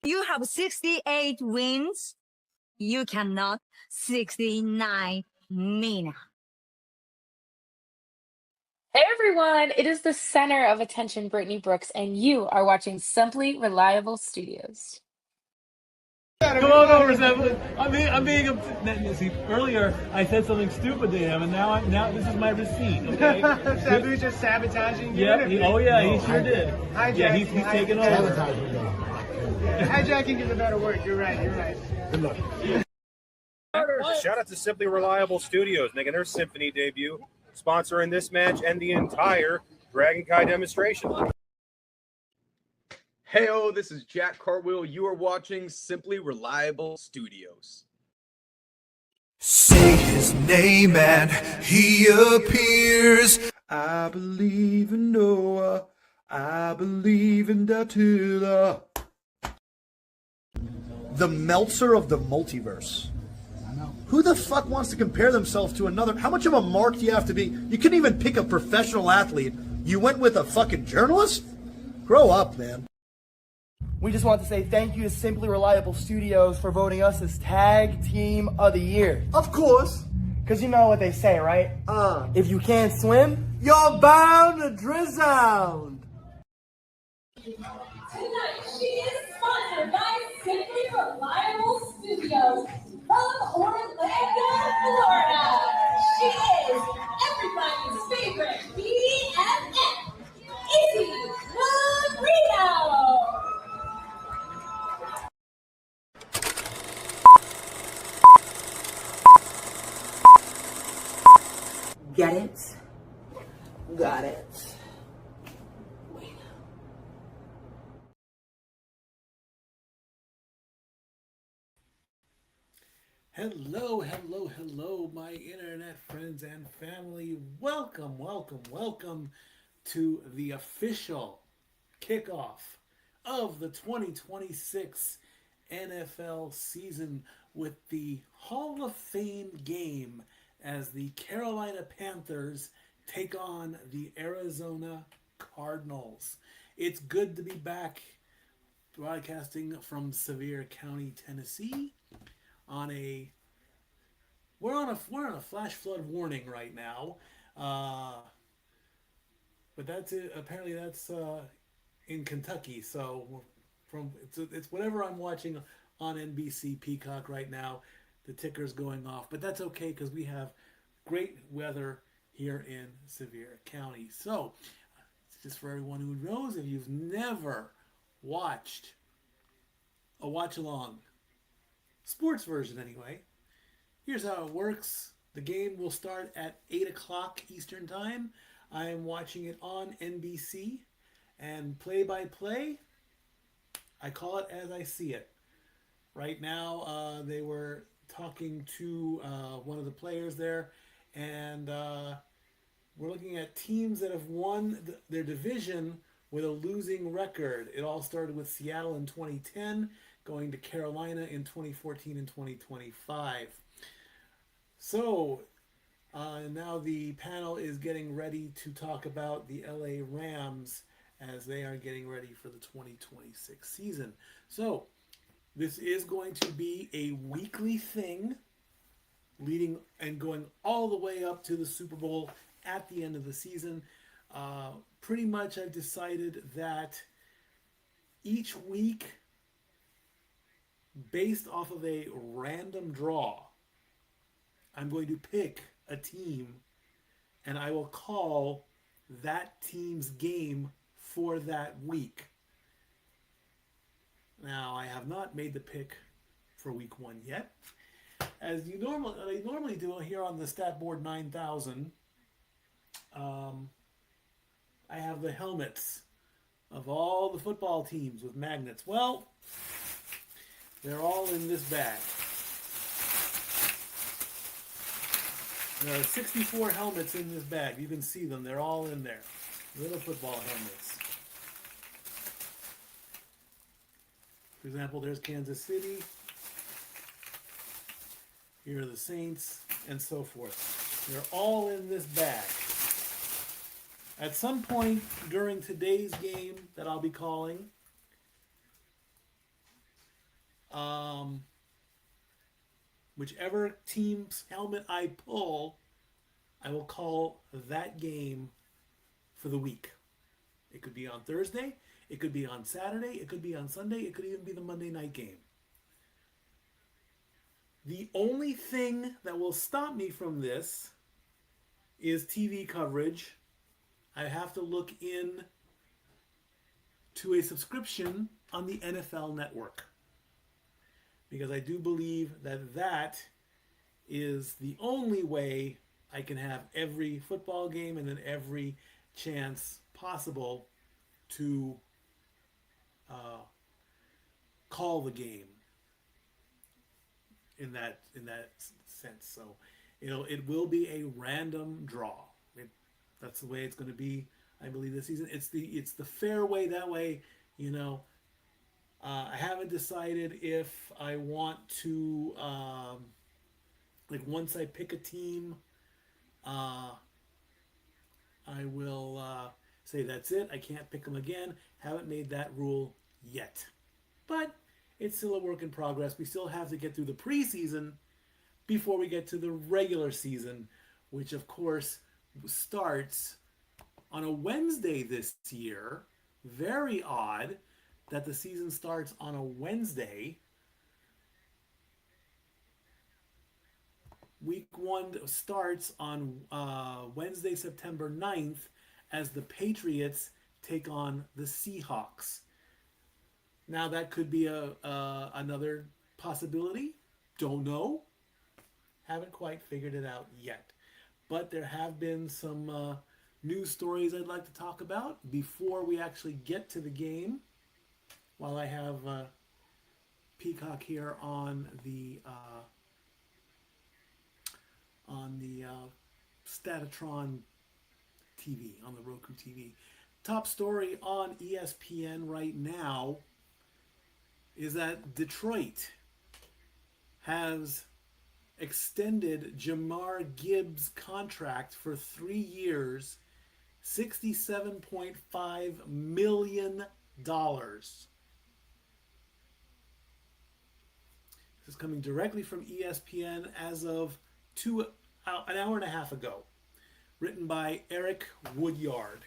You have 68 wins. You cannot 69 Mina. Hey everyone, it is the center of attention, Brittany Brooks, and you are watching Simply Reliable Studios. Come on over, Zeb. I'm being. See, earlier I said something stupid to him, and now this is my receipt. Okay. Sabu's just sabotaging you. Yeah. He sure did. Yeah, he's taking over. Hijacking is a better word. You're right. Good luck. Shout out to Simply Reliable Studios making their Symphony debut, sponsoring this match and the entire Dragon Kai demonstration. Heyo, this is Jack Cartwheel. You are watching Simply Reliable Studios. Say his name and he appears. I believe in Noah. I believe in Dattila. The Meltzer of the multiverse. Who the fuck wants to compare themselves to another? How much of a mark do you have to be? You couldn't even pick a professional athlete. You went with a fucking journalist? Grow up, man. We just want to say thank you to Simply Reliable Studios for voting us as Tag Team of the Year. Of course. Because you know what they say, right? If you can't swim, you're bound to drown. Tonight, she is sponsored by Simply Reliable Studios from Orlando, Florida. She is everybody's favorite BFF, Izzy Marino. Get it? Got it. Hello, my internet friends and family. Welcome to the official kickoff of the 2026 NFL season with the Hall of Fame game as the Carolina Panthers take on the Arizona Cardinals. It's good to be back broadcasting from Sevier County, Tennessee. We're on a flash flood warning right now, but that's it. Apparently that's in Kentucky. So it's whatever I'm watching on NBC Peacock right now. The ticker's going off, but that's okay because we have great weather here in Sevier County. So it's just for everyone who knows, if you've never watched a watch along, sports version anyway, here's how it works. The game will start at 8 o'clock Eastern Time. I am watching it on NBC, and play-by-play, I call it as I see it. Right now, they were talking to one of the players there, and we're looking at teams that have won their division with a losing record. It all started with Seattle in 2010, going to Carolina in 2014 and 2025. So now the panel is getting ready to talk about the LA Rams as they are getting ready for the 2026 season. So this is going to be a weekly thing, leading and going all the way up to the Super Bowl at the end of the season. Pretty much I've decided that each week, based off of a random draw, I'm going to pick a team and I will call that team's game for that week. Now, I have not made the pick for week 1 yet. As I normally do here on the Stat Board 9000, I have the helmets of all the football teams with magnets. Well, they're all in this bag. There are 64 helmets in this bag. You can see them. They're all in there. Little football helmets. For example, there's Kansas City. Here are the Saints, and so forth. They're all in this bag. At some point during today's game that I'll be calling, whichever team's helmet I pull, I will call that game for the week. It could be on Thursday, it could be on Saturday, it could be on Sunday, it could even be the Monday night game. The only thing that will stop me from this is TV coverage. I have to look in to a subscription on the NFL Network, because I do believe that that is the only way I can have every football game and then every chance possible to call the game in that sense. So it will be a random draw. That's the way it's going to be, I believe, this season. It's the fair way. That way, I haven't decided if I want to once I pick a team, I will say that's it. I can't pick them again. Haven't made that rule yet, but it's still a work in progress. We still have to get through the preseason before we get to the regular season, which of course starts on a Wednesday this year. Very odd that the season starts on a Wednesday. Week 1 starts on Wednesday, September 9th, as the Patriots take on the Seahawks. Now that could be another possibility. Don't know. Haven't quite figured it out yet. But there have been some news stories I'd like to talk about before we actually get to the game. While I have Peacock here on the Statatron TV, on the Roku TV. Top story on ESPN right now is that Detroit has extended Jahmyr Gibbs' contract for 3 years, $67.5 million. This is coming directly from ESPN as of an hour and a half ago. Written by Eric Woodyard.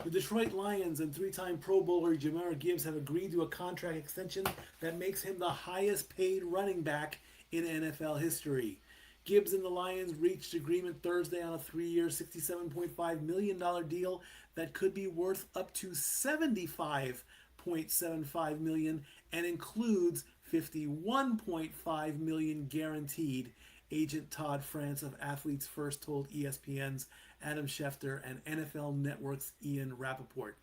The Detroit Lions and 3-time Pro Bowler Jahmyr Gibbs have agreed to a contract extension that makes him the highest paid running back in NFL history. Gibbs and the Lions reached agreement Thursday on a 3-year, $67.5 million deal that could be worth up to $75.75 million and includes $51.5 million guaranteed. Agent Todd France of Athletes First told ESPN's Adam Schefter and NFL Network's Ian Rappaport.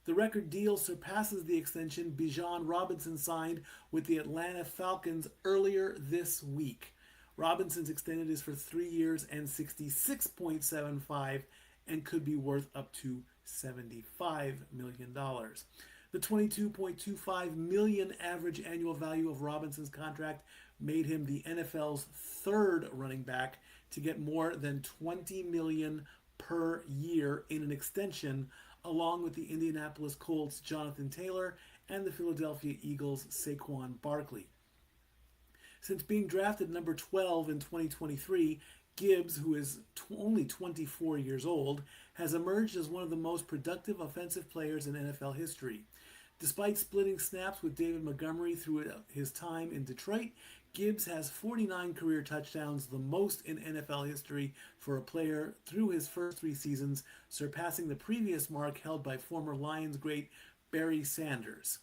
The record deal surpasses the extension Bijan Robinson signed with the Atlanta Falcons earlier this week. Robinson's extended is for 3 years and $66.75 and could be worth up to $75 million. The $22.25 million average annual value of Robinson's contract made him the NFL's third running back to get more than $20 million per year in an extension, along with the Indianapolis Colts' Jonathan Taylor and the Philadelphia Eagles' Saquon Barkley. Since being drafted number 12 in 2023, Gibbs, who is only 24 years old, has emerged as one of the most productive offensive players in NFL history. Despite splitting snaps with David Montgomery through his time in Detroit, Gibbs has 49 career touchdowns, the most in NFL history for a player through his first 3 seasons, surpassing the previous mark held by former Lions great Barry Sanders.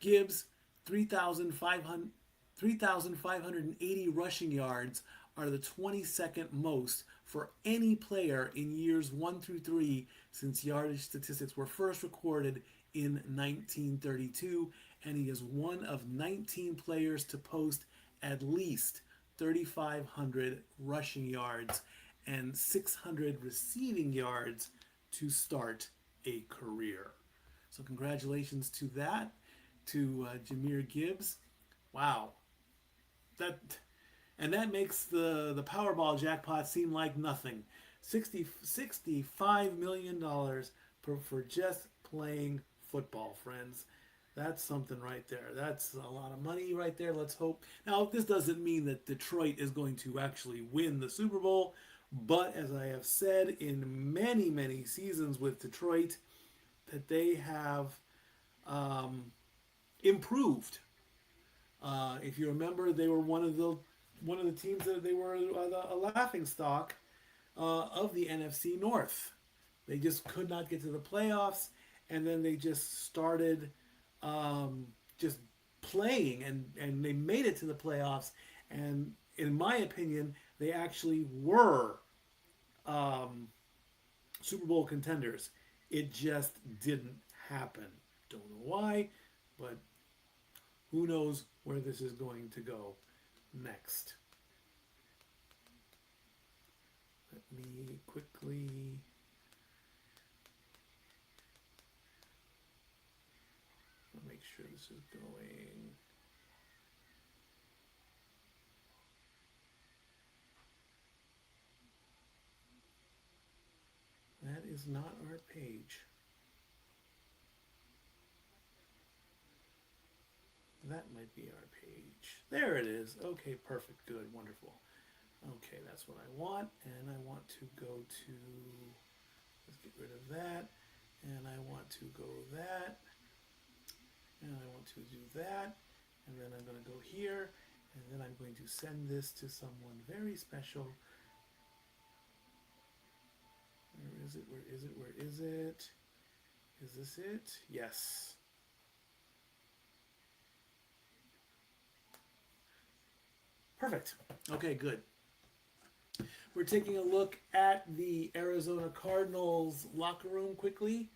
Gibbs' 3,580 rushing yards are the 22nd most for any player in years 1 through 3 since yardage statistics were first recorded in 1932, and he is one of 19 players to post at least 3,500 rushing yards and 600 receiving yards to start a career. So congratulations to that, to Jahmyr Gibbs. Wow. That makes the Powerball jackpot seem like nothing. $65 million for just playing football, friends. That's something right there. That's a lot of money right there. Let's hope. Now, this doesn't mean that Detroit is going to actually win the Super Bowl, but as I have said in many, many seasons with Detroit, that they have improved. If you remember, they were one of the teams that they were a laughing stock of the NFC North. They just could not get to the playoffs, and then they just started just playing, and they made it to the playoffs. And in my opinion, they actually were Super Bowl contenders. It just didn't happen. Don't know why, but who knows where this is going to go next. Let me quickly make sure this is going. That is not our page. That might be our page. There it is. Okay, perfect, good, wonderful. Okay, that's what I want, and I want to go to, let's get rid of that, and I want to go that, and I want to do that, and then I'm going to go here, and then I'm going to send this to someone very special. Where is it? Where is it? Where is it? Is this it? Yes. Perfect. Okay, good. We're taking a look at the Arizona Cardinals locker room quickly.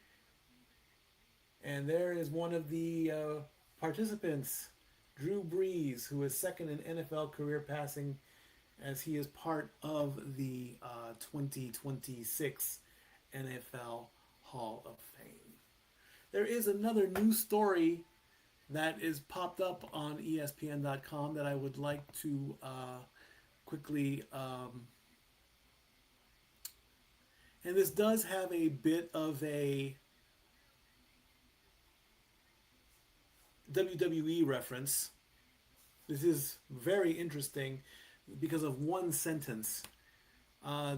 And there is one of the participants, Drew Brees, who is second in NFL career passing, as he is part of the 2026 NFL Hall of Fame. There is another news story that is popped up on ESPN.com that I would like to quickly, and this does have a bit of a WWE reference. This is very interesting because of one sentence.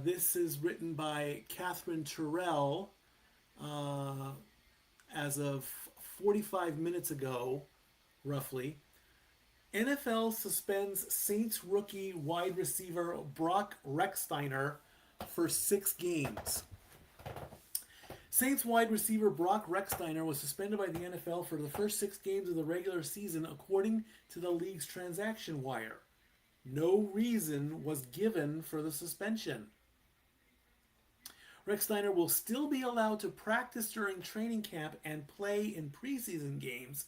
This is written by Catherine Terrell as of 45 minutes ago, roughly. NFL suspends Saints rookie wide receiver Brock Rechsteiner for 6 games. Saints wide receiver Brock Rechsteiner was suspended by the NFL for the first 6 games of the regular season, according to the league's transaction wire. No reason was given for the suspension. Rechsteiner will still be allowed to practice during training camp and play in preseason games.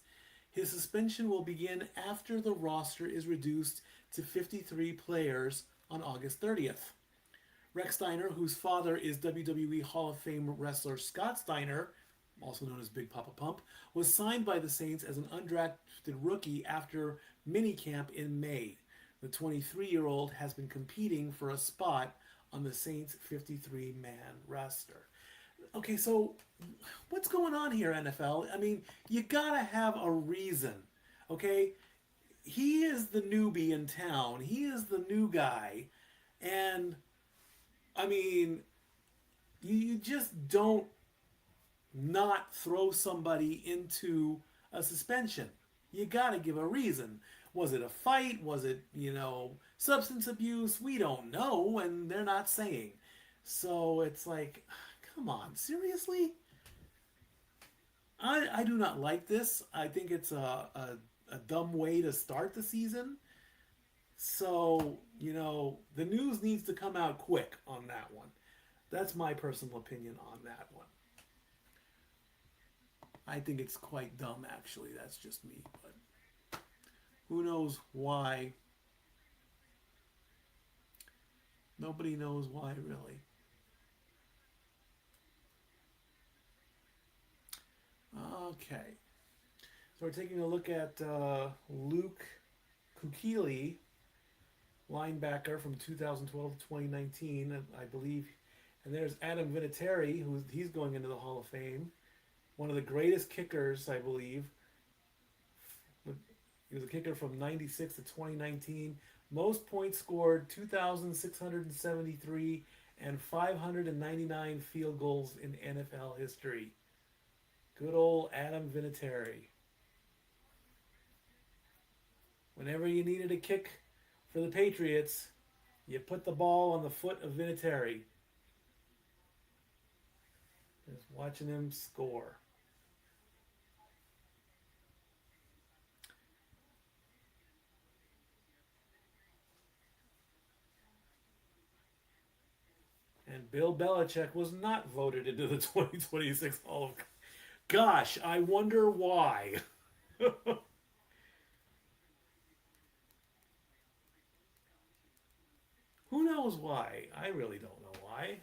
His suspension will begin after the roster is reduced to 53 players on August 30th. Rechsteiner, whose father is WWE Hall of Fame wrestler Scott Steiner, also known as Big Papa Pump, was signed by the Saints as an undrafted rookie after minicamp in May. The 23-year-old has been competing for a spot on the Saints' 53-man roster. Okay, so what's going on here, NFL? I mean, you gotta have a reason, okay? He is the newbie in town. He is the new guy. And, I mean, you just don't not throw somebody into a suspension. You gotta give a reason. Was it a fight? Was it, substance abuse? We don't know, and they're not saying. So it's like, come on, seriously? I do not like this. I think it's a dumb way to start the season. So, the news needs to come out quick on that one. That's my personal opinion on that one. I think it's quite dumb, actually. That's just me, but who knows why? Nobody knows why, really. Okay. So we're taking a look at Luke Kuechly, linebacker from 2012 to 2019, I believe. And there's Adam Vinatieri, he's going into the Hall of Fame. One of the greatest kickers, I believe, He was a kicker from 96 to 2019. Most points scored 2,673 and 599 field goals in NFL history. Good old Adam Vinatieri. Whenever you needed a kick for the Patriots, you put the ball on the foot of Vinatieri. Just watching him score. And Bill Belichick was not voted into the 2026 Hall of Fame. Gosh, I wonder why. Who knows why? I really don't know why.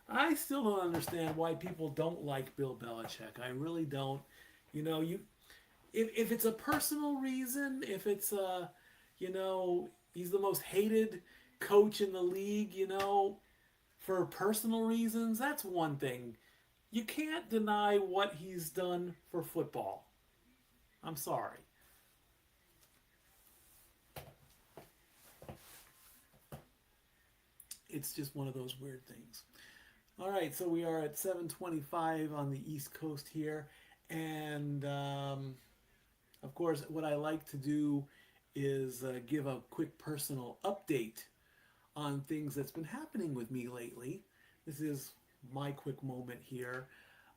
I still don't understand why people don't like Bill Belichick. I really don't. You know, if it's a personal reason, if it's he's the most hated coach in the league, for personal reasons, that's one thing. You can't deny what he's done for football. I'm sorry. It's just one of those weird things. All right, so we are at 7:25 on the East Coast here, and of course, what I like to do is give a quick personal update on things that's been happening with me lately. This is my quick moment here.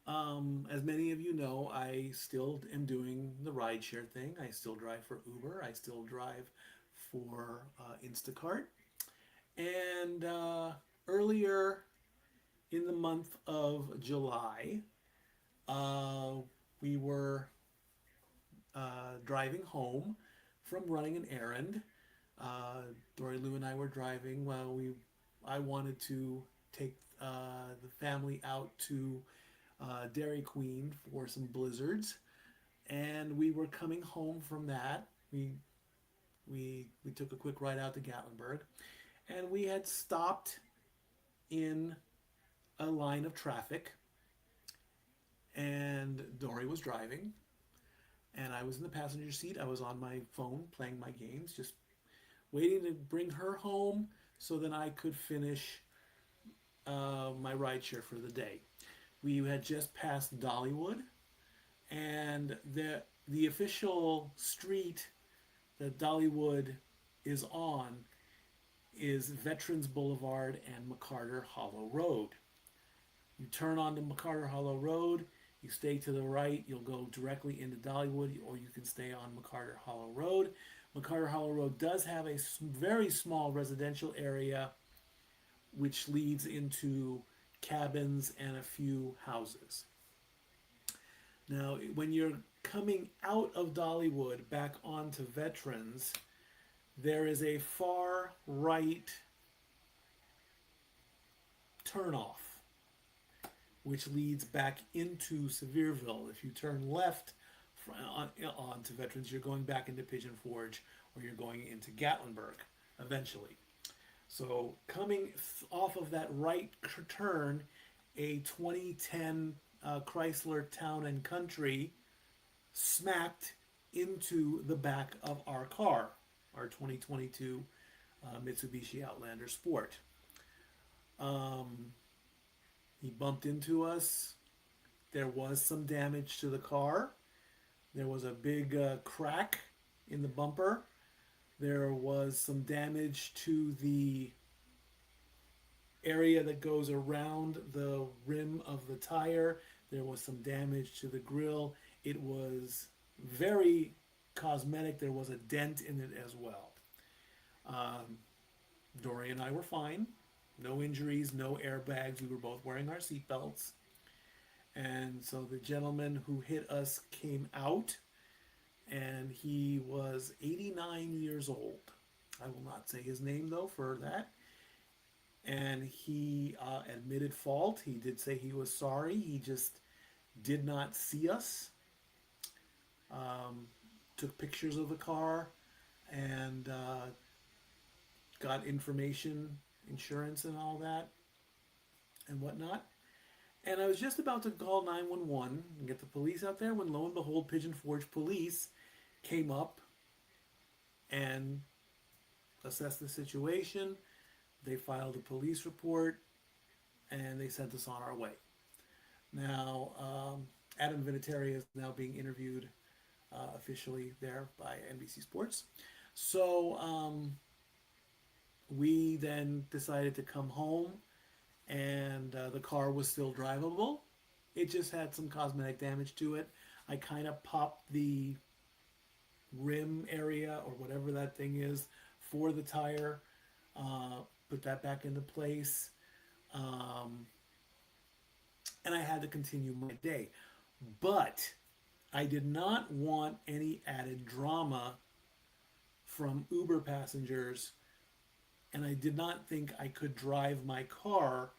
As many of you know, I still am doing the rideshare thing. I still drive for Uber. I still drive for Instacart. And earlier in the month of July, we were driving home from running an errand. Dory Lou and I were driving. I wanted to take the family out to Dairy Queen for some blizzards, and we were coming home from that. We took a quick ride out to Gatlinburg, and we had stopped in a line of traffic, and Dory was driving, and I was in the passenger seat. I was on my phone playing my games, just waiting to bring her home so that I could finish my rideshare for the day. We had just passed Dollywood, and the official street that Dollywood is on is Veterans Boulevard and McCarter Hollow Road. You turn onto McCarter Hollow Road, you stay to the right, you'll go directly into Dollywood, or you can stay on McCarter Hollow Road. McCarter Hollow Road does have a very small residential area which leads into cabins and a few houses. Now, when you're coming out of Dollywood back onto Veterans, there is a far right turnoff which leads back into Sevierville. If you turn left onto Veterans, you're going back into Pigeon Forge, or you're going into Gatlinburg eventually. So coming off of that right turn, a 2010 Chrysler Town and Country smacked into the back of our car, our 2022 Mitsubishi Outlander Sport. He bumped into us. There was some damage to the car. There was a big crack in the bumper. There was some damage to the area that goes around the rim of the tire. There was some damage to the grill. It was very cosmetic. There was a dent in it as well. Dory and I were fine. No injuries, no airbags. We were both wearing our seatbelts. And so the gentleman who hit us came out, and he was 89 years old. I will not say his name, though, for that. And he admitted fault. He did say he was sorry. He just did not see us. Took pictures of the car and got information, insurance and all that and whatnot. And I was just about to call 911 and get the police out there when lo and behold, Pigeon Forge police came up and assessed the situation. They filed a police report and they sent us on our way. Now, Adam Vinatieri is now being interviewed officially there by NBC Sports. So we then decided to come home, and the car was still drivable. It just had some cosmetic damage to it. I kind of popped the rim area or whatever that thing is for the tire, put that back into place, and I had to continue my day. But I did not want any added drama from Uber passengers, and I did not think I could drive my car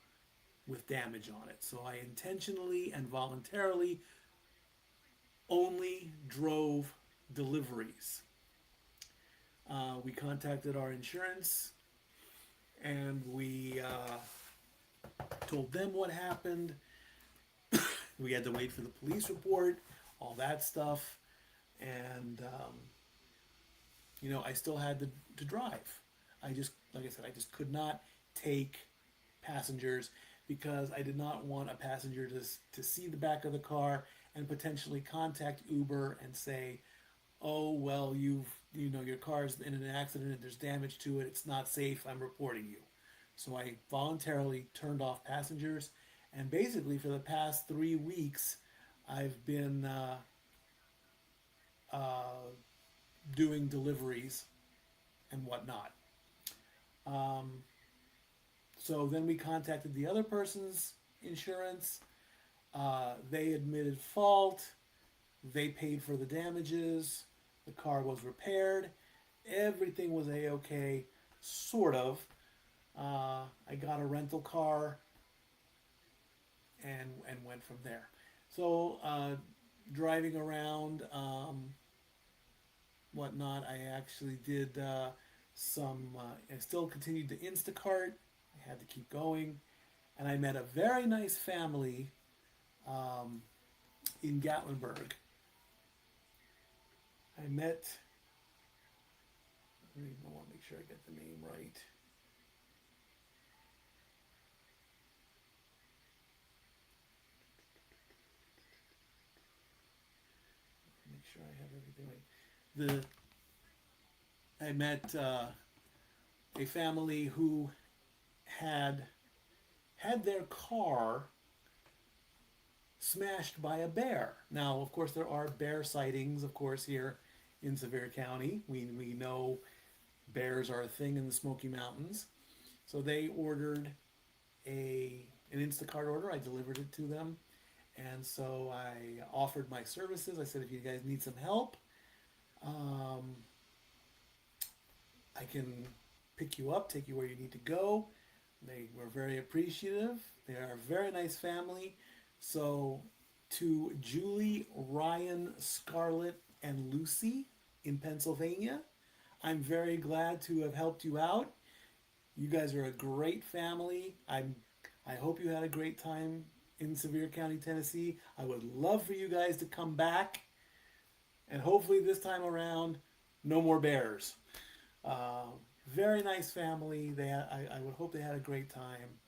with damage on it. So I intentionally and voluntarily only drove deliveries. We contacted our insurance and we told them what happened. We had to wait for the police report, all that stuff. And, I still had to drive. Like I said, I just could not take passengers because I did not want a passenger to see the back of the car and potentially contact Uber and say, oh, well, your car's in an accident and there's damage to it. It's not safe. I'm reporting you. So I voluntarily turned off passengers. And basically for the past 3 weeks, I've been doing deliveries and whatnot. So then we contacted the other person's insurance. They admitted fault. They paid for the damages. The car was repaired. Everything was a-okay, sort of. I got a rental car and went from there. So driving around, whatnot, I actually did I still continued to Instacart. I had to keep going. And I met a very nice family in Gatlinburg. I want to make sure I get the name right. Make sure I have everything right. I met a family who had their car smashed by a bear. Now, of course, there are bear sightings, of course, here in Sevier County. We know bears are a thing in the Smoky Mountains. So they ordered an Instacart order. I delivered it to them. And so I offered my services. I said, if you guys need some help, I can pick you up, take you where you need to go. They were very appreciative. They are a very nice family. So to Julie, Ryan, Scarlett, and Lucy in Pennsylvania, I'm very glad to have helped you out. You guys are a great family. I hope you had a great time in Sevier County, Tennessee. I would love for you guys to come back. And hopefully this time around, no more bears. Very nice family. I would hope they had a great time.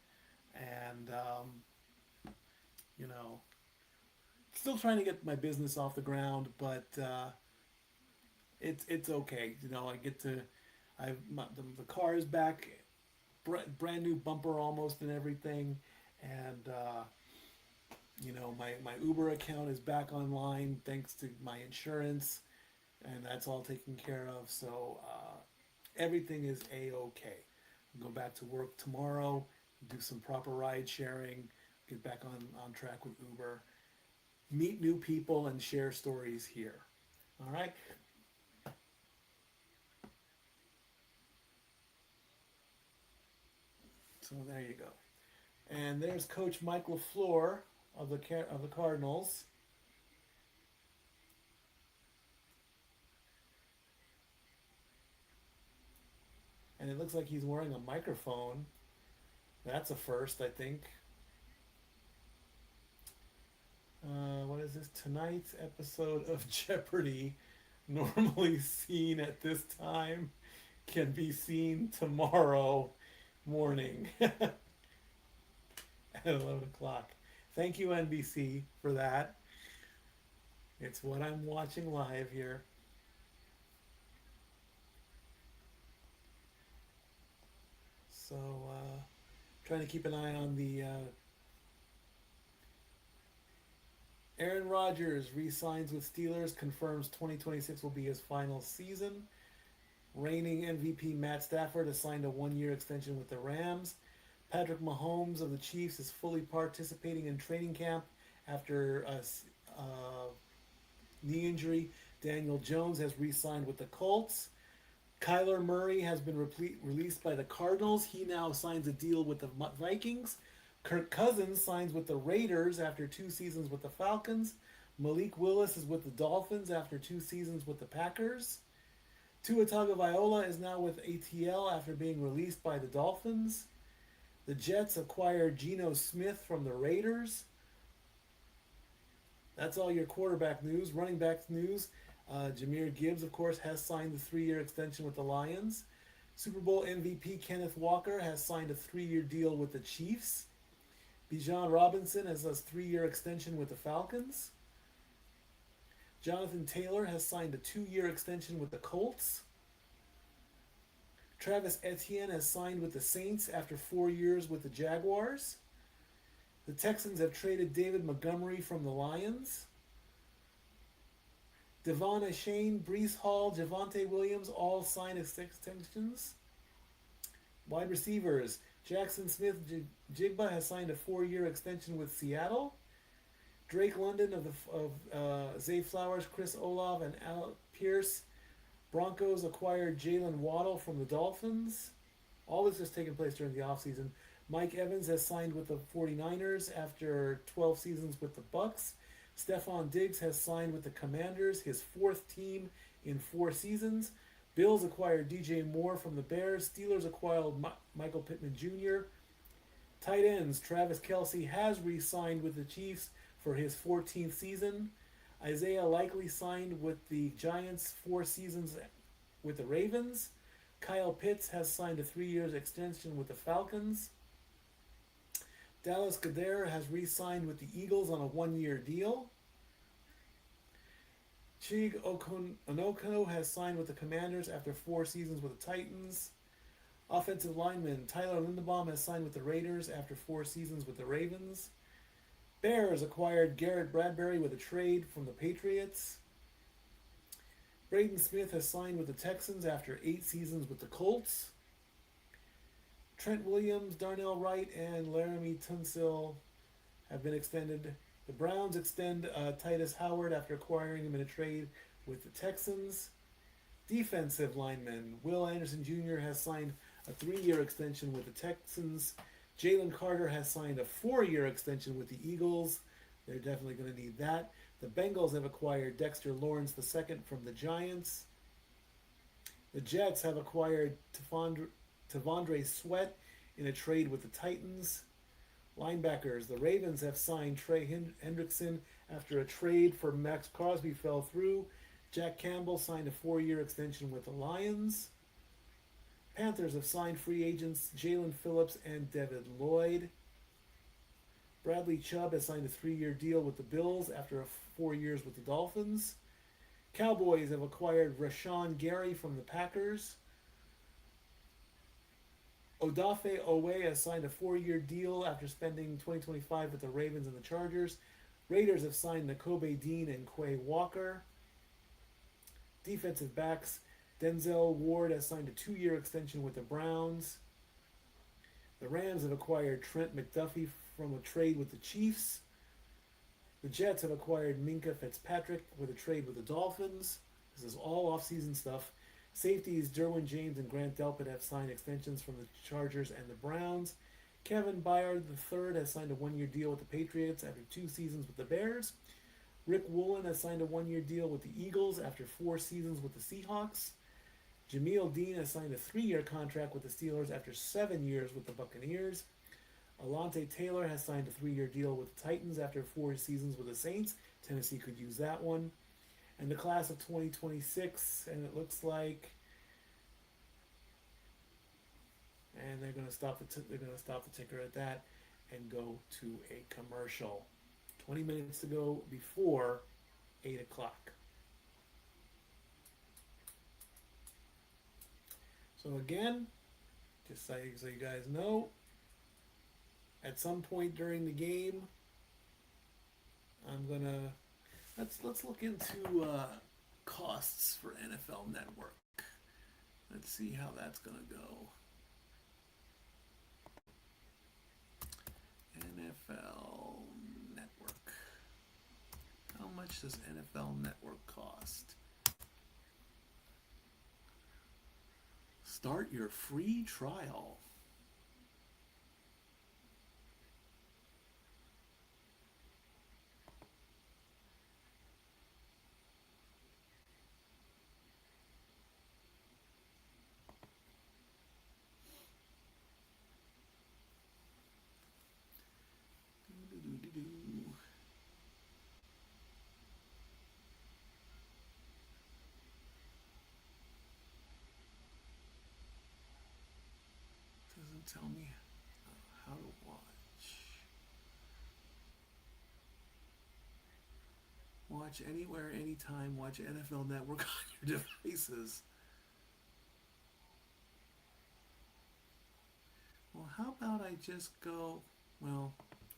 And, still trying to get my business off the ground, but it's okay. The car is back, brand new bumper almost and everything. And, my Uber account is back online thanks to my insurance, and that's all taken care of. So everything is a-okay. I'll go back to work tomorrow, do some proper ride sharing, get back on track with Uber, meet new people, and share stories here. All right? So there you go. And there's Coach Mike LaFleur of the Cardinals. And it looks like he's wearing a microphone. That's a first, I think. What is this? Tonight's episode of Jeopardy, normally seen at this time, can be seen tomorrow morning at 11 o'clock. Thank you, NBC, for that. It's what I'm watching live here. So, trying to keep an eye on the Aaron Rodgers re-signs with Steelers, confirms 2026 will be his final season. Reigning MVP Matt Stafford has signed a one-year extension with the Rams. Patrick Mahomes of the Chiefs is fully participating in training camp after a knee injury. Daniel Jones has re-signed with the Colts. Kyler Murray has been released by the Cardinals. He now signs a deal with the Vikings. Kirk Cousins signs with the Raiders after 2 seasons with the Falcons. Malik Willis is with the Dolphins after 2 seasons with the Packers. Tua Tagovailoa is now with ATL after being released by the Dolphins. The Jets acquired Geno Smith from the Raiders. That's all your quarterback news. Running back news. Jahmyr Gibbs, of course, has signed the 3-year extension with the Lions. Super Bowl MVP Kenneth Walker has signed a 3-year deal with the Chiefs. Bijan Robinson has a 3-year extension with the Falcons. Jonathan Taylor has signed a 2-year extension with the Colts. Travis Etienne has signed with the Saints after 4 years with the Jaguars. The Texans have traded David Montgomery from the Lions. Devon Achane, Breece Hall, Javonte Williams all signed extensions. Wide receivers. Jackson Smith-Jigba has signed a 4-year extension with Seattle. Drake London of Zay Flowers, Chris Olave, and Alec Pierce. Broncos acquired Jalen Waddle from the Dolphins. All this has taken place during the offseason. Mike Evans has signed with the 49ers after 12 seasons with the Bucks. Stephon Diggs has signed with the Commanders, his 4th team in 4 seasons. Bills acquired DJ Moore from the Bears. Steelers acquired Michael Pittman Jr. Tight ends, Travis Kelce has re-signed with the Chiefs for his 14th season. Isaiah Likely signed with the Giants 4 seasons with the Ravens. Kyle Pitts has signed a 3-year extension with the Falcons. Dallas Goedert has re-signed with the Eagles on a 1-year deal. Chig Okonkwo has signed with the Commanders after 4 seasons with the Titans. Offensive lineman Tyler Linderbaum has signed with the Raiders after 4 seasons with the Ravens. Bears acquired Garrett Bradbury with a trade from the Patriots. Braden Smith has signed with the Texans after 8 seasons with the Colts. Trent Williams, Darnell Wright, and Laramie Tunsil have been extended. The Browns extend Titus Howard after acquiring him in a trade with the Texans. Defensive lineman Will Anderson Jr. has signed a 3-year extension with the Texans. Jalen Carter has signed a 4-year extension with the Eagles. They're definitely going to need that. The Bengals have acquired Dexter Lawrence II from the Giants. The Jets have acquired Tavondre Sweat in a trade with the Titans. Linebackers, the Ravens have signed Trey Hendrickson after a trade for Max Crosby fell through. Jack Campbell signed a 4-year extension with the Lions. Panthers have signed free agents Jalen Phillips and David Lloyd. Bradley Chubb has signed a 3-year deal with the Bills after 4 years with the Dolphins. Cowboys have acquired Rashawn Gary from the Packers. Odafe Owe has signed a 4-year deal after spending 2025 with the Ravens and the Chargers. Raiders have signed Nakobe Dean and Quay Walker. Defensive backs, Denzel Ward has signed a 2-year extension with the Browns. The Rams have acquired Trent McDuffie from a trade with the Chiefs. The Jets have acquired Minka Fitzpatrick with a trade with the Dolphins. This is all off-season stuff. Safeties Derwin James and Grant Delpit have signed extensions from the Chargers and the Browns. Kevin Byard III has signed a 1-year deal with the Patriots after 2 seasons with the Bears. Rick Woolen has signed a 1-year deal with the Eagles after 4 seasons with the Seahawks. Jameel Dean has signed a 3-year contract with the Steelers after 7 years with the Buccaneers. Alontae Taylor has signed a 3-year deal with the Titans after 4 seasons with the Saints. Tennessee could use that one. And the class of 2026, and it looks like, and they're going to stop the ticker at that and go to a commercial. 20 minutes to go before 8 o'clock. So again, just so you guys know, at some point during the game, I'm gonna let's look into costs for NFL Network. Let's see how that's gonna go. NFL Network. How much does NFL Network cost? Start your free trial. Doesn't tell me how to watch. Watch anywhere, anytime. Watch NFL Network on your devices. Well, how about I just go, well,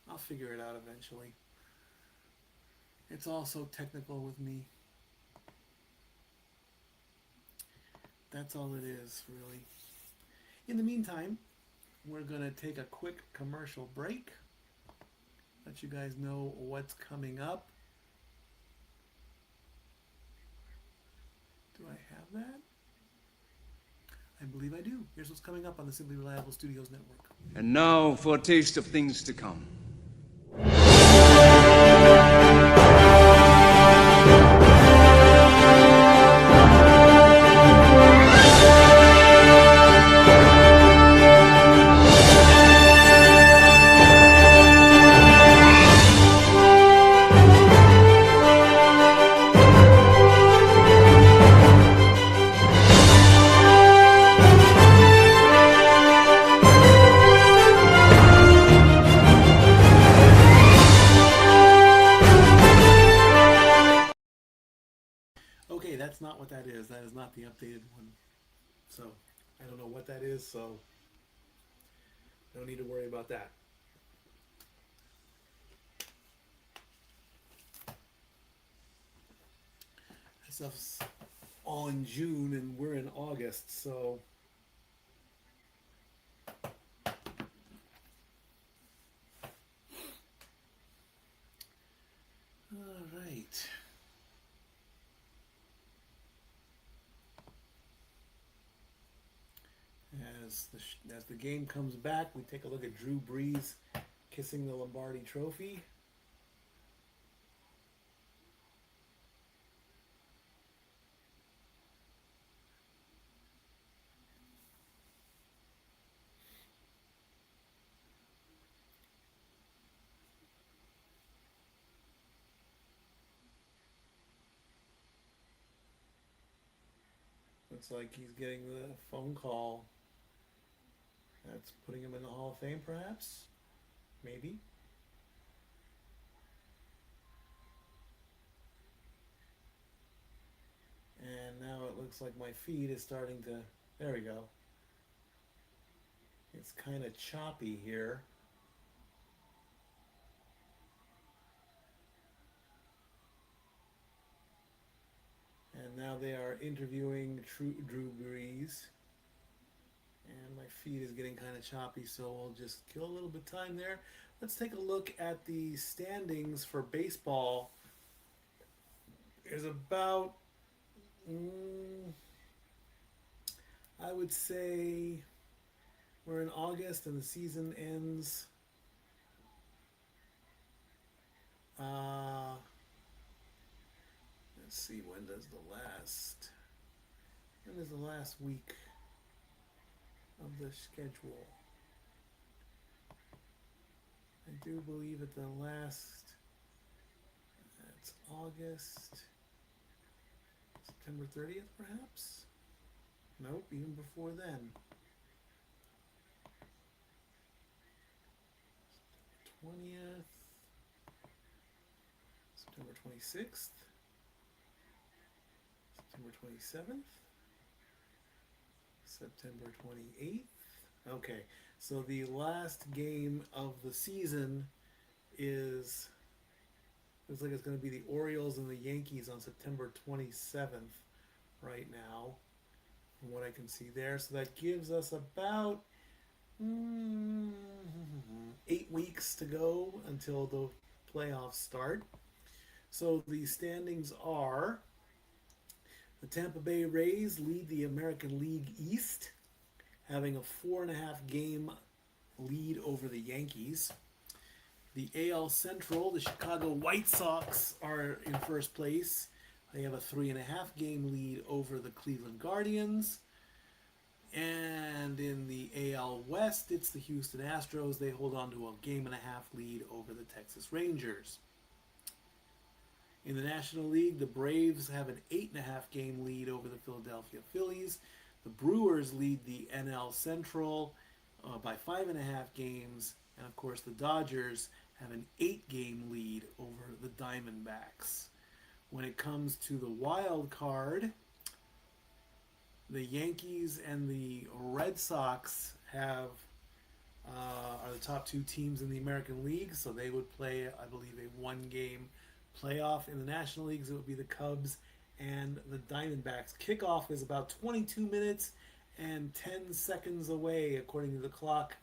I'll figure it out eventually. It's all so technical with me. That's all it is, really. In the meantime, we're going to take a quick commercial break. Let you guys know what's coming up. Do I have that? I believe I do. Here's what's coming up on the Simply Reliable Studios Network. And now for a taste of things to come. Okay, that's not what that is. That is not the updated one. So, I don't know what that is, so I don't need to worry about that. That stuff's all in June and we're in August, so all right. As the game comes back, we take a look at Drew Brees kissing the Lombardi Trophy. Looks like he's getting the phone call. That's putting him in the Hall of Fame, perhaps? Maybe. And now it looks like my feed is starting to... There we go. It's kind of choppy here. And now they are interviewing Drew Brees. And my feed is getting kind of choppy, so we'll just kill a little bit of time there. Let's take a look at the standings for baseball. There's about, I would say, we're in August and the season ends. Let's see, when is the last week of the schedule? I do believe at the last, that's August, September 30th perhaps? Nope, even before then. 20th, September 26th, September 27th, September 28th. Okay, so the last game of the season is, looks like it's going to be the Orioles and the Yankees on September 27th right now, from what I can see there. So that gives us about 8 weeks to go until the playoffs start. So the standings are: the Tampa Bay Rays lead the American League East, having a 4.5 game lead over the Yankees. The AL Central, the Chicago White Sox are in first place. They have a 3.5 game lead over the Cleveland Guardians. And in the AL West, it's the Houston Astros. They hold on to a 1.5 game lead over the Texas Rangers. In the National League, the Braves have an 8.5 game lead over the Philadelphia Phillies. The Brewers lead the NL Central by 5.5 games. And of course, the Dodgers have an 8 game lead over the Diamondbacks. When it comes to the wild card, the Yankees and the Red Sox are the top 2 teams in the American League, so they would play, I believe, a 1-game playoff. In the National Leagues, it would be the Cubs and the Diamondbacks. Kickoff is about 22 minutes and 10 seconds away, according to the clock,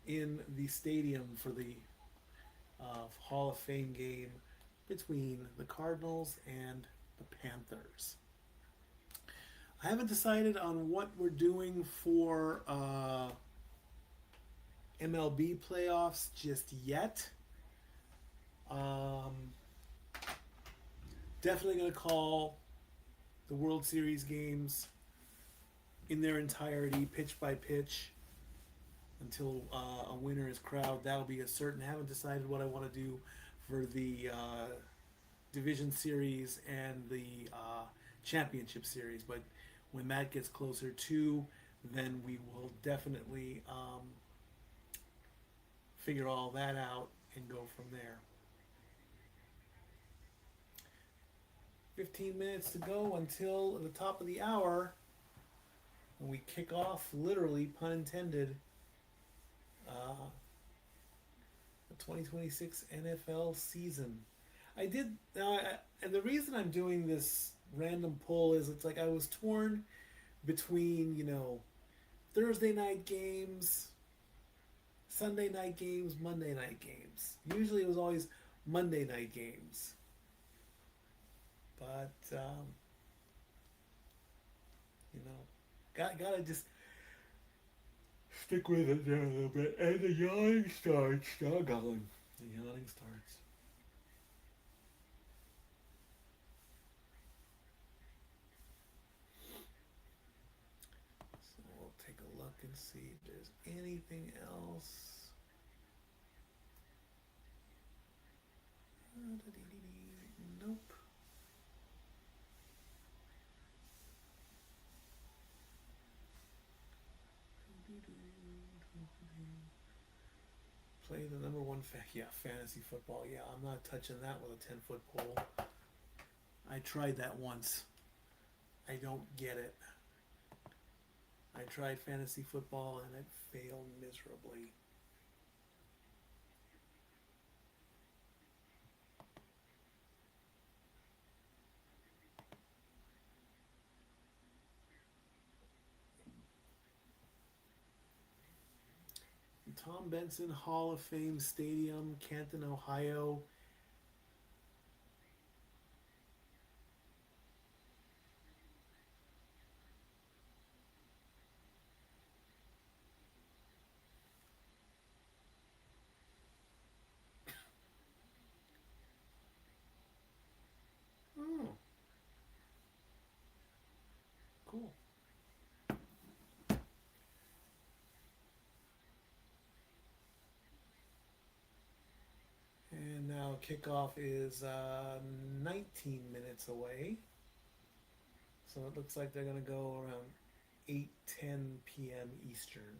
in the stadium for the Hall of Fame game between the Cardinals and the Panthers. I haven't decided on what we're doing for MLB playoffs just yet. Definitely going to call the World Series games in their entirety, pitch by pitch, until a winner is crowned. That'll be a certain. Haven't decided what I want to do for the Division Series and the Championship Series, but when that gets closer to, then we will definitely figure all that out and go from there. 15 minutes to go until the top of the hour, when we kick off, literally, pun intended, the 2026 NFL season. I did, and the reason I'm doing this random poll is it's like I was torn between, Thursday night games, Sunday night games, Monday night games. Usually it was always Monday night games. But, gotta just stick with it there a little bit. And the yawning starts. Doggone. The yawning starts. So we'll take a look and see if there's anything else. Nope. Play the number one fantasy football. Yeah, I'm not touching that with a 10-foot pole. I tried that once. I don't get it. I tried fantasy football and it failed miserably. Tom Benson Hall of Fame Stadium, Canton, Ohio. Oh. Cool. kickoff is 19 minutes away. So it looks like they're going to go around 8:10 p.m. Eastern.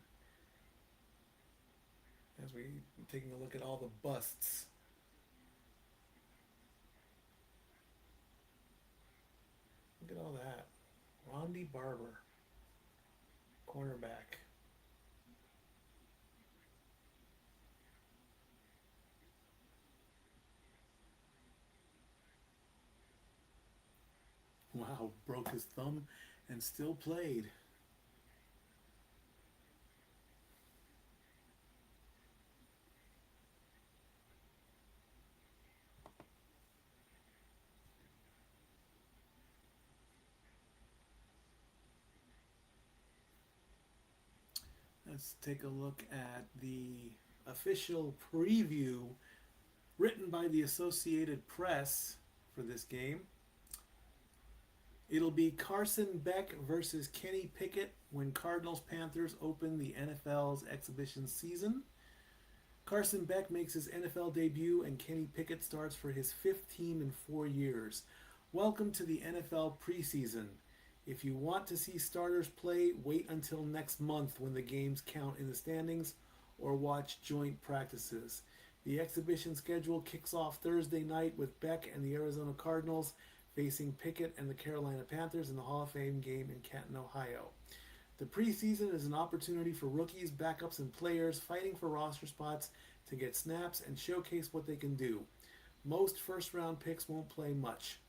As we're taking a look at all the busts. Look at all that. Rondy Barber, cornerback. Wow, broke his thumb and still played. Let's take a look at the official preview written by the Associated Press for this game. It'll be Carson Beck versus Kenny Pickett when Cardinals Panthers open the NFL's exhibition season. Carson Beck makes his NFL debut and Kenny Pickett starts for his fifth team in 4 years. Welcome to the NFL preseason. If you want to see starters play, wait until next month when the games count in the standings or watch joint practices. The exhibition schedule kicks off Thursday night with Beck and the Arizona Cardinals facing Pickett and the Carolina Panthers in the Hall of Fame game in Canton, Ohio. The preseason is an opportunity for rookies, backups, and players fighting for roster spots to get snaps and showcase what they can do. Most first-round picks won't play much.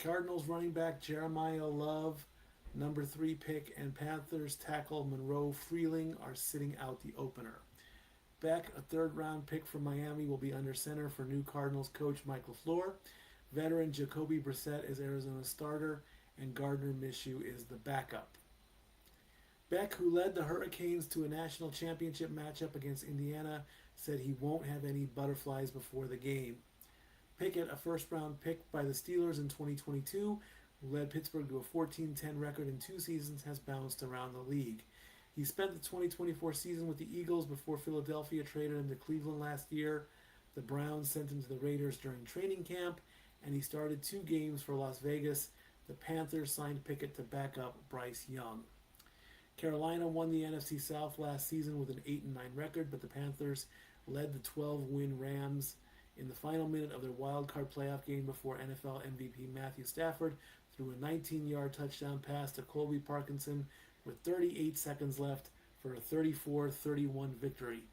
Cardinals running back Jeremiah Love, number 3 pick, and Panthers tackle Monroe Freeling are sitting out the opener. Beck, a third-round pick from Miami, will be under center for new Cardinals coach Michael LaFleur. Veteran Jacoby Brissett is Arizona's starter, and Gardner Minshew is the backup. Beck, who led the Hurricanes to a national championship matchup against Indiana, said he won't have any butterflies before the game. Pickett, a first-round pick by the Steelers in 2022, who led Pittsburgh to a 14-10 record in 2 seasons, has bounced around the league. He spent the 2024 season with the Eagles before Philadelphia traded him to Cleveland last year. The Browns sent him to the Raiders during training camp, and he started 2 games for Las Vegas. The Panthers signed Pickett to back up Bryce Young. Carolina won the NFC South last season with an 8-9 record, but the Panthers led the 12-win Rams in the final minute of their wild-card playoff game before NFL MVP Matthew Stafford threw a 19-yard touchdown pass to Colby Parkinson with 38 seconds left for a 34-31 victory.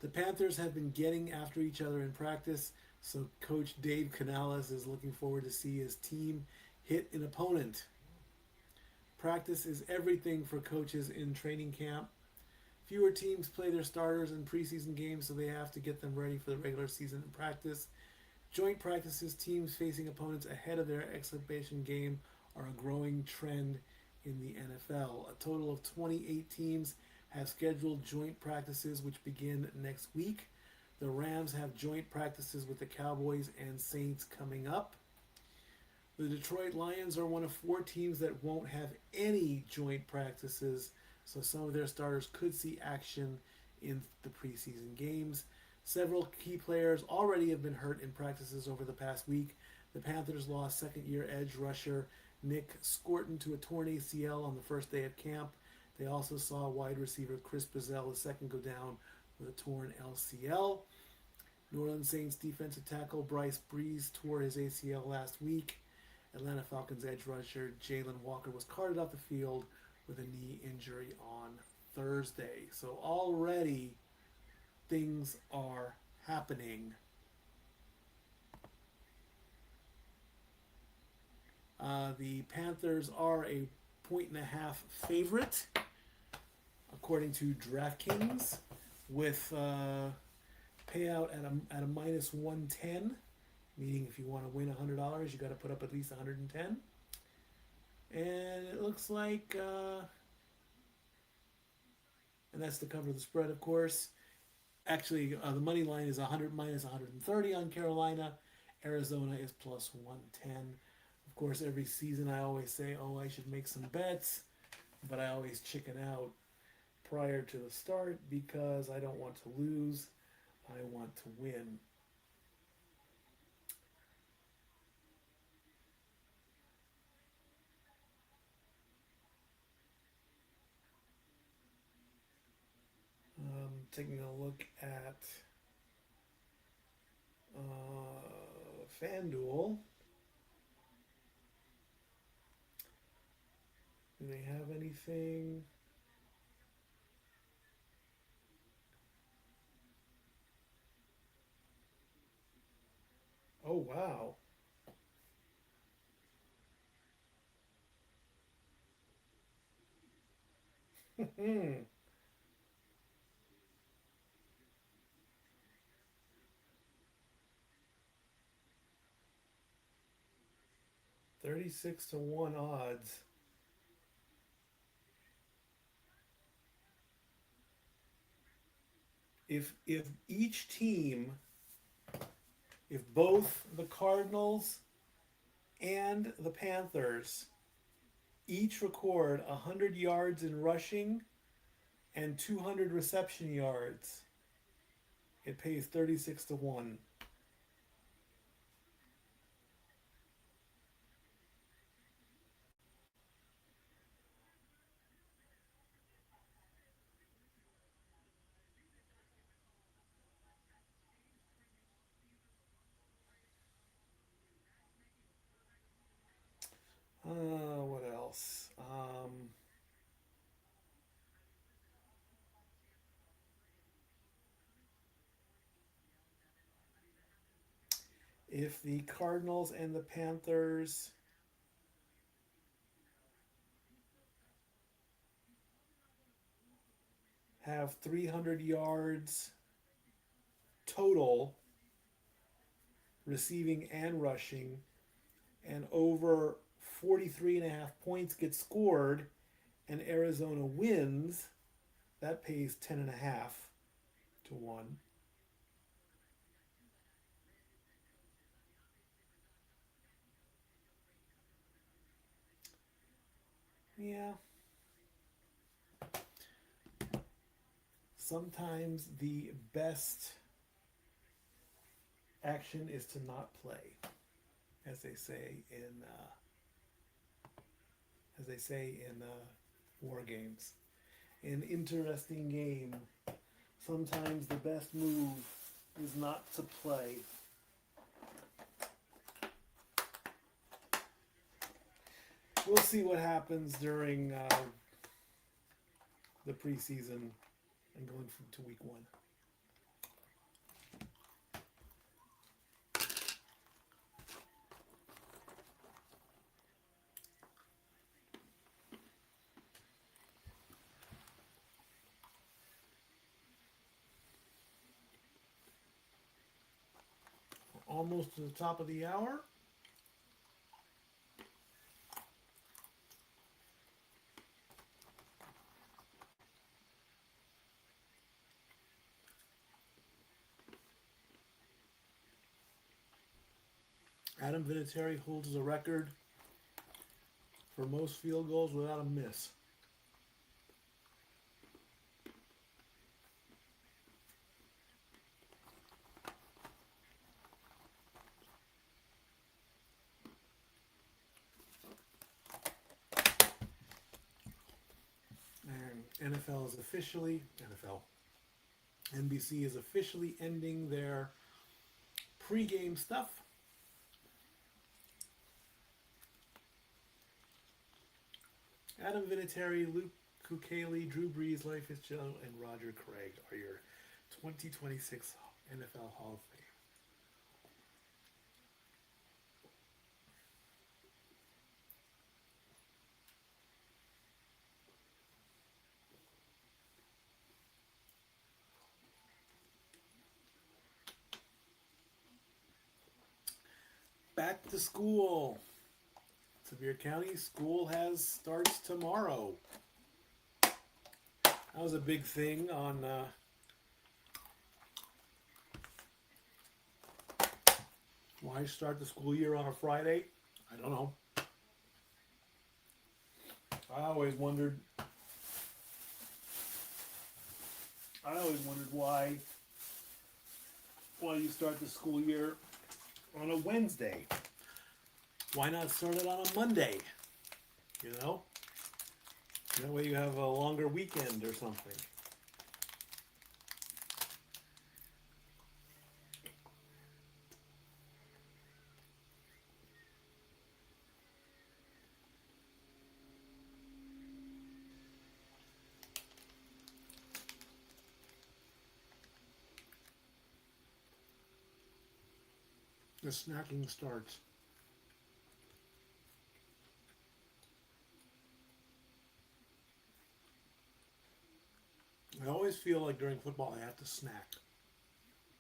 The Panthers have been getting after each other in practice, so Coach Dave Canales is looking forward to see his team hit an opponent. Practice is everything for coaches in training camp. Fewer teams play their starters in preseason games, so they have to get them ready for the regular season in practice. Joint practices, teams facing opponents ahead of their exhibition game, are a growing trend in the NFL. A total of 28 teams have scheduled joint practices, which begin next week. The Rams have joint practices with the Cowboys and Saints coming up. The Detroit Lions are one of 4 teams that won't have any joint practices, so some of their starters could see action in the preseason games. Several key players already have been hurt in practices over the past week. The Panthers lost second-year edge rusher Nick Scorton to a torn ACL on the first day of camp. They also saw wide receiver Chris Brazell, the second, go down with a torn LCL. New Orleans Saints defensive tackle Bryce Breeze tore his ACL last week. Atlanta Falcons edge rusher Jalen Walker was carted off the field with a knee injury on Thursday. So already things are happening. The Panthers are a 1.5 favorite, according to DraftKings, with payout at a minus 110, meaning if you want to win $100, you got to put up at least 110. And it looks like, and that's to cover the spread, of course. Actually, the money line is 100 minus 130 on Carolina. Arizona is plus 110. Of course, every season I always say, oh, I should make some bets, but I always chicken out prior to the start because I don't want to lose. I want to win. taking a look at FanDuel. Do they have anything? Oh, wow. Hmm. 36-1 odds. If each team, if both the Cardinals and the Panthers each record 100 yards in rushing and 200 reception yards, it pays 36-1. What else? If the Cardinals and the Panthers have 300 yards total, receiving and rushing, and over 43.5 points get scored, and Arizona wins, that pays 10.5-1. Yeah. Sometimes the best action is to not play, as they say in war games. An interesting game. Sometimes the best move is not to play. We'll see what happens during the preseason and going to week 1. Almost to the top of the hour. Adam Vinatieri holds the record for most field goals without a miss. And NBC is officially ending their pregame stuff. Adam Vinatieri, Luke Kuechly, Drew Brees, Larry Fitzgerald, and Roger Craig are your 2026 NFL Hall of Fame. Back to school. Sevier County school starts tomorrow. That was a big thing on why start the school year on a Friday? I don't know. I always wondered why you start the school year on a Wednesday. Why not start it on a Monday? You know? That way you have a longer weekend or something. The snacking starts. I always feel like during football I have to snack.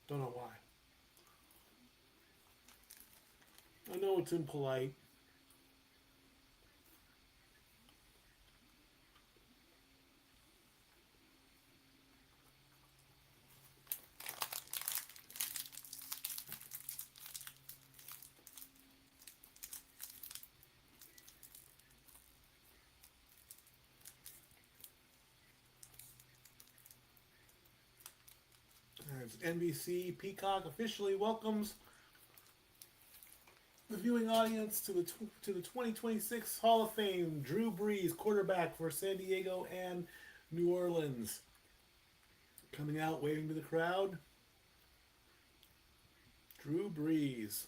Don't know why. I know it's impolite. As NBC Peacock officially welcomes the viewing audience to the 2026 Hall of Fame. Drew Brees, quarterback for San Diego and New Orleans, coming out waving to the crowd. Drew Brees.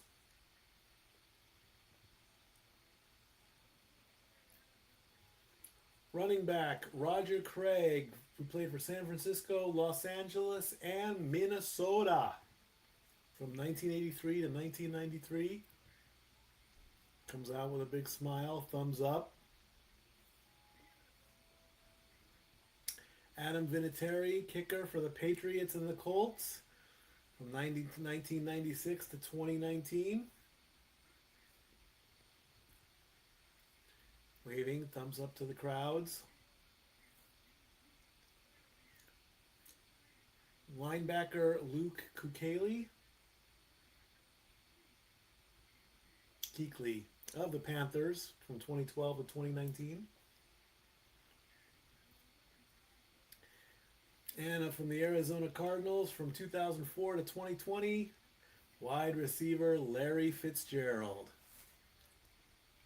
Running back Roger Craig, who played for San Francisco, Los Angeles, and Minnesota from 1983 to 1993. Comes out with a big smile, thumbs up. Adam Vinatieri, kicker for the Patriots and the Colts from 1996 to 2019. Waving, thumbs up to the crowds. Linebacker Luke Kuechly of the Panthers from 2012 to 2019. And from the Arizona Cardinals from 2004 to 2020, wide receiver Larry Fitzgerald.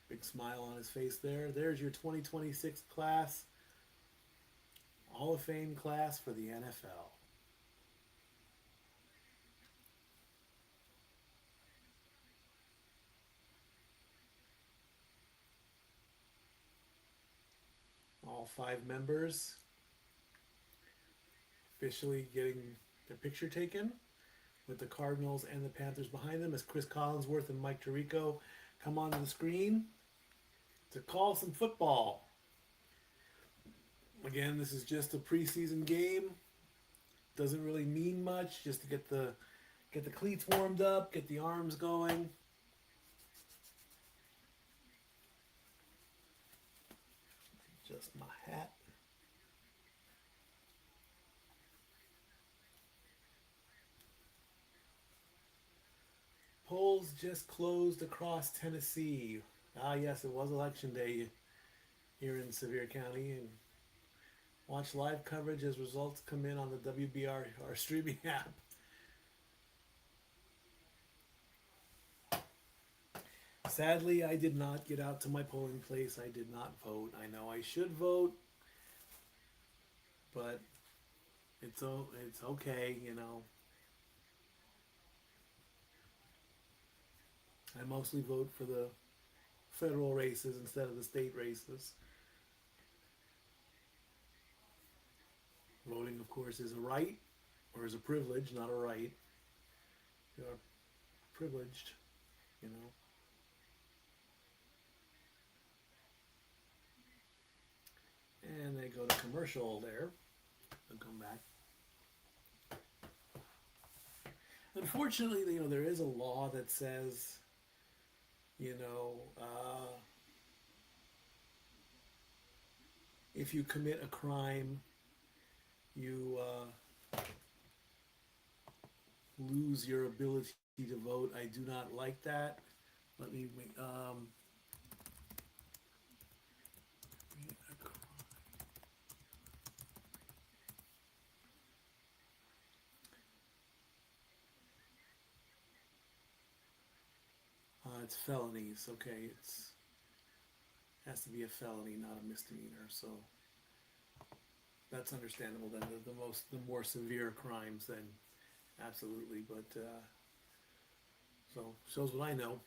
Big smile on his face there. There's your 2026 class. Hall of Fame class for the NFL. All 5 members officially getting their picture taken with the Cardinals and the Panthers behind them as Chris Collinsworth and Mike Tirico come onto the screen to call some football. Again, this is just a preseason game. Doesn't really mean much, just to get the cleats warmed up, get the arms going. Just my hat. Polls just closed across Tennessee. Ah, yes, it was election day here in Sevier County. And watch live coverage as results come in on the WBR, our streaming app. Sadly, I did not get out to my polling place. I did not vote. I know I should vote, but it's okay, you know. I mostly vote for the federal races instead of the state races. Voting, of course, is a right, or is a privilege, not a right. You are privileged, you know. And they go to commercial there. They'll come back. Unfortunately, you know, there is a law that says, you know, if you commit a crime, you lose your ability to vote. I do not like that. Let me it's felonies. Okay, has to be a felony, not a misdemeanor. So that's understandable. Then the more severe crimes, then absolutely. But so shows what I know.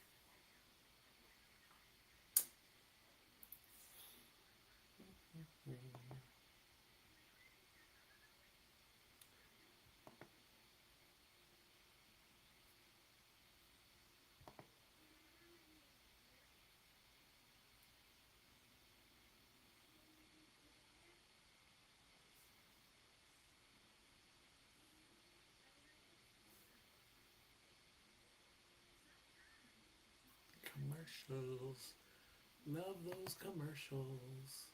commercials. Love those commercials.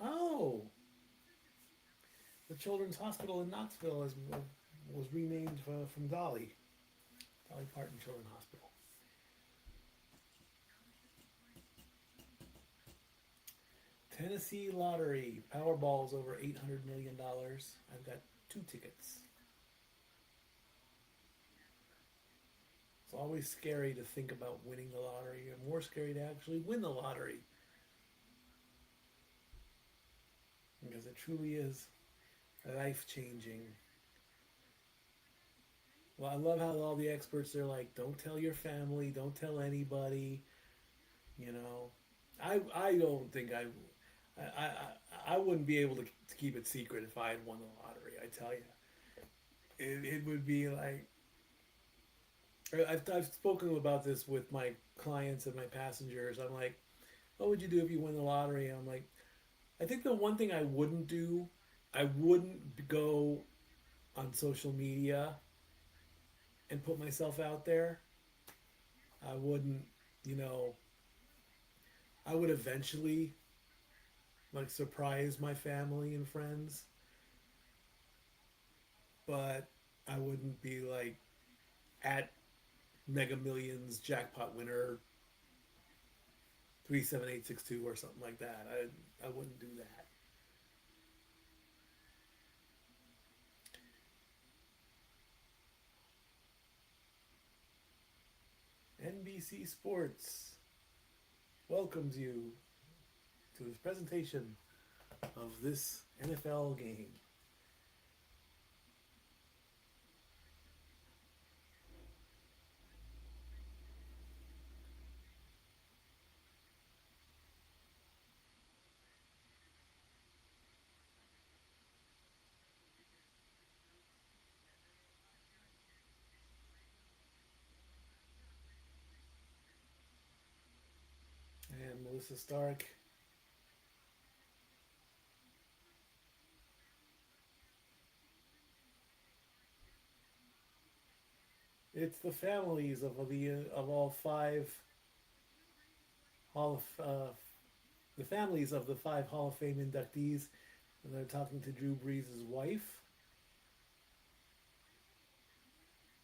Oh, the Children's Hospital in Knoxville was renamed from Dolly Parton Children's Hospital. Tennessee Lottery. Powerball's over $800 million. I've got 2 tickets. It's always scary to think about winning the lottery, and more scary to actually win the lottery. Because it truly is life-changing. Well, I love how all the experts are like, don't tell your family, don't tell anybody. You know, I don't think I wouldn't be able to keep it secret if I had won the lottery. I tell you, it would be like, I've spoken about this with my clients and my passengers. I'm like, what would you do if you win the lottery? And I'm like, I think the one thing I wouldn't do, I wouldn't go on social media and put myself out there. I wouldn't, I would eventually like surprise my family and friends, but I wouldn't be like at Mega Millions jackpot winner 37862 or something like that. I wouldn't do that. NBC Sports welcomes you to this presentation of this NFL game. And Melissa Stark. It's the families of all 5 the families of the 5 Hall of Fame inductees, and they're talking to Drew Brees' wife,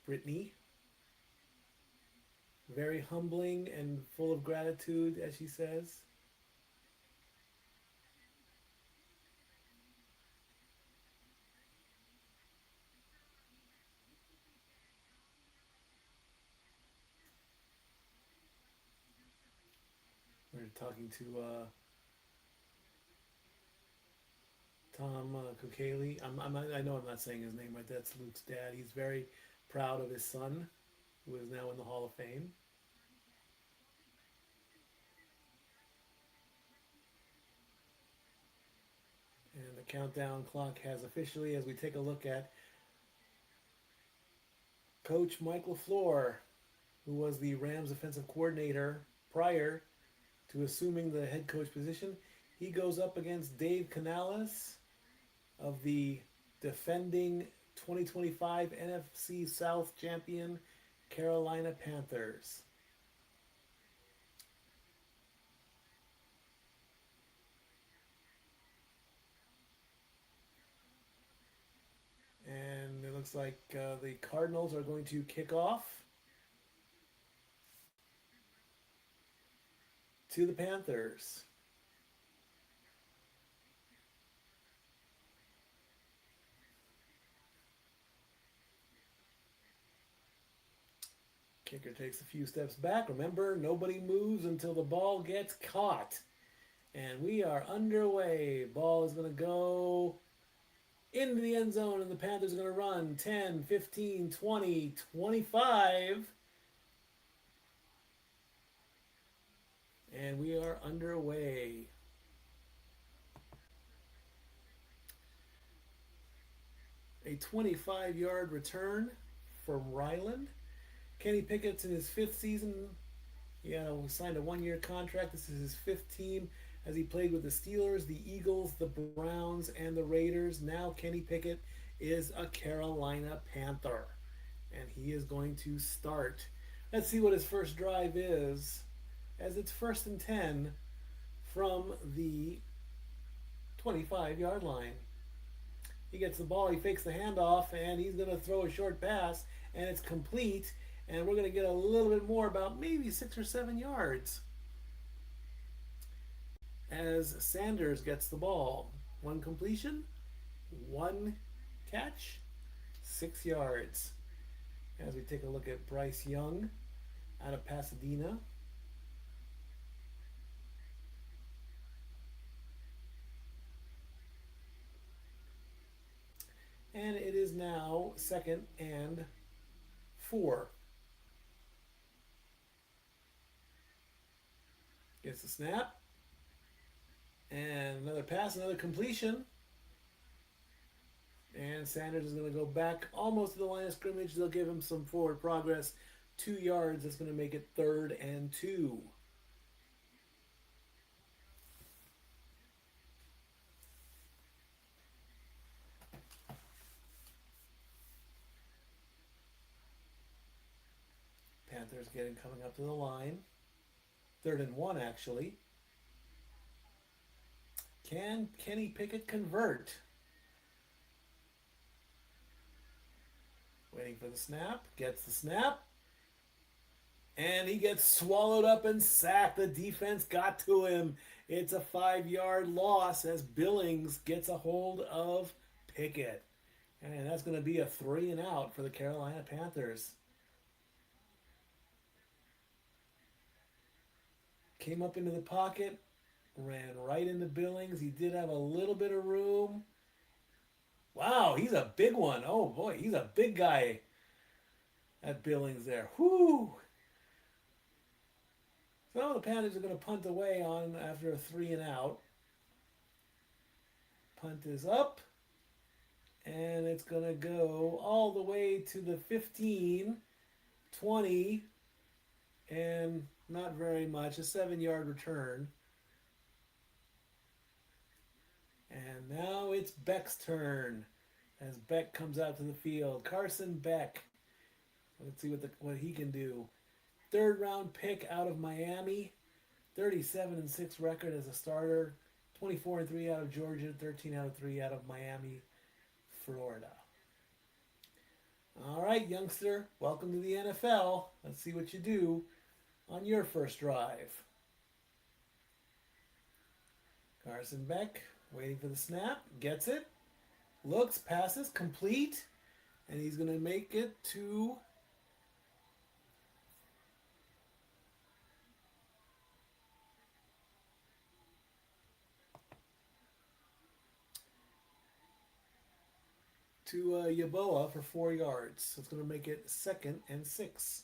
Brittany. Very humbling and full of gratitude, as she says. We're talking to Tom Kokali. I know I'm not saying his name right. That's Luke's dad. He's very proud of his son, who is now in the Hall of Fame. And the countdown clock has officially, as we take a look at Coach Mike LaFleur, who was the Rams offensive coordinator prior to assuming the head coach position. He goes up against Dave Canales of the defending 2025 NFC South champion Carolina Panthers. And it looks like the Cardinals are going to kick off to the Panthers. Kicker takes a few steps back. Remember, nobody moves until the ball gets caught. And we are underway. Ball is going to go into the end zone, and the Panthers are going to run 10, 15, 20, 25. And we are underway. A 25-yard return from Ryland. Kenny Pickett's in his 5th season. He signed a 1-year contract. This is his 5th team as he played with the Steelers, the Eagles, the Browns, and the Raiders. Now Kenny Pickett is a Carolina Panther. And he is going to start. Let's see what his first drive is, as it's 1st and 10 from the 25-yard line. He gets the ball, he fakes the handoff, and he's going to throw a short pass, and it's complete. And we're going to get a little bit more, about maybe 6 or 7 yards, as Sanders gets the ball. 1 completion, 1 catch, 6 yards. As we take a look at Bryce Young out of Pasadena. And it is now 2nd and 4. Gets the snap. And another pass, another completion. And Sanders is going to go back almost to the line of scrimmage. They'll give him some forward progress. 2 yards. That's going to make it 3rd and 2. Panthers coming up to the line. 3rd and 1, actually. Can Kenny Pickett convert? Waiting for the snap. Gets the snap. And he gets swallowed up and sacked. The defense got to him. It's a 5-yard loss as Billings gets a hold of Pickett. And that's going to be a 3 and out for the Carolina Panthers. Came up into the pocket. Ran right into Billings. He did have a little bit of room. Wow, he's a big one. Oh boy, he's a big guy at Billings there. Whoo! So the Panthers are going to punt away on after a 3 and out. Punt is up. And it's going to go all the way to the 15, 20, and not very much, a 7-yard return. And now it's Beck's turn as Beck comes out to the field. Carson Beck. Let's see what he can do. 3rd round pick out of Miami. 37-6 record as a starter. 24-3 out of Georgia. 13 out of 3 out of Miami, Florida. All right, youngster. Welcome to the NFL. Let's see what you do on your first drive. Carson Beck. Waiting for the snap, gets it, looks, passes, complete, and he's going to make it to Yaboa for 4 yards. So it's going to make it 2nd and 6.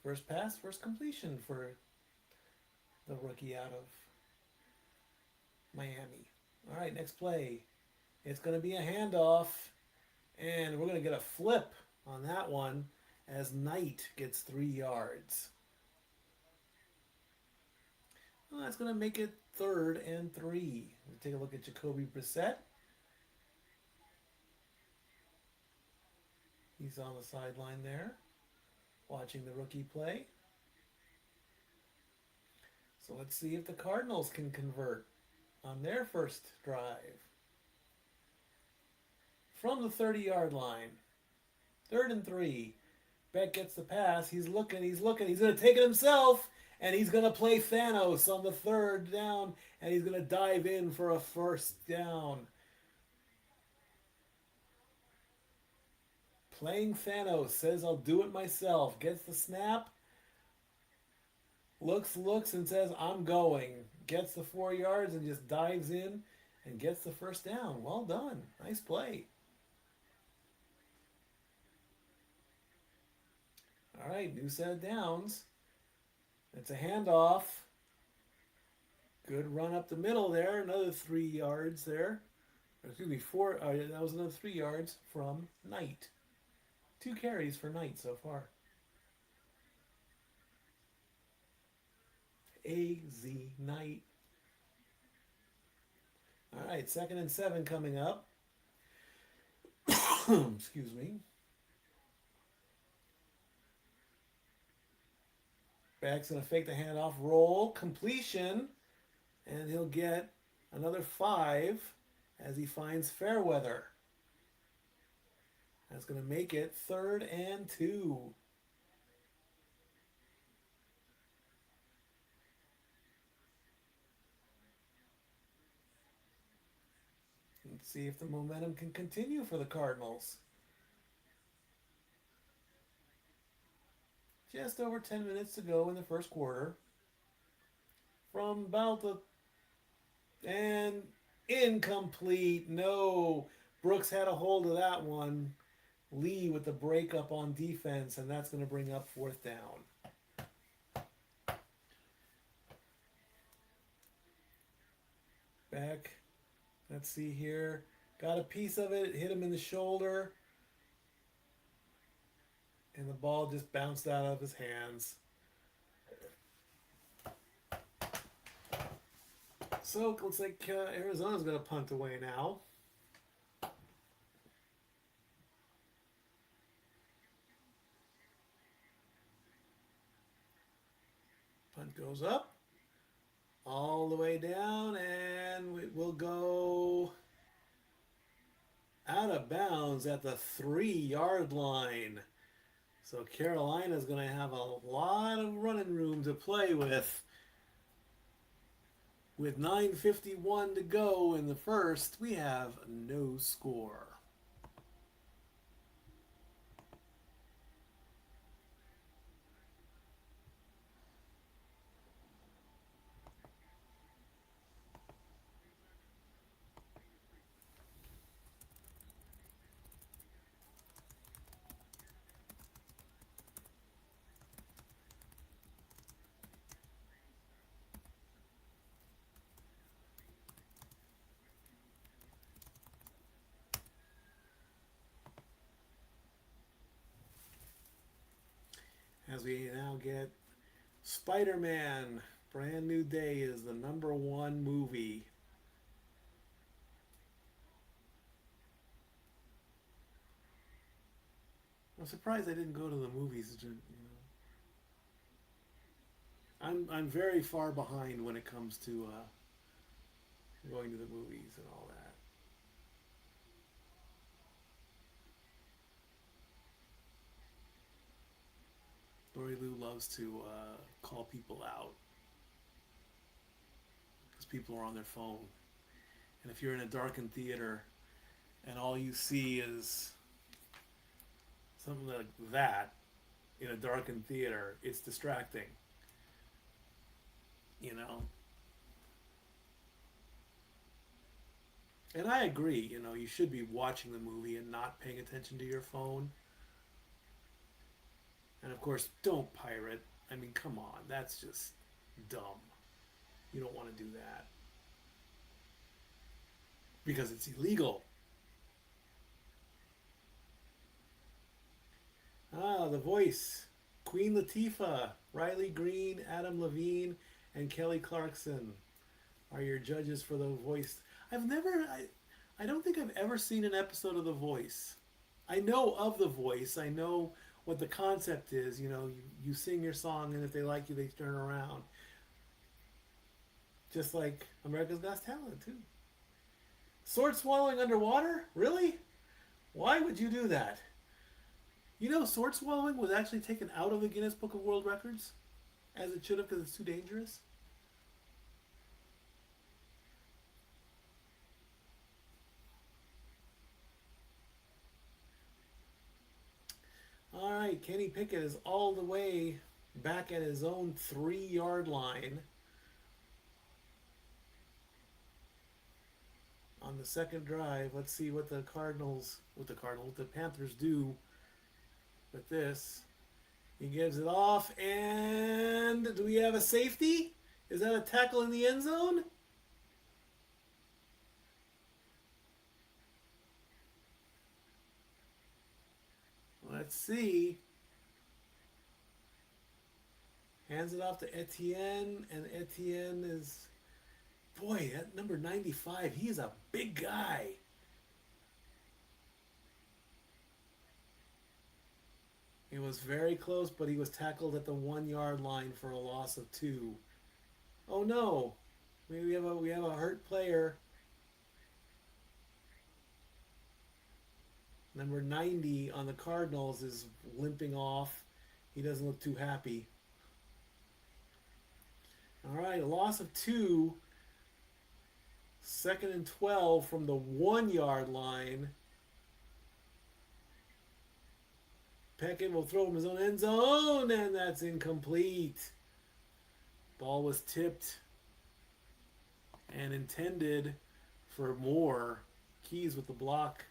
First pass, first completion for the rookie out of Miami. All right, next play. It's going to be a handoff, and we're going to get a flip on that one as Knight gets 3 yards. Well, that's going to make it 3rd and 3. We'll take a look at Jacoby Brissett. He's on the sideline there, watching the rookie play. So let's see if the Cardinals can convert on their first drive. From the 30-yard line. 3rd and 3. Beck gets the pass. He's looking. He's going to take it himself. And he's going to play Thanos on the 3rd down. And he's going to dive in for a 1st down. Playing Thanos. Says, I'll do it myself. Gets the snap. Looks, and says, I'm going. Gets the 4 yards and just dives in and gets the 1st down. Well done. Nice play. All right, new set of downs. It's a handoff. Good run up the middle there. Another 3 yards there. Excuse me, 4. That was another 3 yards from Knight. 2 carries for Knight so far. AZ Knight. All right, 2nd and 7 coming up. Excuse me. Back's going to fake the handoff, roll, completion, and he'll get another 5 as he finds Fairweather. That's going to make it 3rd and 2. Let's see if the momentum can continue for the Cardinals. Just over 10 minutes to go in the first quarter. From about the... And incomplete. No. Brooks had a hold of that one. Lee with the breakup on defense, and that's going to bring up 4th down. Back. Let's see here. Got a piece of it. Hit him in the shoulder. And the ball just bounced out of his hands. So it looks like Arizona's going to punt away now. Punt goes up. All the way down, and it will go out of bounds at the 3-yard line. So Carolina's going to have a lot of running room to play with. With 9:51 to go in the first, we have no score. As we now get Spider-Man, Brand New Day is the #1 movie. I'm surprised I didn't go to the movies. You know, I'm very far behind when it comes to going to the movies and all that. Lori Lou loves to call people out because people are on their phone. And if you're in a darkened theater and all you see is something like that in a darkened theater, it's distracting. You know? And I agree, you know, you should be watching the movie and not paying attention to your phone. And of course, don't pirate. I mean, come on, that's just dumb. You don't want to do that. Because it's illegal. Ah, The Voice. Queen Latifah, Riley Green, Adam Levine, and Kelly Clarkson are your judges for The Voice. I don't think I've ever seen an episode of The Voice. I know of The Voice. I know what the concept is. You know, you sing your song, and if they like you, they turn around. Just like America's Got Talent, too. Sword swallowing underwater? Really? Why would you do that? You know, sword swallowing was actually taken out of the Guinness Book of World Records, as it should have, because it's too dangerous. All right, Kenny Pickett is all the way back at his own 3-yard line on the second drive. Let's see what the Panthers do with this. He gives it off, and do we have a safety? Is that a tackle in the end zone? Let's see. Hands it off to Etienne, and Etienne is, boy, that number 95, he is a big guy. It was very close, but he was tackled at the 1 yard line for a loss of 2. Oh no, we have a hurt player. Number 90 on the Cardinals is limping off. He doesn't look too happy. All right, a loss of 2. 2nd and 12 from the 1 yard line. Peckett will throw from his own end zone, and that's incomplete. Ball was tipped and intended for more. Keys with the block.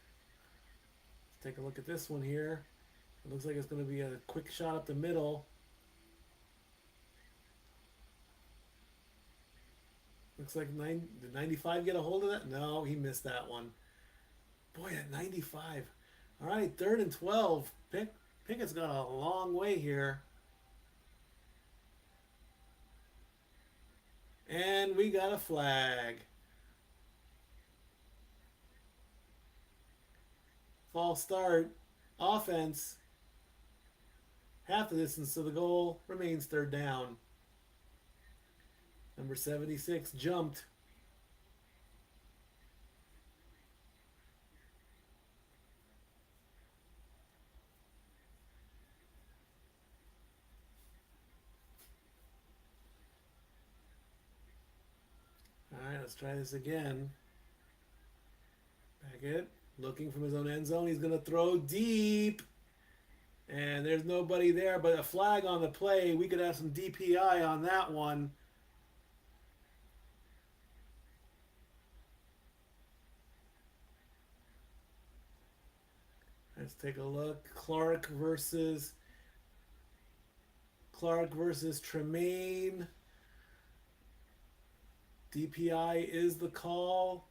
Let's take a look at this one here. It looks like it's going to be a quick shot up the middle. Looks like did 95 get a hold of that? No, he missed that one. Boy, at 95. All right, 3rd and 12. Pickett's got a long way here. And we got a flag. False start. Offense. Half the distance to the goal. Remains 3rd down. Number 76 jumped. All right, let's try this again. Backett looking from his own end zone. He's going to throw deep. And there's nobody there, but a flag on the play. We could have some DPI on that one. Let's take a look. Clark versus Tremaine. DPI is the call.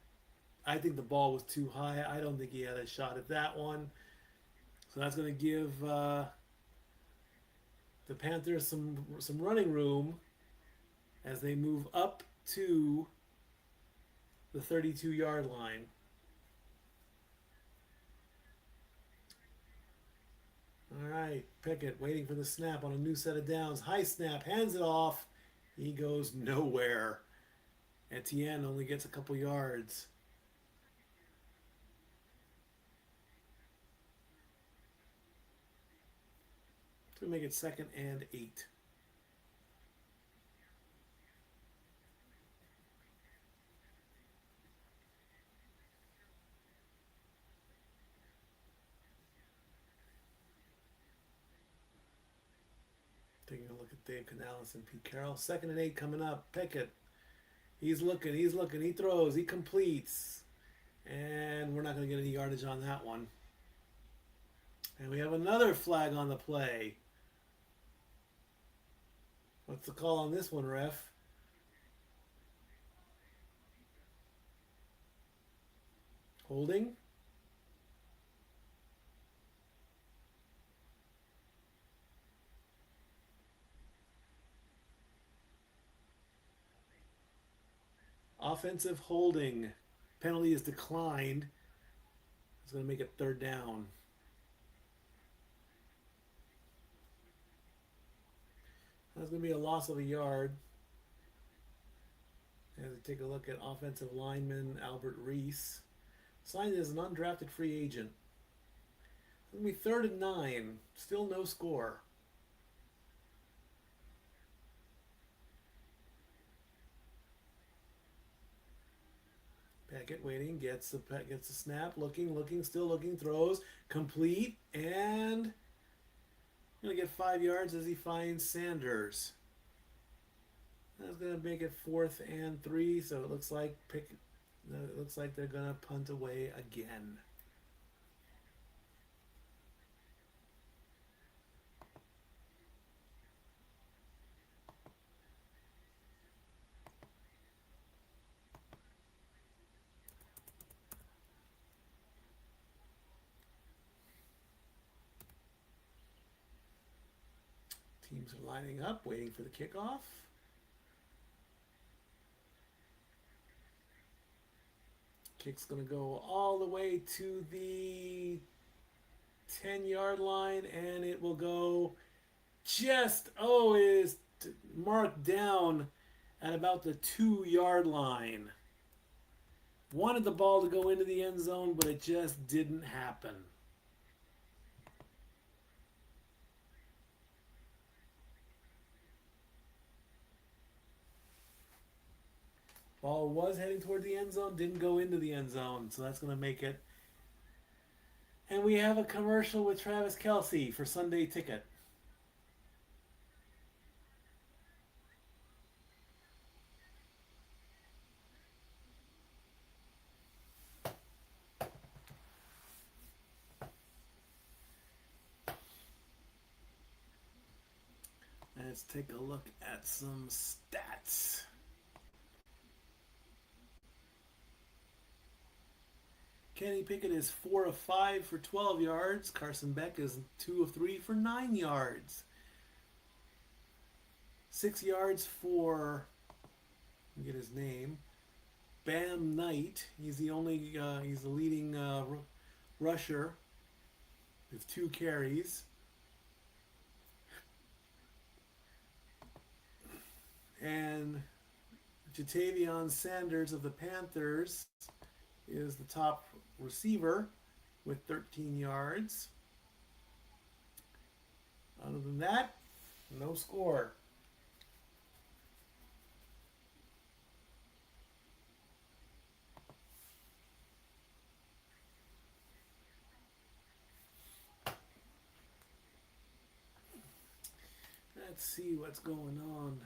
I think the ball was too high. I don't think he had a shot at that one. So that's going to give the Panthers some running room as they move up to the 32-yard line. All right, Pickett waiting for the snap on a new set of downs. High snap, hands it off. He goes nowhere. Etienne only gets a couple yards. To make it 2nd and 8. Taking a look at Dave Canales and Pete Carroll. 2nd and 8 coming up. Pickett. He's looking. He throws. He completes. And we're not going to get any yardage on that one. And we have another flag on the play. What's the call on this one, ref? Holding. Offensive holding. Penalty is declined. It's going to make it 3rd down. That's going to be a loss of a yard. As we take a look at offensive lineman Albert Reese. Signed as an undrafted free agent. It's going to be 3rd and 9. Still no score. Peckett waiting, gets the snap, looking, still looking, throws, complete, and going to get 5 yards as he finds Sanders. That's going to make it 4th and 3, so it looks like they're going to punt away again. Teams are lining up, waiting for the kickoff. Kick's going to go all the way to the 10-yard line, and it will go just, it is marked down at about the 2-yard line. Wanted the ball to go into the end zone, but it just didn't happen. Ball was heading toward the end zone, didn't go into the end zone, so that's going to make it. And we have a commercial with Travis Kelce for Sunday Ticket. Let's take a look at some stats. Kenny Pickett is 4 of 5 for 12 yards. Carson Beck is 2 of 3 for 9 yards. 6 yards for, let me get his name, Bam Knight. He's the leading rusher with 2 carries. And Jatavion Sanders of the Panthers is the top receiver with 13 yards. Other than that, no score. Let's see what's going on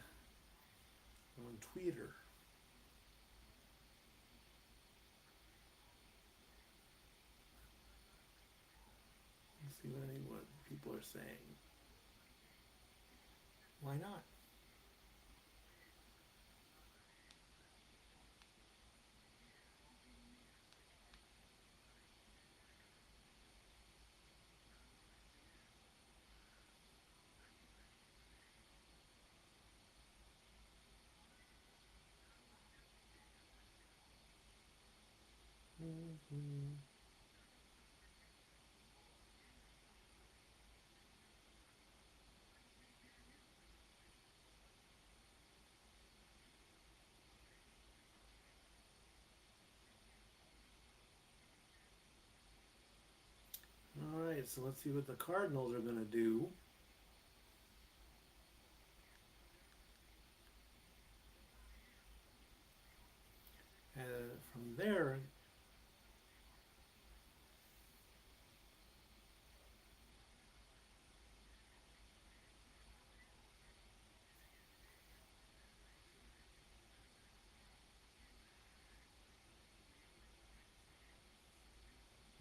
Twitter. Let's see what people are saying. Why not? All right, so let's see what the Cardinals are going to do. From there,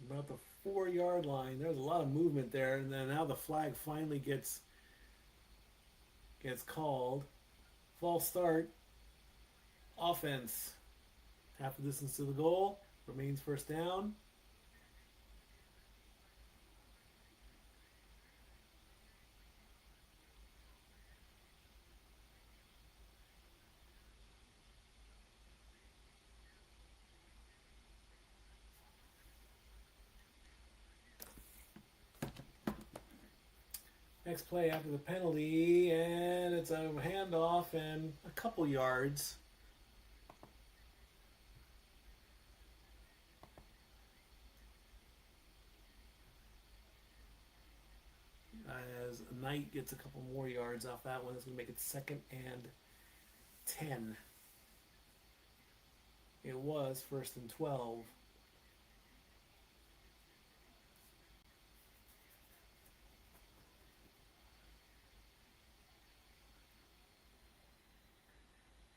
about the 4-yard line, there's a lot of movement there, and then now the flag finally gets called. False start. Offense. Half the distance to the goal. Remains first down. Next play after the penalty, and it's a handoff and a couple yards. As Knight gets a couple more yards off that one, it's going to make it 2nd and 10. It was 1st and 12.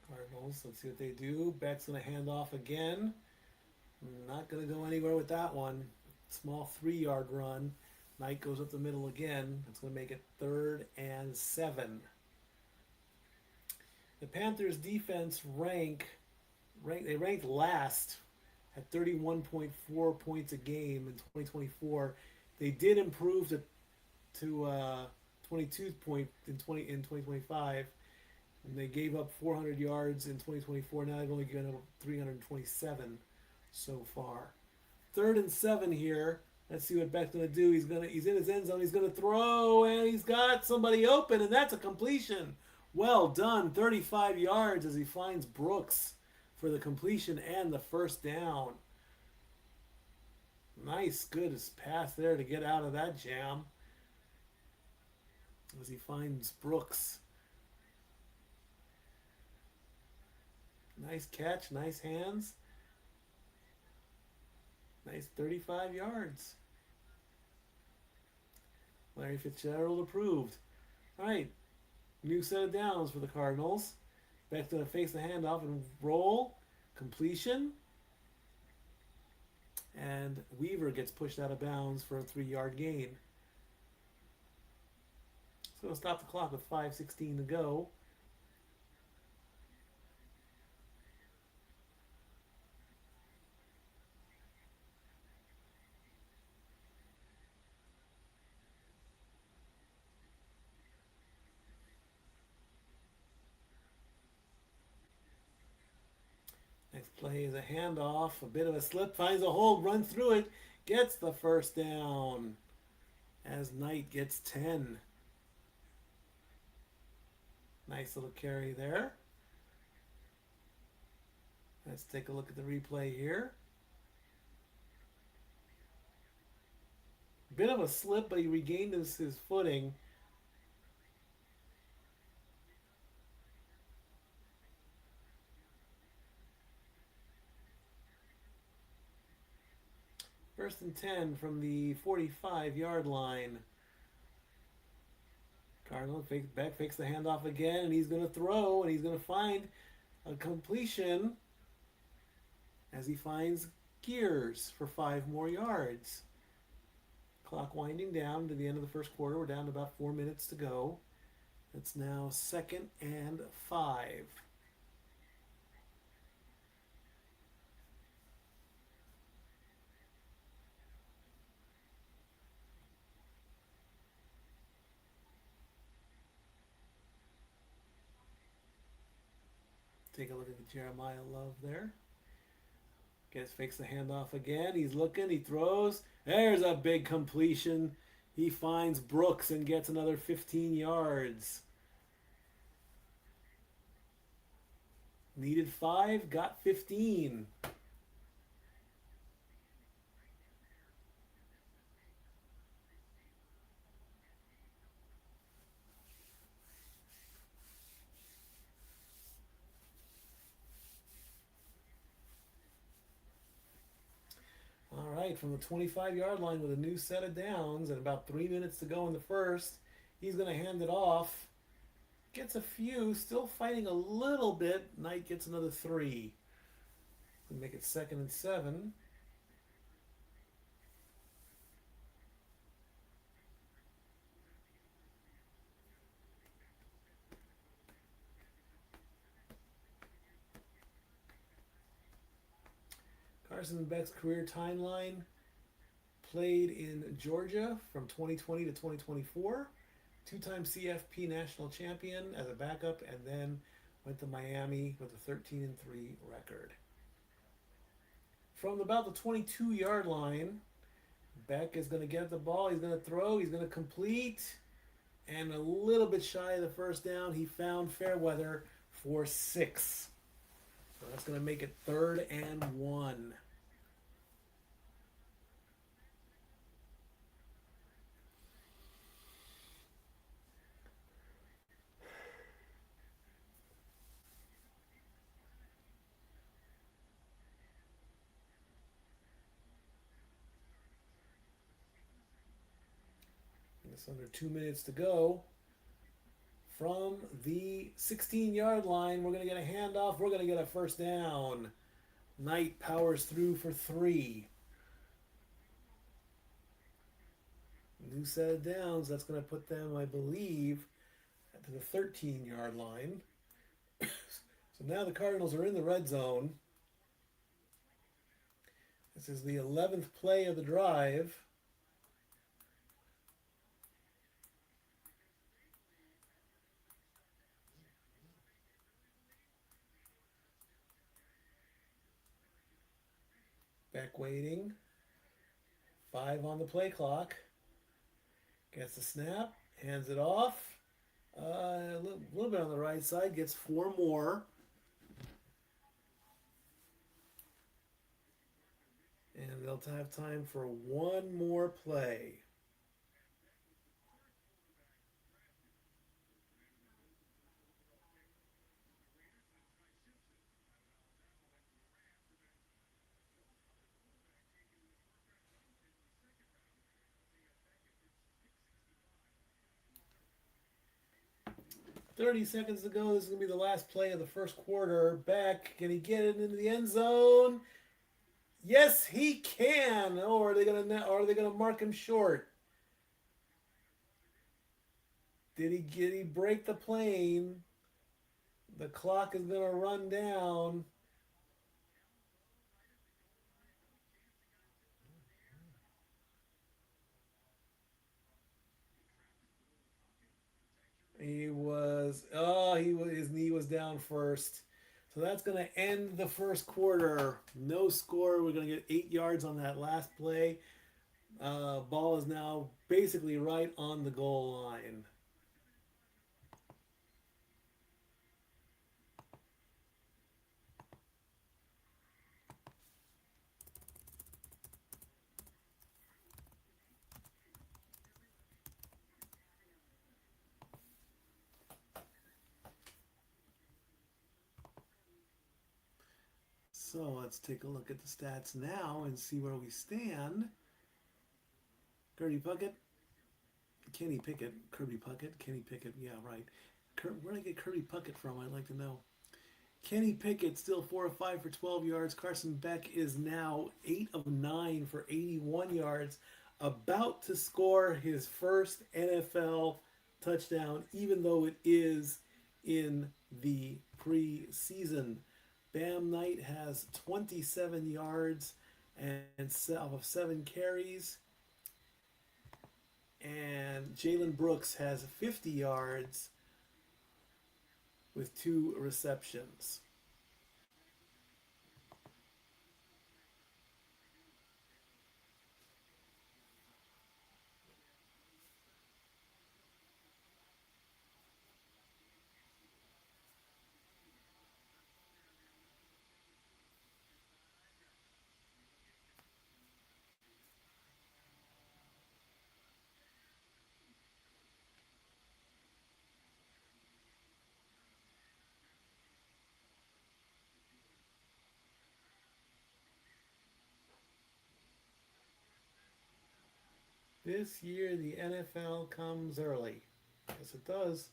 Cardinals, let's see what they do. Beck's going to hand off again. Not going to go anywhere with that one. Small 3-yard run. Knight goes up the middle again. That's going to make it 3rd and 7. The Panthers defense ranked last at 31.4 points a game in 2024. They did improve to 22 points in 2025, and they gave up 400 yards in 2024. Now they've only given up 327 so far. 3rd and 7 here Let's see what Beck's gonna do. He's in his end zone. He's gonna throw, and he's got somebody open, and that's a completion. Well done, 35 yards as he finds Brooks for the completion and the first down. Nice, good pass there to get out of that jam. As he finds Brooks. Nice catch, nice hands. Nice 35 yards. Larry Fitzgerald approved. All right, new set of downs for the Cardinals. Beck's going to face the handoff and roll. Completion. And Weaver gets pushed out of bounds for a 3-yard gain. So we'll stop the clock with 5:16 to go. Next play is a handoff, a bit of a slip, finds a hole, runs through it, gets the first down as Knight gets 10. Nice little carry there. Let's take a look at the replay here. Bit of a slip, but he regained his footing. First and 10 from the 45-yard line. Cardinal Beck fakes the handoff again, and he's going to throw, and he's going to find a completion as he finds Gears for 5 more yards. Clock winding down to the end of the first quarter. We're down to about 4 minutes to go. It's now 2nd and 5. Take a look at the Jeremiah Love there. Fakes the handoff again. He's looking. He throws. There's a big completion. He finds Brooks and gets another 15 yards. Needed 5, got 15. All right, from the 25-yard line with a new set of downs and about 3 minutes to go in the first, he's going to hand it off. Gets a few, still fighting a little bit. Knight gets another 3. We'll make it 2nd and 7. Carson Beck's career timeline: played in Georgia from 2020 to 2024, 2-time CFP national champion as a backup, and then went to Miami with a 13-3 record. From about the 22-yard line, Beck is going to get the ball. He's going to throw. He's going to complete. And a little bit shy of the first down, he found Fairweather for 6. So that's going to make it 3rd and 1. It's under 2 minutes to go. From the 16-yard line, we're going to get a handoff. We're going to get a first down. Knight powers through for 3. New set of downs. That's going to put them, I believe, to the 13-yard line. So now the Cardinals are in the red zone. This is the 11th play of the drive. Back waiting. 5 on the play clock. Gets the snap, hands it off. A little bit on the right side, gets 4 more. And they'll have time for one more play. "30 seconds to go. This is going to be the last play of the first quarter. Beck, can he get it into the end zone? Yes, he can. Oh, are they going to mark him short? Did he break the plane? The clock is going to run down. His knee was down first. So that's going to end the first quarter. No score. We're going to get 8 yards on that last play. Ball is now basically right on the goal line. So let's take a look at the stats now and see where we stand. Kirby Puckett, Kenny Pickett, Kirby Puckett, Kenny Pickett, yeah, right. Where did I get Kirby Puckett from? I'd like to know. Kenny Pickett still 4 of 5 for 12 yards. Carson Beck is now 8 of 9 for 81 yards, about to score his first NFL touchdown, even though it is in the preseason. Bam Knight has 27 yards and 7 carries. And Jalen Brooks has 50 yards with 2 receptions. This year, the NFL comes early. Yes, it does.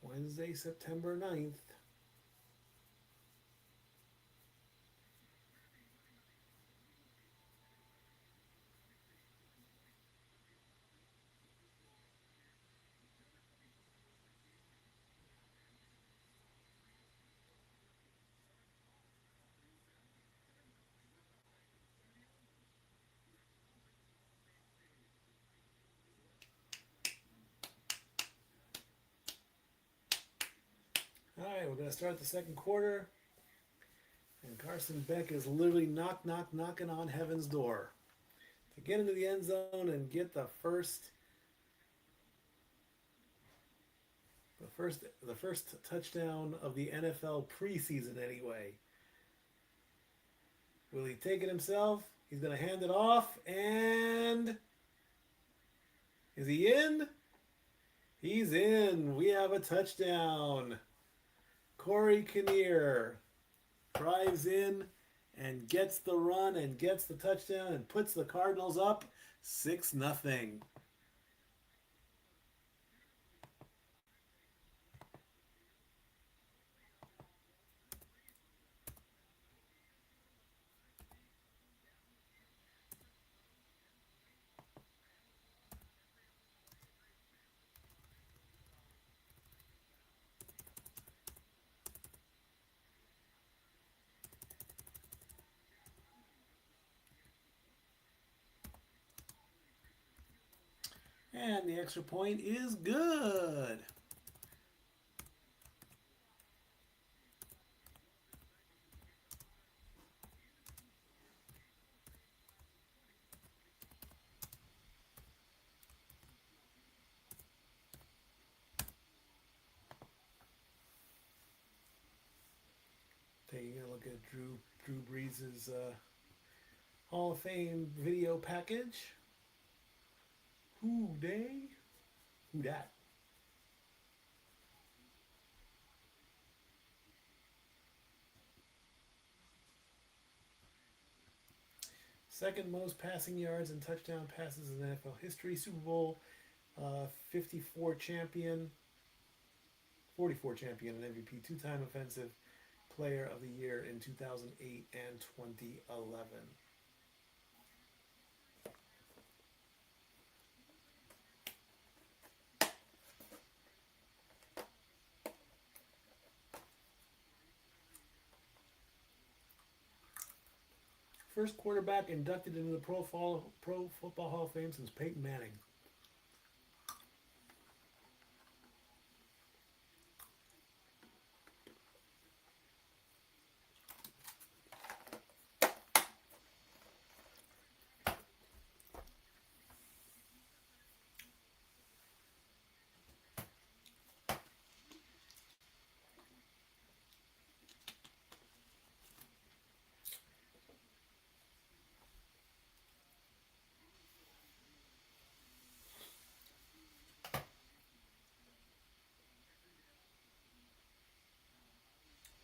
Wednesday, September 9th. All right, we're going to start the second quarter. And Carson Beck is literally knocking on heaven's door to get into the end zone and get the first touchdown of the NFL preseason anyway. Will he take it himself? He's going to hand it off, and is he in? He's in. We have a touchdown. Corey Kinnear drives in and gets the run and gets the touchdown and puts the Cardinals up 6-0. And the extra point is good. at Drew Brees' Hall of Fame video package. Who dey? Who dat? Second most passing yards and touchdown passes in NFL history. Super Bowl 54 champion, 44 champion and MVP. Two-time Offensive Player of the Year in 2008 and 2011. First quarterback inducted into the Pro Football Hall of Fame since Peyton Manning.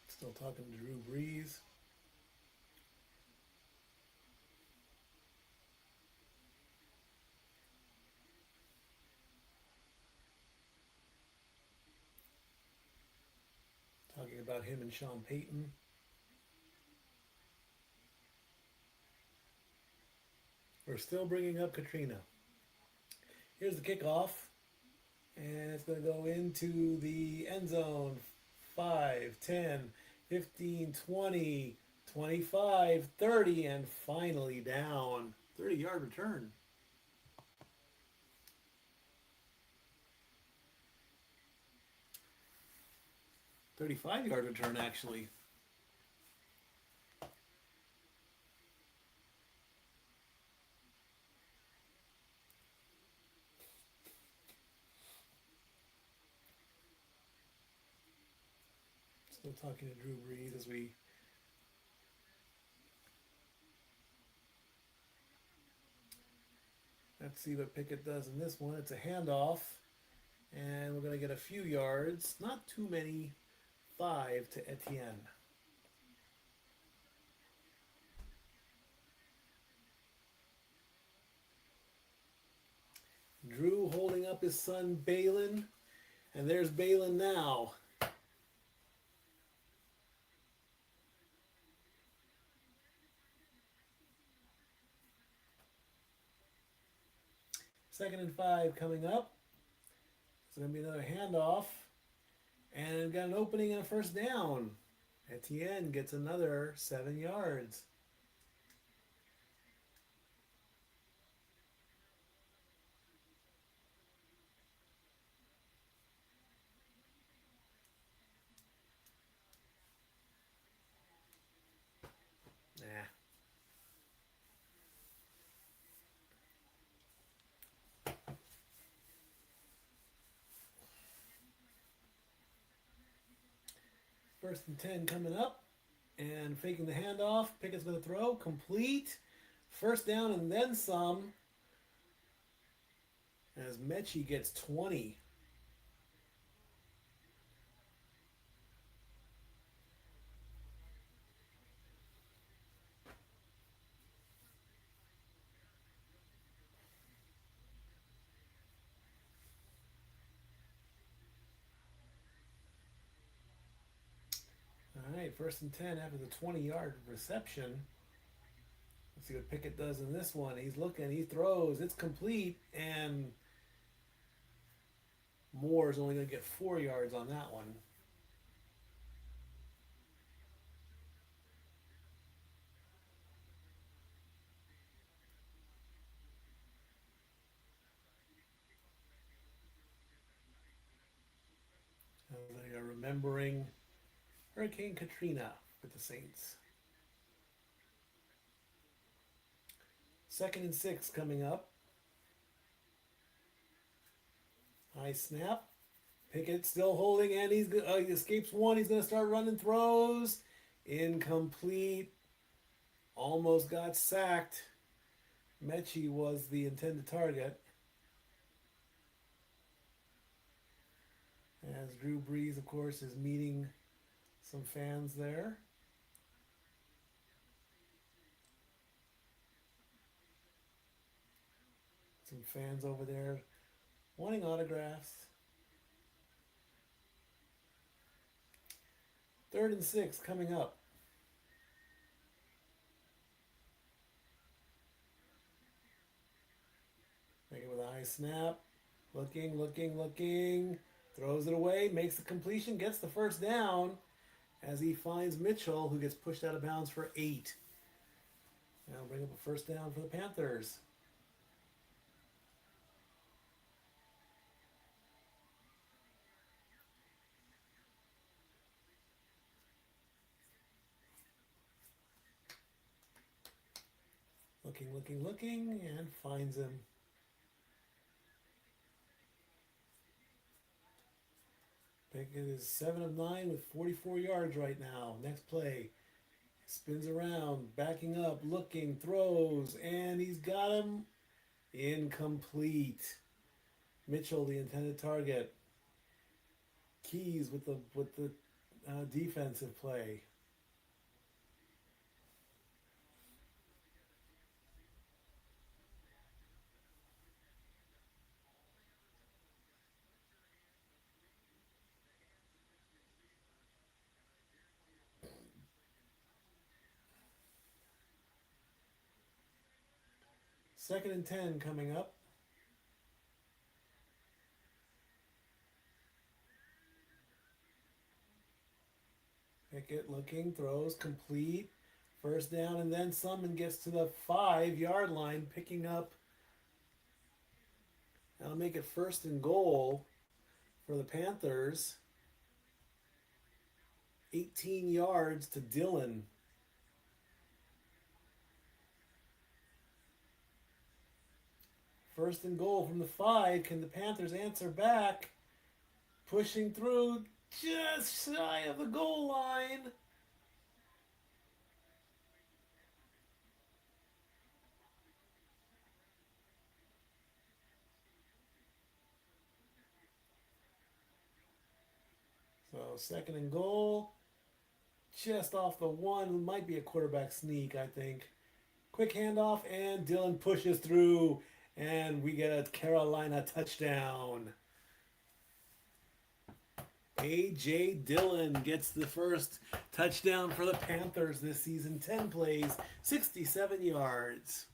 Still talking to Drew Brees. Talking about him and Sean Payton. We're still bringing up Katrina. Here's the kickoff. And it's going to go into the end zone. 5, 10, 15, 20, 25, 30, and finally down. 30-yard return. $35-yard return, actually. Still talking to Drew Brees as we let's see what Pickett does in this one. It's a handoff, and we're going to get a few yards, not too many. 5 to Etienne. Drew holding up his son Balin, and there's Balin now. Second and 5 coming up. It's going to be another handoff. And we've got an opening and a first down. Etienne gets another 7 yards. Nah. First and 10 coming up, and faking the handoff. Pickett's going to throw, complete. First down and then some, as Mechie gets 20. All right, first and 10 after the 20-yard reception. Let's see what Pickett does in this one. He's looking, he throws, it's complete, and Moore's only going to get 4 yards on that one. They are remembering Hurricane Katrina with the Saints. Second and 6 coming up. High snap. Pickett still holding, and he escapes one. He's going to start running throws. Incomplete. Almost got sacked. Mechie was the intended target. As Drew Brees, of course, is meeting some fans there. Some fans over there wanting autographs. 3rd and 6 coming up. Make it with a high snap. Looking. Throws it away, makes the completion, gets the first down as he finds Mitchell, who gets pushed out of bounds for 8. Now bring up a first down for the Panthers. Looking, and finds him. Pickett is 7 of 9 with 44 yards right now. Next play. Spins around, backing up, looking, throws, and he's got him. Incomplete. Mitchell, the intended target. Keys with the defensive play. Second and 10 coming up. Pickett looking, throws, complete. First down and then some, and gets to the 5-yard line, picking up. That'll make it 1st and goal for the Panthers. 18 yards to Dillon. First and goal from the 5. Can the Panthers answer back? Pushing through just shy of the goal line. So 2nd and goal. Just off the 1. Might be a quarterback sneak, I think. Quick handoff, and Dillon pushes through. And we get a Carolina touchdown. A.J. Dillon gets the first touchdown for the Panthers this season. 10 plays, 67 yards.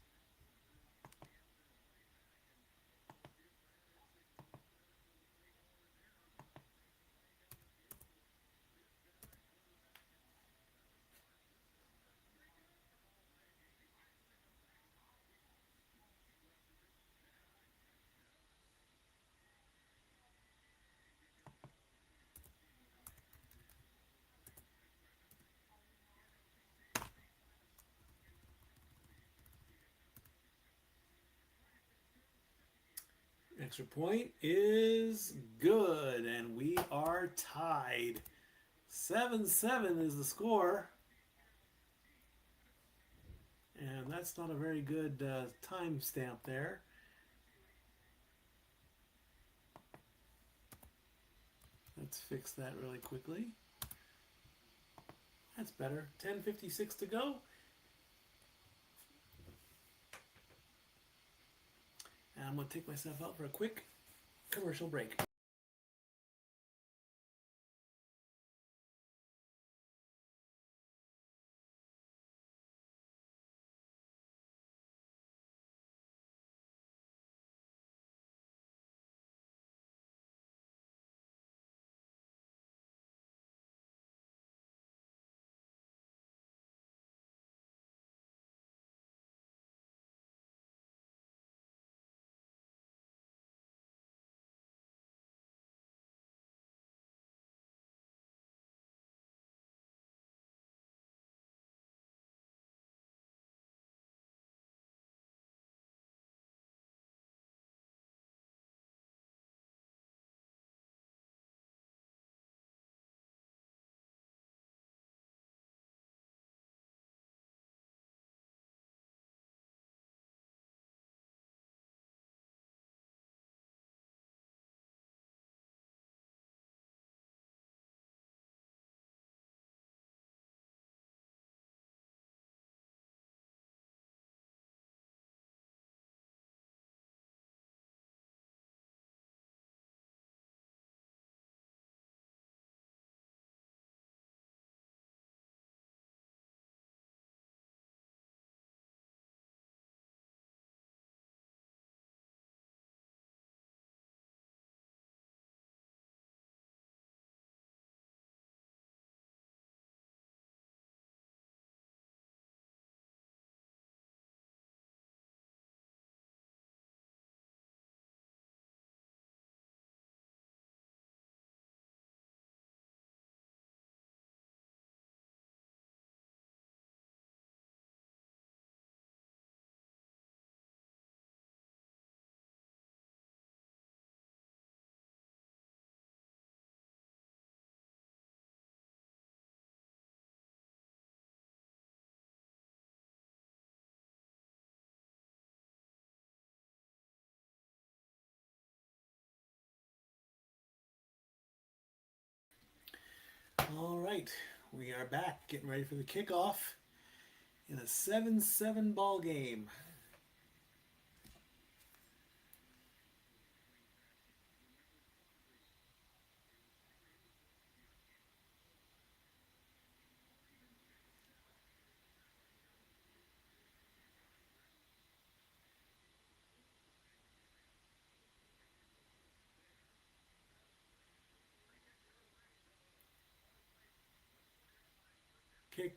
Extra point is good, and we are tied. 7-7 is the score. And that's not a very good time stamp there. Let's fix that really quickly. That's better. 10:56 to go. And I'm going to take myself out for a quick commercial break. All right, we are back, getting ready for the kickoff in a 7-7 ball game.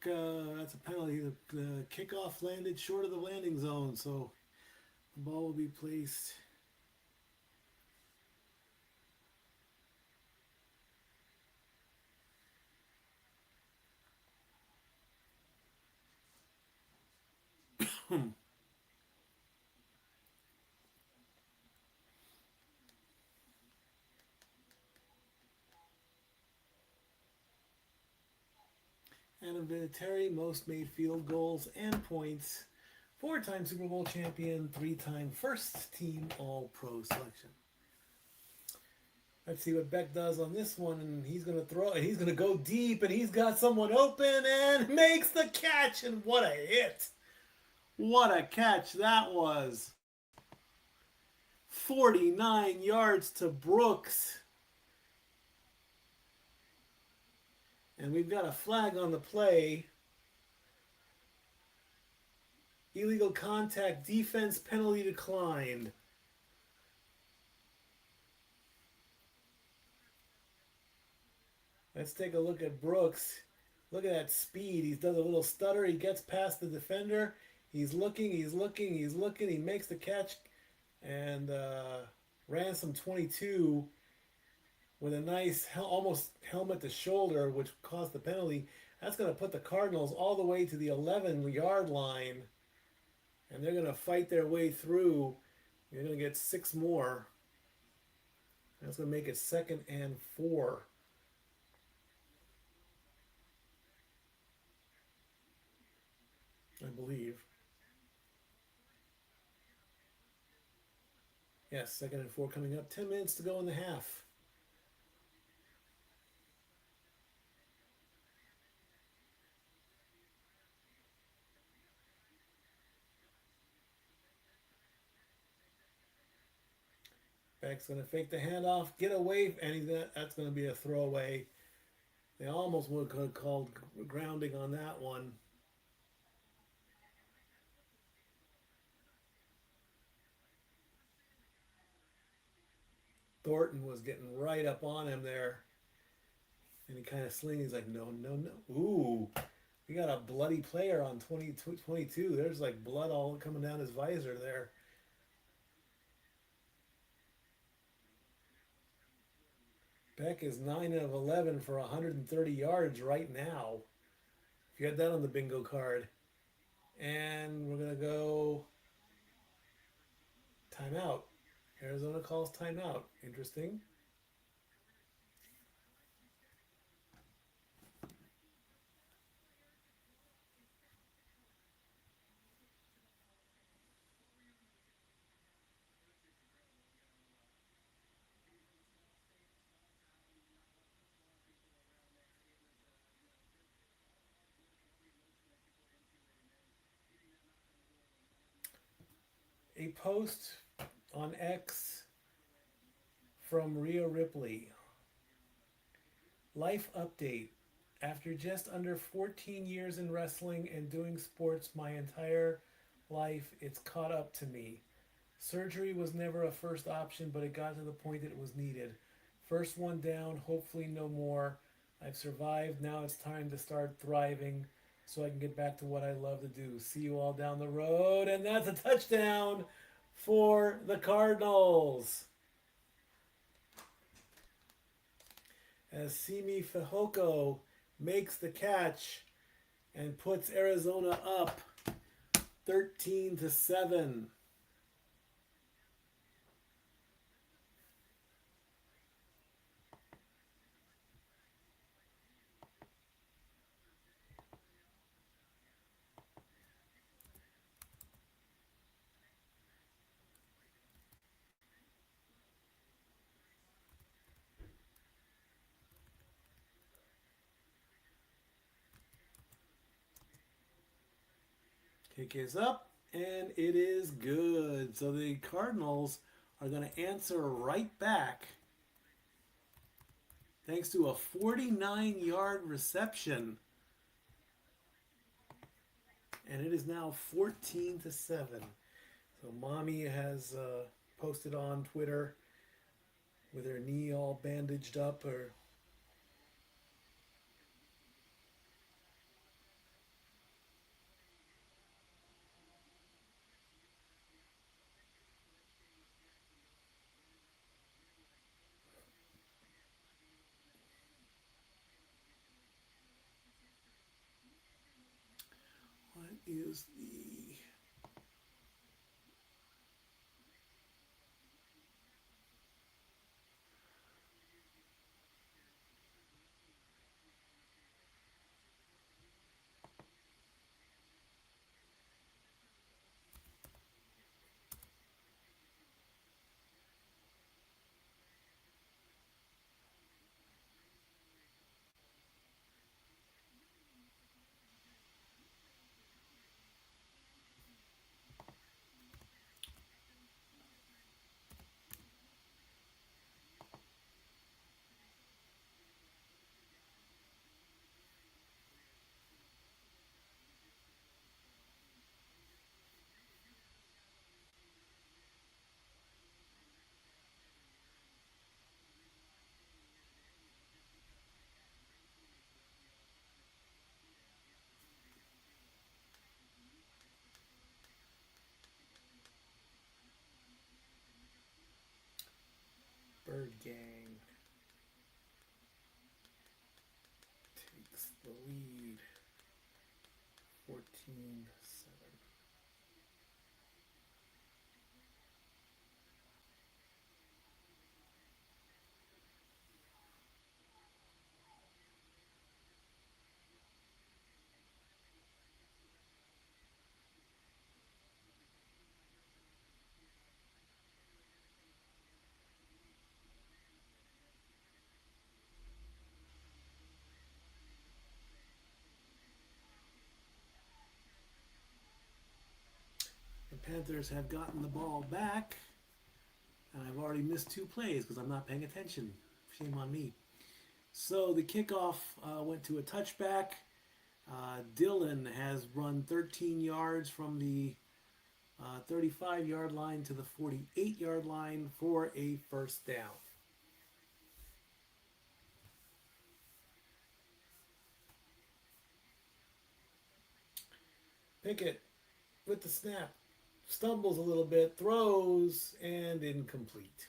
That's a penalty. The kickoff landed short of the landing zone, so the ball will be placed. Adam Vinatieri, most made field goals and points, 4-time Super Bowl champion, 3-time first team All-Pro selection. Let's see what Beck does on this one, and he's going to throw, and he's going to go deep, and he's got someone open, and makes the catch, and what a hit! What a catch that was! 49 yards to Brooks. And we've got a flag on the play. Illegal contact, defense penalty declined. Let's take a look at Brooks. Look at that speed. He does a little stutter. He gets past the defender. He's looking. He makes the catch. And Ransom 22 with a nice almost helmet to shoulder, which caused the penalty. That's going to put the Cardinals all the way to the 11-yard line. And they're going to fight their way through. They're going to get 6 more. That's going to make it 2nd and 4. I believe. Yes, 2nd and 4 coming up. 10 minutes to go in the half. Beck's going to fake the handoff, get away, and that's going to be a throwaway. They almost would have called grounding on that one. Thornton was getting right up on him there. And he kind of slings. He's like, no. Ooh, we got a bloody player on 22. There's like blood all coming down his visor there. Beck is 9 of 11 for 130 yards right now. If you had that on the bingo card. And we're going to go timeout. Arizona calls timeout. Interesting. A post on X from Rhea Ripley. Life update. After just under 14 years in wrestling and doing sports my entire life, it's caught up to me. Surgery was never a first option, but it got to the point that it was needed. First one down, hopefully no more. I've survived. Now it's time to start thriving so I can get back to what I love to do. See you all down the road. And that's a touchdown for the Cardinals. As Simi Fehoko makes the catch and puts Arizona up 13-7. Kick is up, and it is good. So the Cardinals are going to answer right back thanks to a 49-yard reception. And it is now 14-7. So Mommy has posted on Twitter with her knee all bandaged up. What is the... Bird Gang takes the lead, 14-7. The Panthers have gotten the ball back, and I've already missed 2 plays because I'm not paying attention. Shame on me. So the kickoff went to a touchback. Dylan has run 13 yards from the 35-yard line to the 48-yard line for a first down. Pickett with the snap, stumbles a little bit, throws, and incomplete.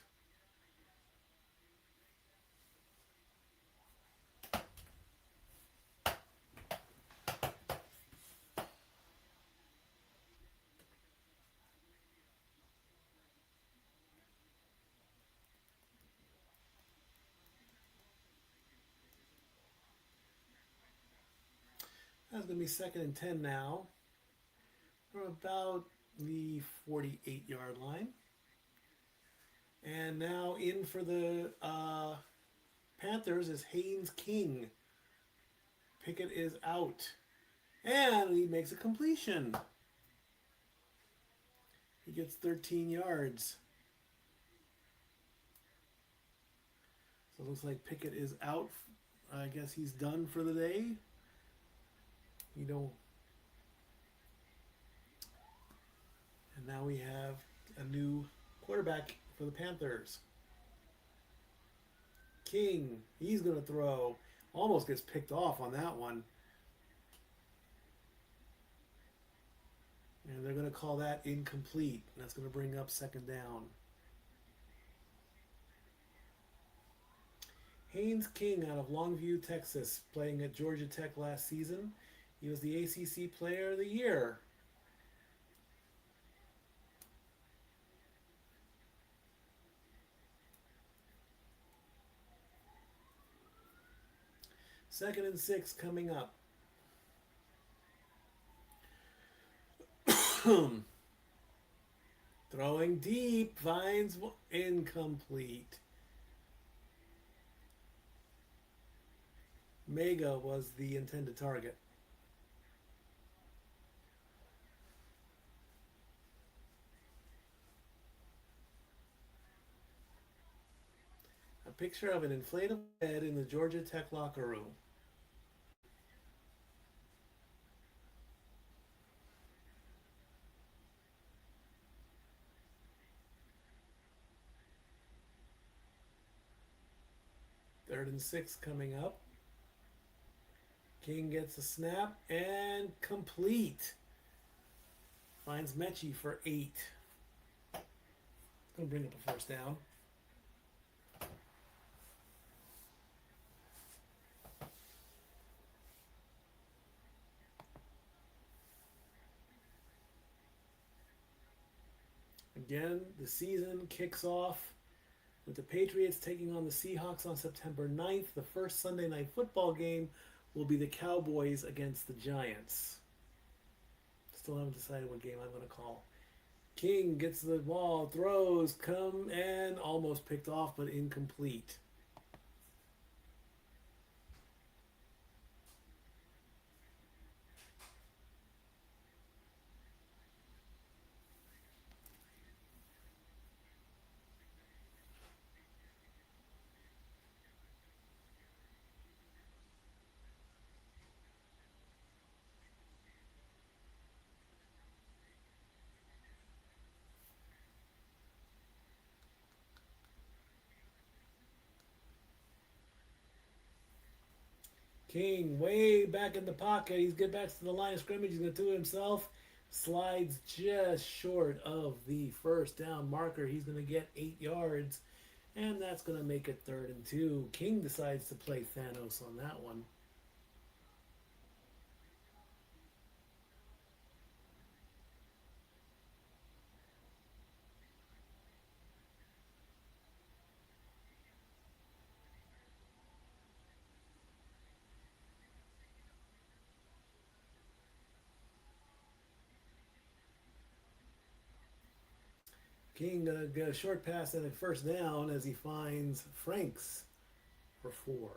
That's going to be 2nd and 10 now. We're about the 48-yard line. And now in for the Panthers is Haynes King. Pickett is out. And he makes a completion. He gets 13 yards. So it looks like Pickett is out. I guess he's done for the day. You know. And now we have a new quarterback for the Panthers. King, he's going to throw. Almost gets picked off on that one. And they're going to call that incomplete. That's going to bring up 2nd down. Haynes King out of Longview, Texas, playing at Georgia Tech last season. He was the ACC Player of the Year. Second and 6 coming up. Throwing deep, finds incomplete. Mega was the intended target. picture of an inflatable head in the Georgia Tech locker room. Third and 6 coming up. King gets a snap and complete. Finds Mechie for 8. Gonna bring up a first down. Again, the season kicks off with the Patriots taking on the Seahawks on September 9th. The first Sunday night football game will be the Cowboys against the Giants. Still haven't decided what game I'm going to call. King gets the ball, throws, and almost picked off, but incomplete. King way back in the pocket. He's get back to the line of scrimmage. He's going to do it himself. Slides just short of the first down marker. He's going to get 8 yards. And that's going to make it 3rd and 2. King decides to play Thanos on that one. King gonna get a short pass and a first down as he finds Franks for 4.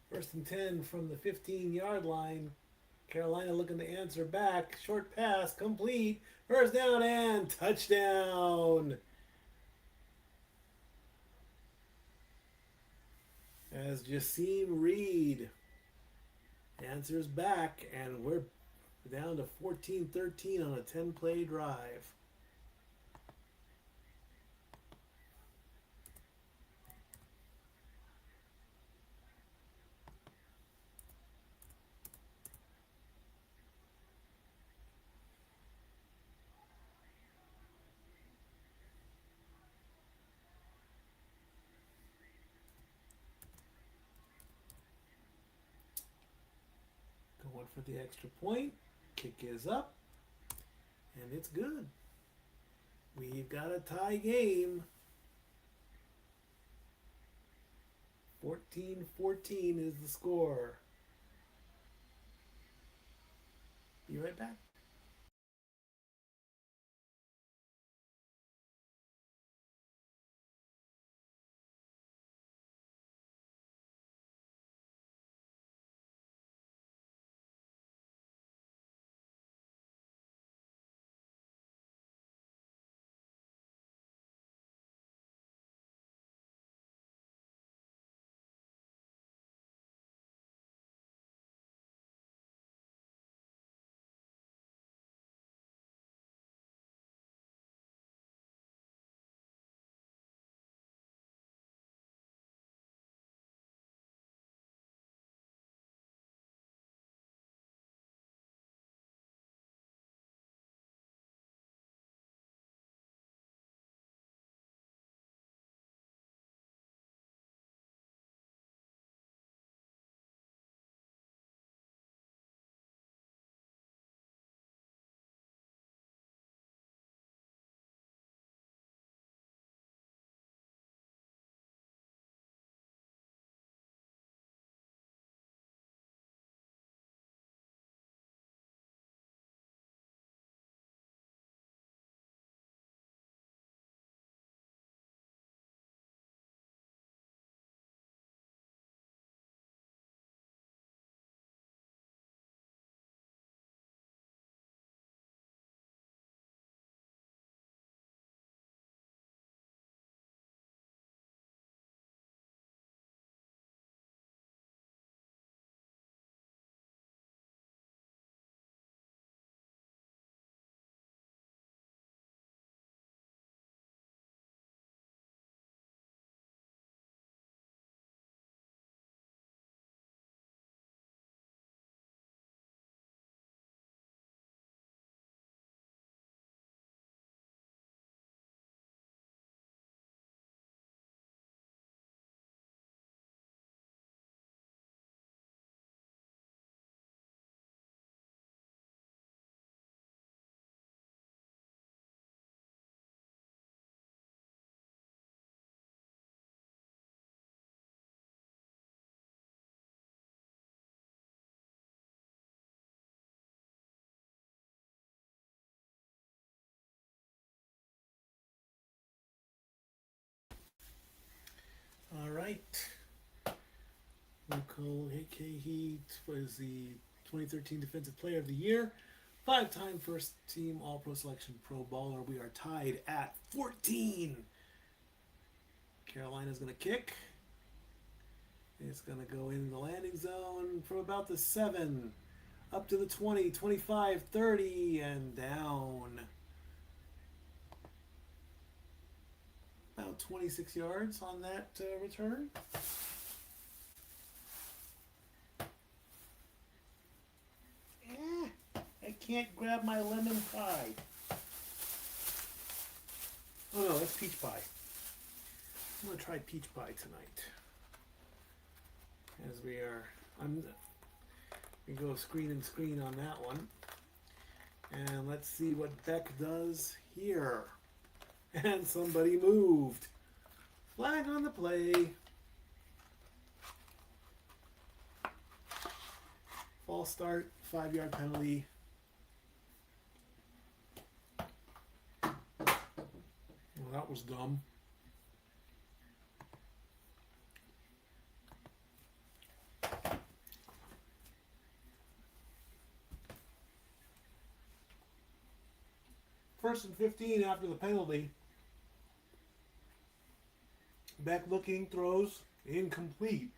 First and 10 from the 15-yard line. Carolina looking to answer back. Short pass, complete. First down and touchdown. As Jasim Reed answers back, and we're down to 14-13 on a 10-play drive. Going for the extra point. Kick is up. And it's good. We've got a tie game. 14-14 is the score. Be right back. Knight. Local AK Heat was the 2013 Defensive Player of the Year. 5-time first team All-Pro Selection Pro Bowler. We are tied at 14. Carolina's going to kick. It's going to go in the landing zone from about the 7 up to the 20, 25, 30, and down. About 26 yards on that return. I can't grab my lemon pie. Oh no, that's peach pie. I'm going to try peach pie tonight. As we go screen and screen on that one. And let's see what Beck does here. And somebody moved. Flag on the play. False start, 5-yard penalty. Well, that was dumb. First and 15 after the penalty. Beck looking, throws, incomplete.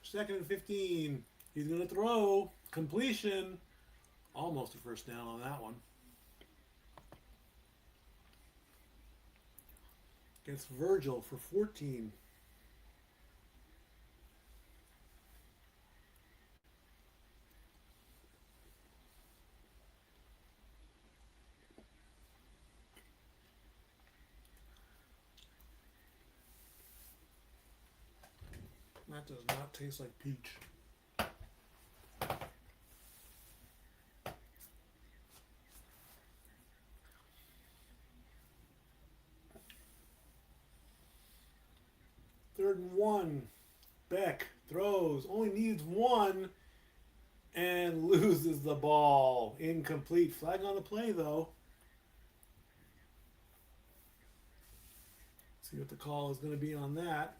Second and 15. He's going to throw. Completion. Almost a first down on that one. Gets Virgil for 14. That does not taste like peach. Third and 1. Beck throws. Only needs 1 and loses the ball. Incomplete. Flag on the play though. See what the call is going to be on that.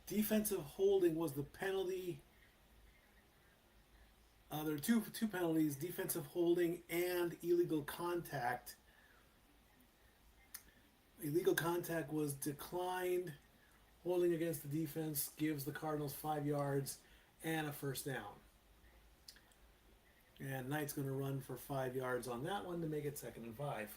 Defensive holding was the penalty. There are two penalties: defensive holding and illegal contact. Illegal contact was declined. Holding against the defense gives the Cardinals 5 yards and a first down. And Knight's going to run for 5 yards on that one to make it 2nd and 5.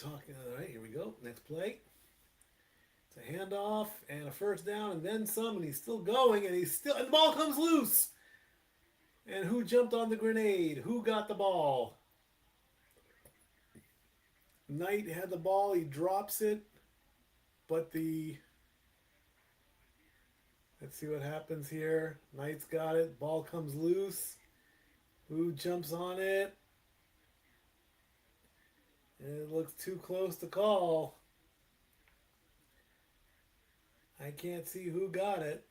All right, here we go. Next play. It's a handoff and a first down and then some, and he's still going, and the ball comes loose. And who jumped on the grenade? Who got the ball? Knight had the ball. He drops it, but let's see what happens here. Knight's got it. Ball comes loose. Who jumps on it? It looks too close to call. I can't see who got it.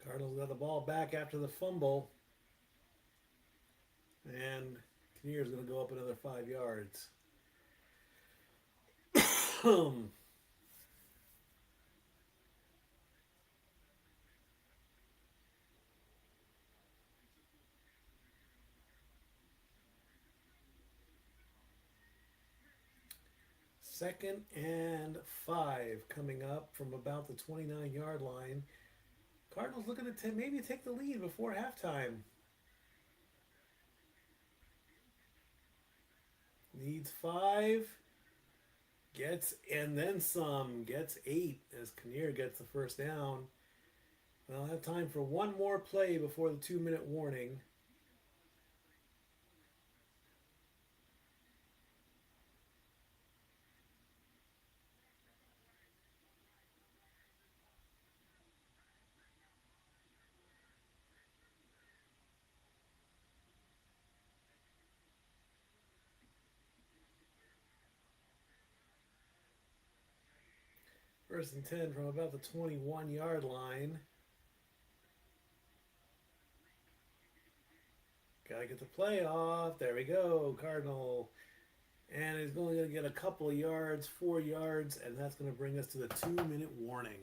Cardinals got the ball back after the fumble. And Kinnear's going to go up another 5 yards. Second and 5 coming up from about the 29-yard line. Cardinals looking to maybe take the lead before halftime. Needs 5. Gets, and then some. Gets 8 as Kinnear gets the first down. They'll have time for one more play before the 2-minute warning. First and 10 from about the 21-yard line. Got to get the play off. There we go, Cardinal. And he's only going to get a couple of yards, 4 yards, and that's going to bring us to the 2-minute warning.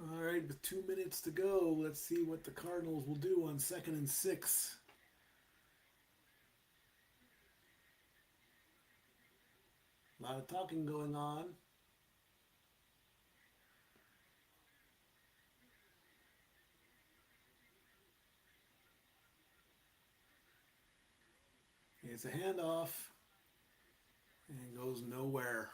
All right, with 2 minutes to go, let's see what the Cardinals will do on 2nd and 6. A lot of talking going on. It's a handoff and goes nowhere.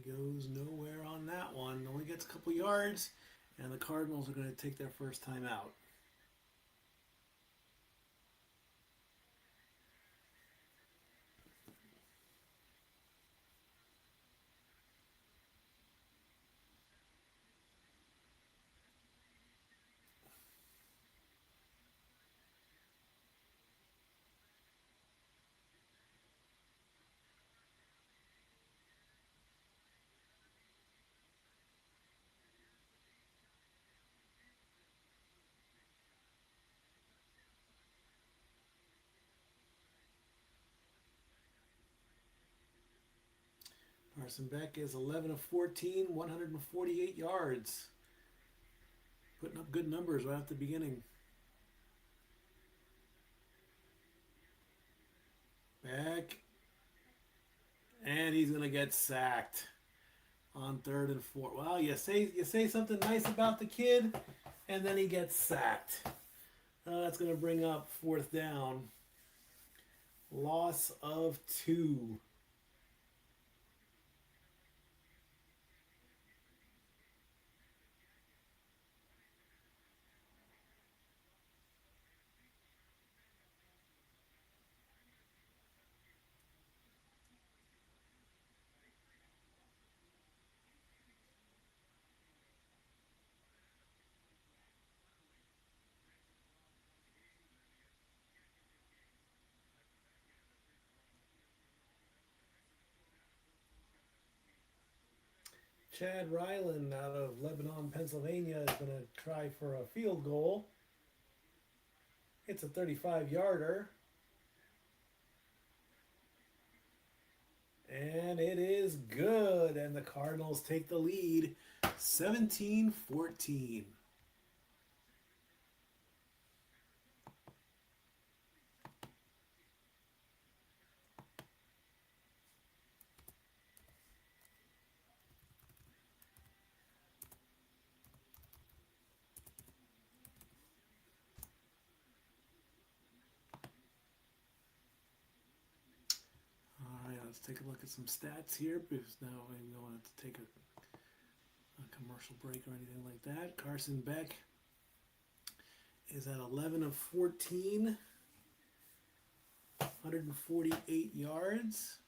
He goes nowhere on that one. Only gets a couple yards, and the Cardinals are going to take their first time out. Carson Beck is 11 of 14, 148 yards. Putting up good numbers right at the beginning. Beck. And he's going to get sacked on 3rd and 4. Well, you say something nice about the kid, and then he gets sacked. That's going to bring up 4th down. Loss of 2. Chad Ryland out of Lebanon, Pennsylvania is going to try for a field goal. It's a 35-yarder. And it is good. And the Cardinals take the lead 17-14. Let's take a look at some stats here because now we don't want to take a commercial break or anything like that. Carson Beck is at 11 of 14, 148 yards.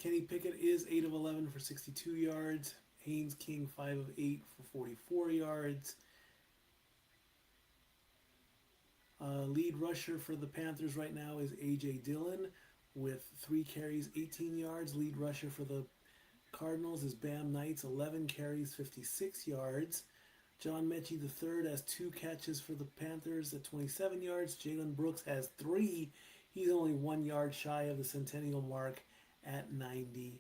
Kenny Pickett is 8 of 11 for 62 yards. Haynes King 5 of 8 for 44 yards. Lead rusher for the Panthers right now is A.J. Dillon with 3 carries, 18 yards. Lead rusher for the Cardinals is Bam Knights, 11 carries, 56 yards. John Mechie III has 2 catches for the Panthers at 27 yards. Jalen Brooks has 3. He's only 1 yard shy of the centennial mark at 99.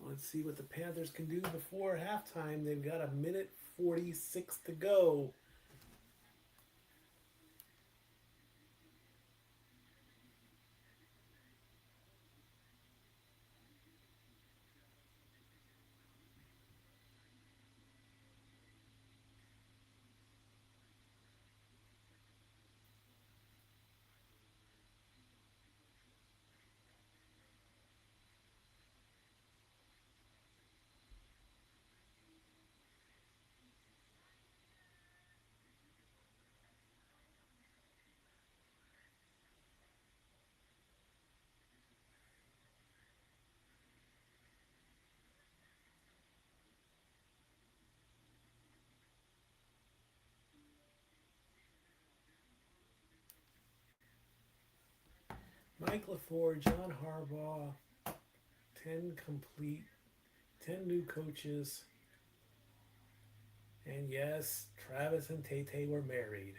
Let's see what the Panthers can do before halftime. They've got a minute 46 to go. Mike LaFleur, John Harbaugh, 10 complete, 10 new coaches. And yes, Travis and Tay were married.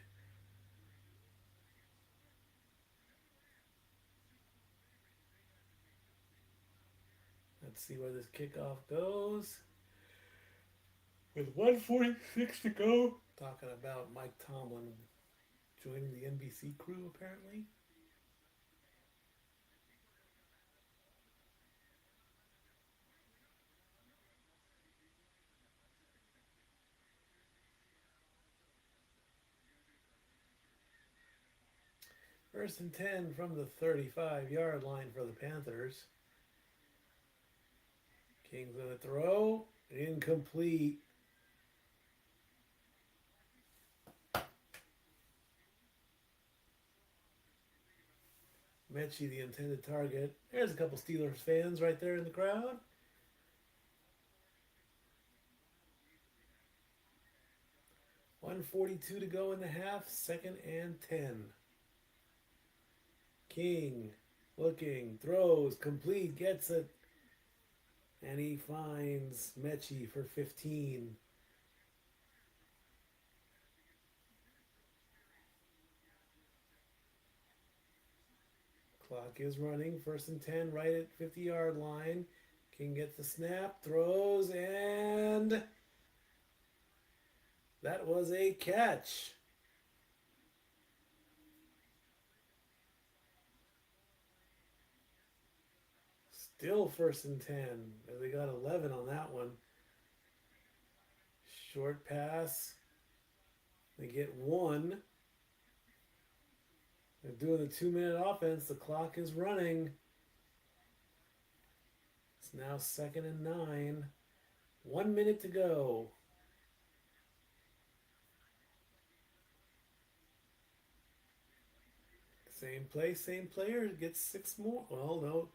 Let's see where this kickoff goes. With 1:46 to go. Talking about Mike Tomlin joining the NBC crew, apparently. First and 10 from the 35-yard line for the Panthers. King's going to throw. Incomplete. Mechie, the intended target. There's a couple Steelers fans right there in the crowd. .142 to go in the half. 2nd and 10. King looking, throws, complete, gets it. And he finds Mechie for 15. Clock is running. 1st and 10 right at 50-yard line. King gets the snap, throws, and that was a catch. Still 1st and 10. They got 11 on that one. Short pass. They get 1. They're doing the 2-minute offense. The clock is running. It's now 2nd and 9. 1 minute to go. Same play, same player. Gets 6 more. Well, no.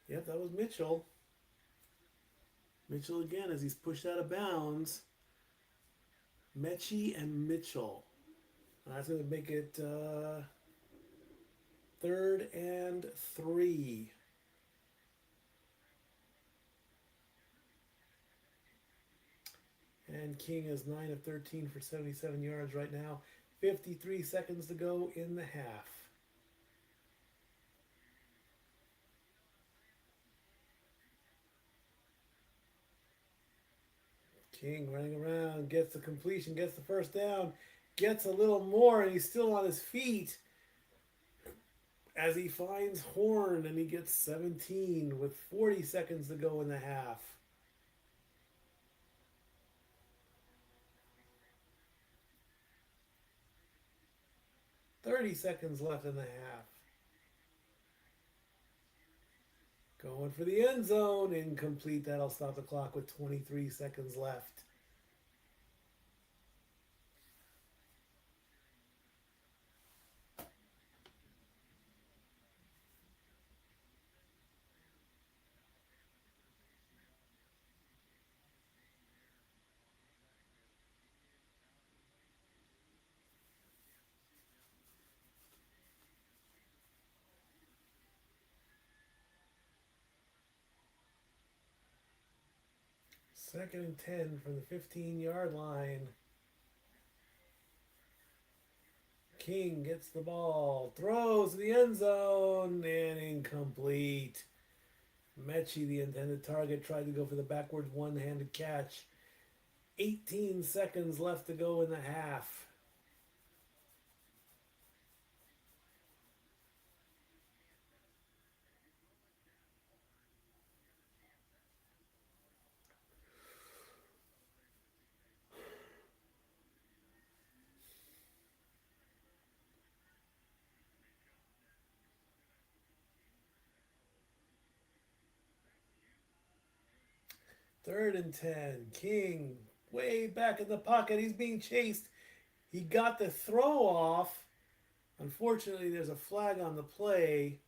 Yep, that was Mitchell. Mitchell again as he's pushed out of bounds. Mechie and Mitchell. That's going to make it 3rd and 3. And King is 9 of 13 for 77 yards right now. 53 seconds to go in the half. King running around, gets the completion, gets the 1st down, gets a little more, and he's still on his feet as he finds Horn, and he gets 17 with 40 seconds to go in the half. .30 seconds left in the half. Going for the end zone. Incomplete. That'll stop the clock with 23 seconds left. Second and 10 from the 15-yard line. King gets the ball, throws to the end zone, and incomplete. Mechie, the intended target, tried to go for the backwards one-handed catch. 18 seconds left to go in the half. Third and 10. King way back in the pocket. He's being chased. He got the throw off. Unfortunately, there's a flag on the play.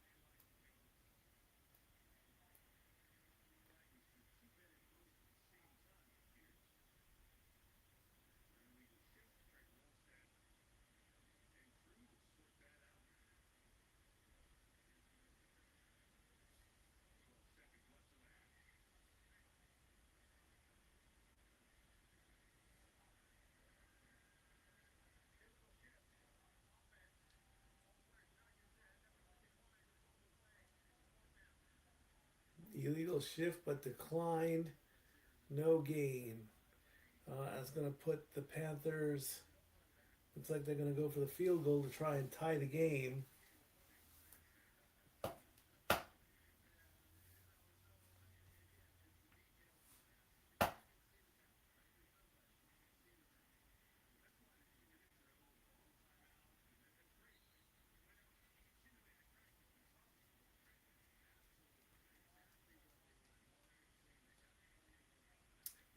Illegal shift, but declined. No gain. That's going to put the Panthers, looks like they're going to go for the field goal to try and tie the game.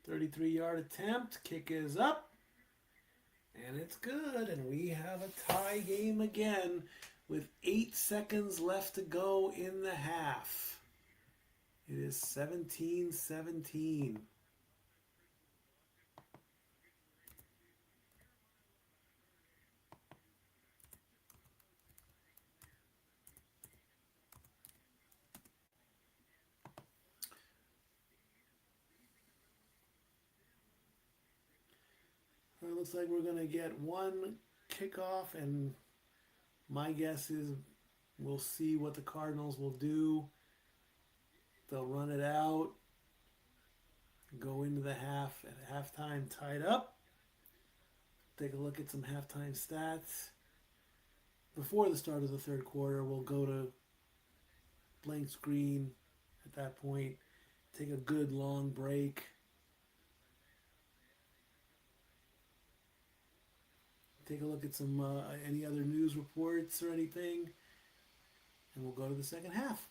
33-yard attempt. Kick is up. And it's good. And we have a tie game again with 8 seconds left to go in the half. It is 17-17. It looks like we're going to get one kickoff, and my guess is we'll see what the Cardinals will do. They'll run it out, go into the half at halftime tied up. Take a look at some halftime stats. Before the start of the third quarter, we'll go to blank screen at that point. Take a good long break. Take a look at some any other news reports or anything, and we'll go to the second half.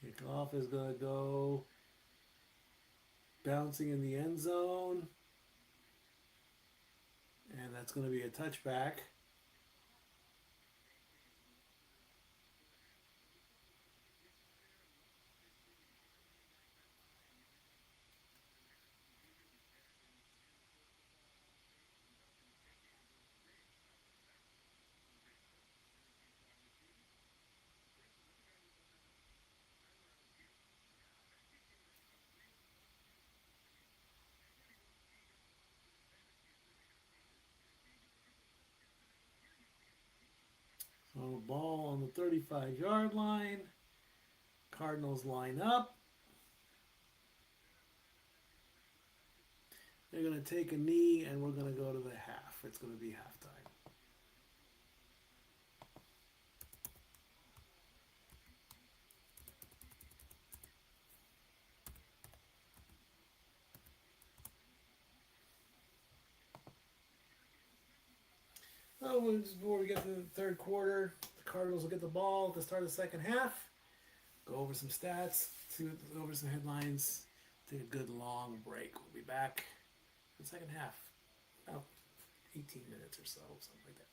Kickoff is going to go bouncing in the end zone. And that's going to be a touchback. So ball on the 35-yard line. Cardinals line up. They're going to take a knee, and we're going to go to the half. It's going to be halftime. Oh, before we get to the third quarter, the Cardinals will get the ball to start the second half. Go over some stats, go over some headlines, take a good long break. We'll be back for the second half, about 18 minutes or so, something like that.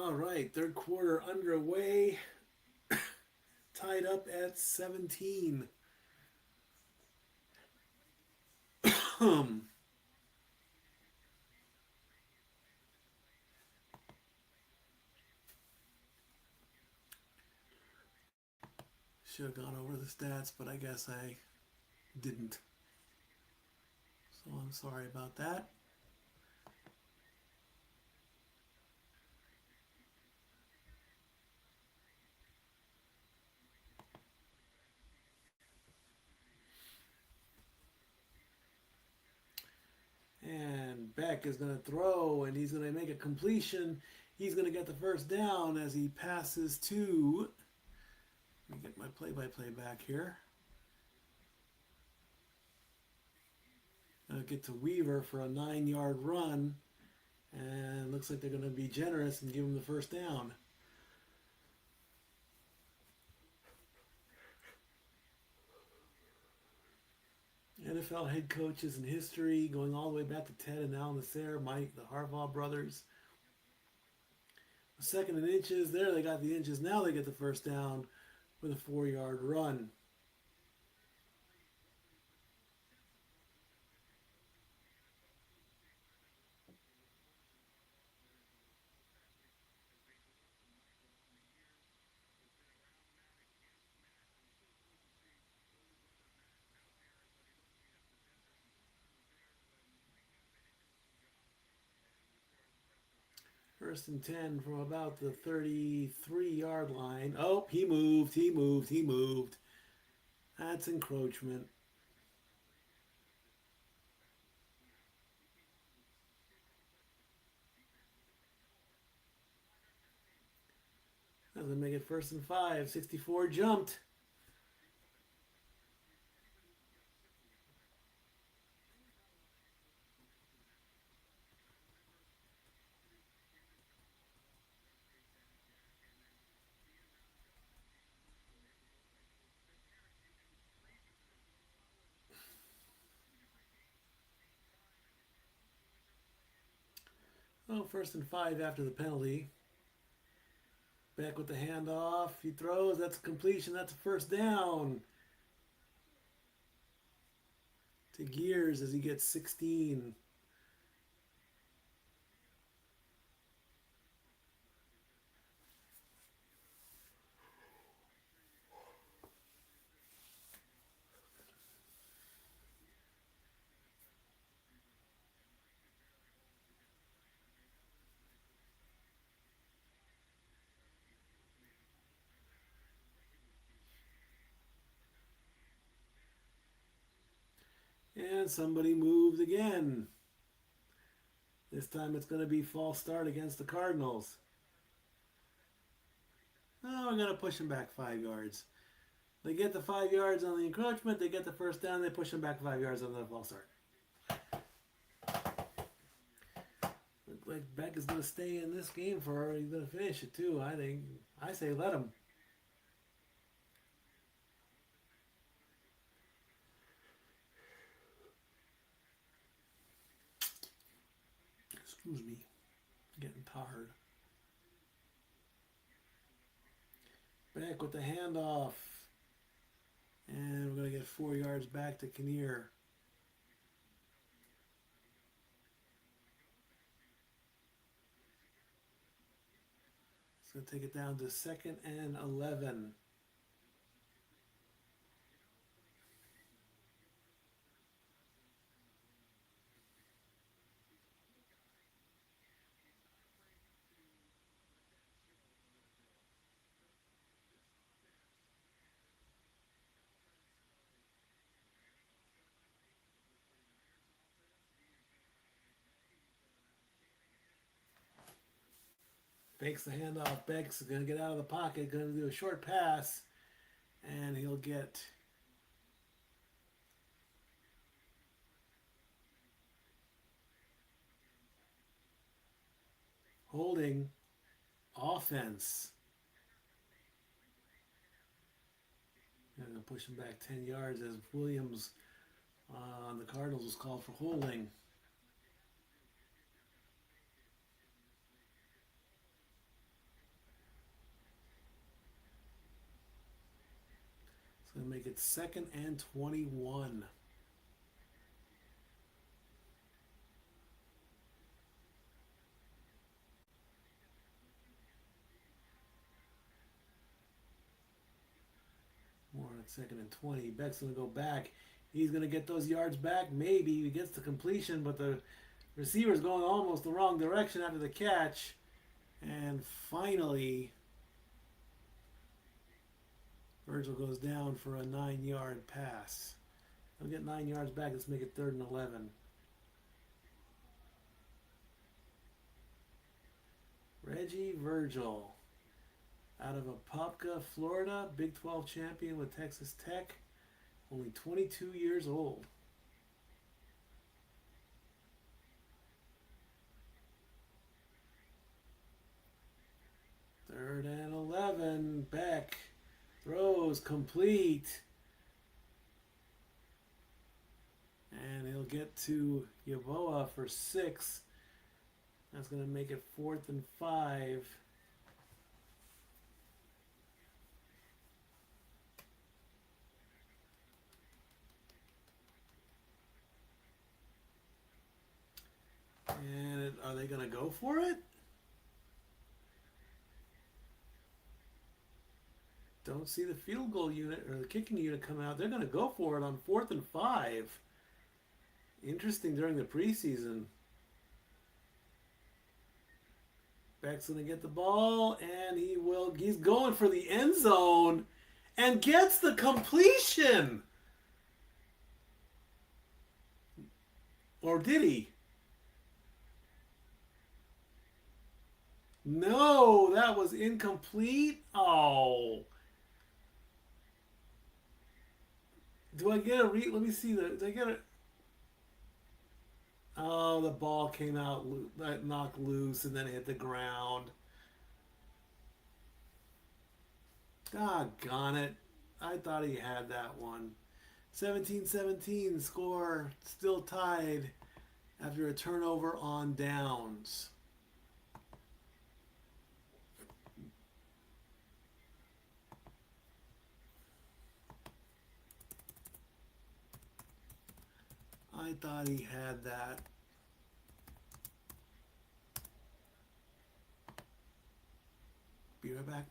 All right, third quarter underway. Tied up at 17. Should have gone over the stats, but I guess I didn't. So I'm sorry about that. And Beck is going to throw, and he's going to make a completion. He's going to get the first down as he passes to... Let me get my play-by-play back here. Get to Weaver for a 9-yard run. And looks like they're going to be generous and give him the first down. NFL head coaches in history, going all the way back to Ted and Al Nasser, Mike, the Harbaugh brothers. Second and inches. There they got the inches. Now they get the first down with a 4-yard run. First and 10 from about the 33-yard line. Oh, he moved. That's encroachment. Doesn't make it first and 5. 64 jumped. Oh, first and 5 after the penalty. Back with the handoff. He throws. That's a completion. That's a first down. To Gears as he gets 16. And somebody moved again. This time it's going to be false start against the Cardinals. Oh, we're going to push them back 5 yards. They get the 5 yards on the encroachment. They get the first down. They push them back 5 yards on the false start. Looks like Beck is going to stay in this game for. He's going to finish it too. I think. I say let him. Excuse me, getting tired. Back with the handoff. And we're going to get 4 yards back to Kinnear. It's going to take it down to 2nd and 11. Fakes the handoff. Beck's going to get out of the pocket. Going to do a short pass. And he'll get holding offense. I'm going to push him back 10 yards as Williams on the Cardinals was called for holding. going to make it 2nd and 21. Warren at 2nd and 20. Beck's going to go back. He's going to get those yards back. Maybe he gets the completion, but the receiver's going almost the wrong direction after the catch. And finally, Virgil goes down for a 9-yard pass. He'll get 9 yards back. Let's make it 3rd and 11. Reggie Virgil, out of Apopka, Florida, Big 12 champion with Texas Tech, only 22 years old. Third and 11. Beck throws complete. And he'll get to Yavoah for 6. That's going to make it 4th and 5. And are they going to go for it? Don't see the field goal unit or the kicking unit come out. They're going to go for it on 4th and 5. Interesting during the preseason. Beck's going to get the ball, and he's going for the end zone and gets the completion. Or did he? No, that was incomplete. Oh. Do I get a let me see do I get a... Oh, the ball came out, knocked loose, and then hit the ground. Doggone it. I thought he had that one. 17-17, score still tied after a turnover on downs. I thought he had that. Be right back.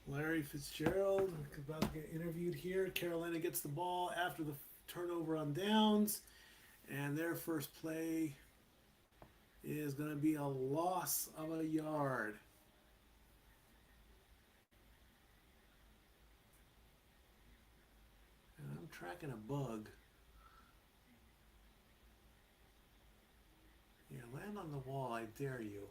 Larry Fitzgerald about to get interviewed here. Carolina gets the ball after the turnover on downs, and their first play is going to be a loss of a yard. tracking a bug. Yeah, land on the wall, I dare you.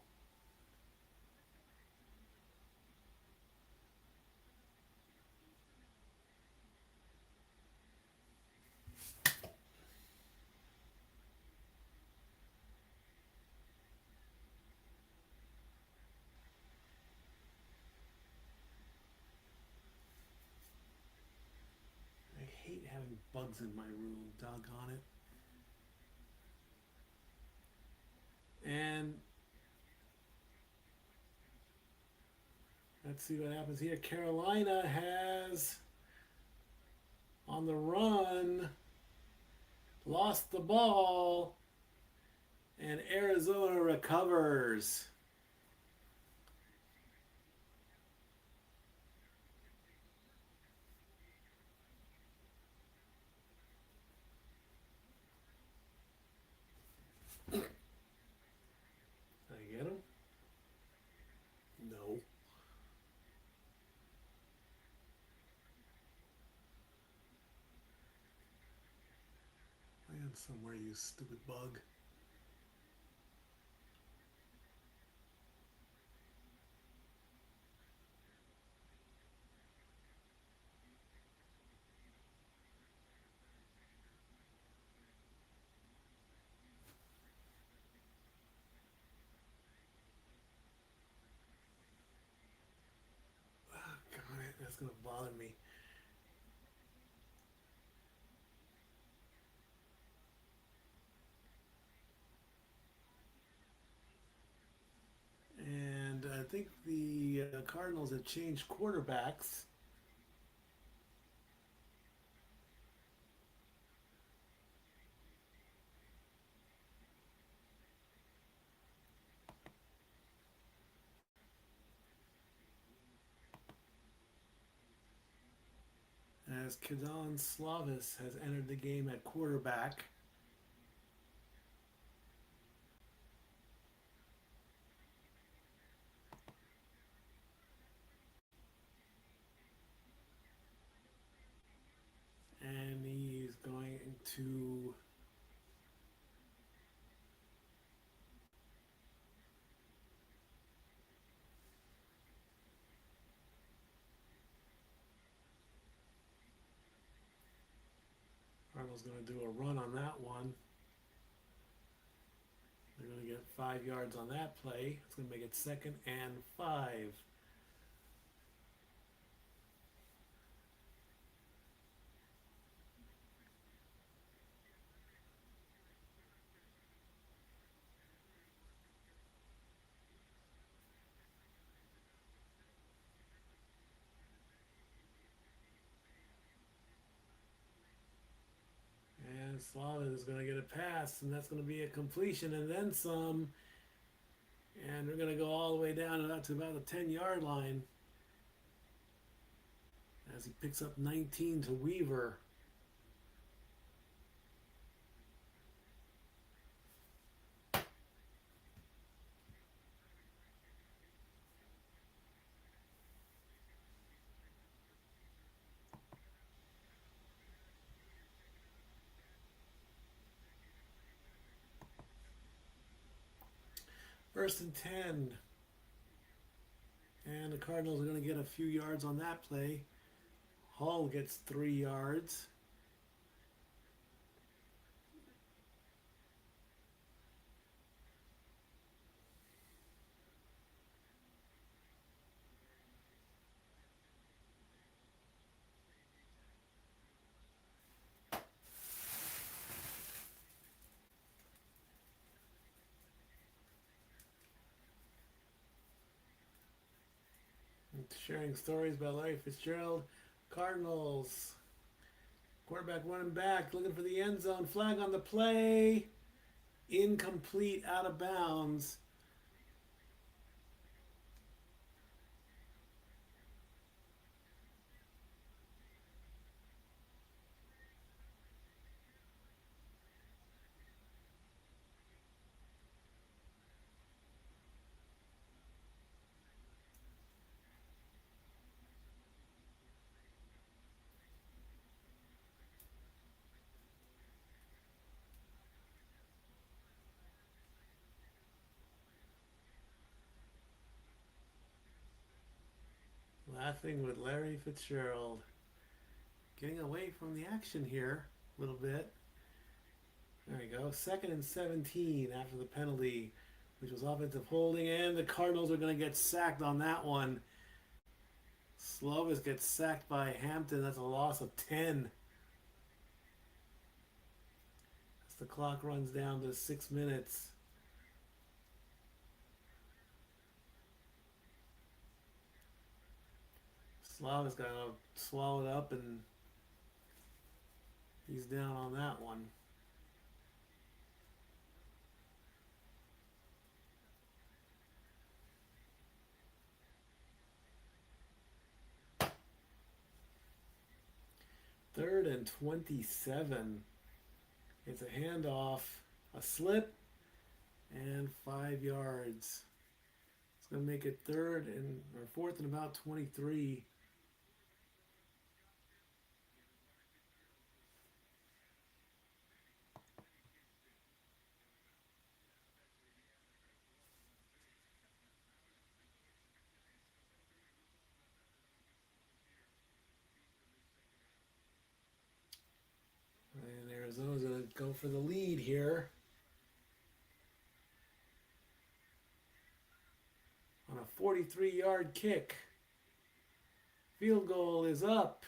I hate having bugs in my room, doggone it. And let's see what happens here. Carolina has, on the run, lost the ball, and Arizona recovers. Did I get him? No. Land somewhere, you stupid bug. Oh, God, that's going to bother me. And I think the Cardinals have changed quarterbacks. As Kadon Slavis has entered the game at quarterback. And he's going to Cardinals going to do a run on that one. They're going to get 5 yards on that play. It's going to make it 2nd and 5. And Slavis is going to get a pass, and that's going to be a completion and then some. And we're going to go all the way down to about the 10-yard line as he picks up 19 to Weaver. First and 10. And the Cardinals are going to get a few yards on that play. Hall gets 3 yards. Sharing stories about Larry Fitzgerald. Cardinals. Quarterback running back, looking for the end zone. Flag on the play. Incomplete, out of bounds. Laughing with Larry Fitzgerald. Getting away from the action here a little bit. There we go. 2nd and 17 after the penalty, which was offensive holding, and the Cardinals are going to get sacked on that one. Slovis gets sacked by Hampton. That's a loss of 10. As the clock runs down to 6 minutes. Slovis got swallowed up, and he's down on that one. Third and 27. It's a handoff, a slip, and 5 yards. It's going to make it 4th and about 23. And Arizona's going to go for the lead here. On a 43-yard kick. Field goal is up.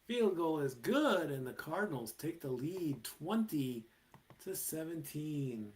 Field goal is good, and the Cardinals take the lead 20-17.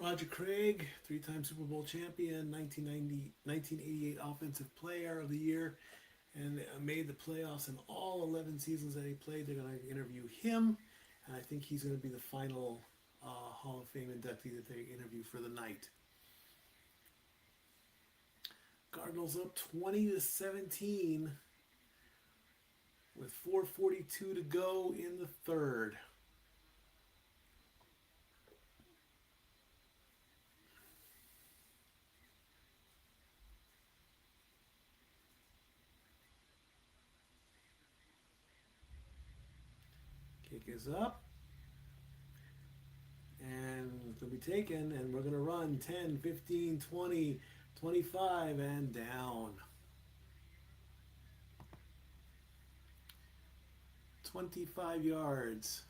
Roger Craig, 3-time Super Bowl champion, 1988 Offensive Player of the Year, and made the playoffs in all 11 seasons that he played. They're going to interview him, and I think he's going to be the final Hall of Fame inductee that they interview for the night. Cardinals up 20-17 with 4:42 to go in the third. Kick is up. And it's going to be taken, and we're going to run 10, 15, 20, 25, and down. 25 yards.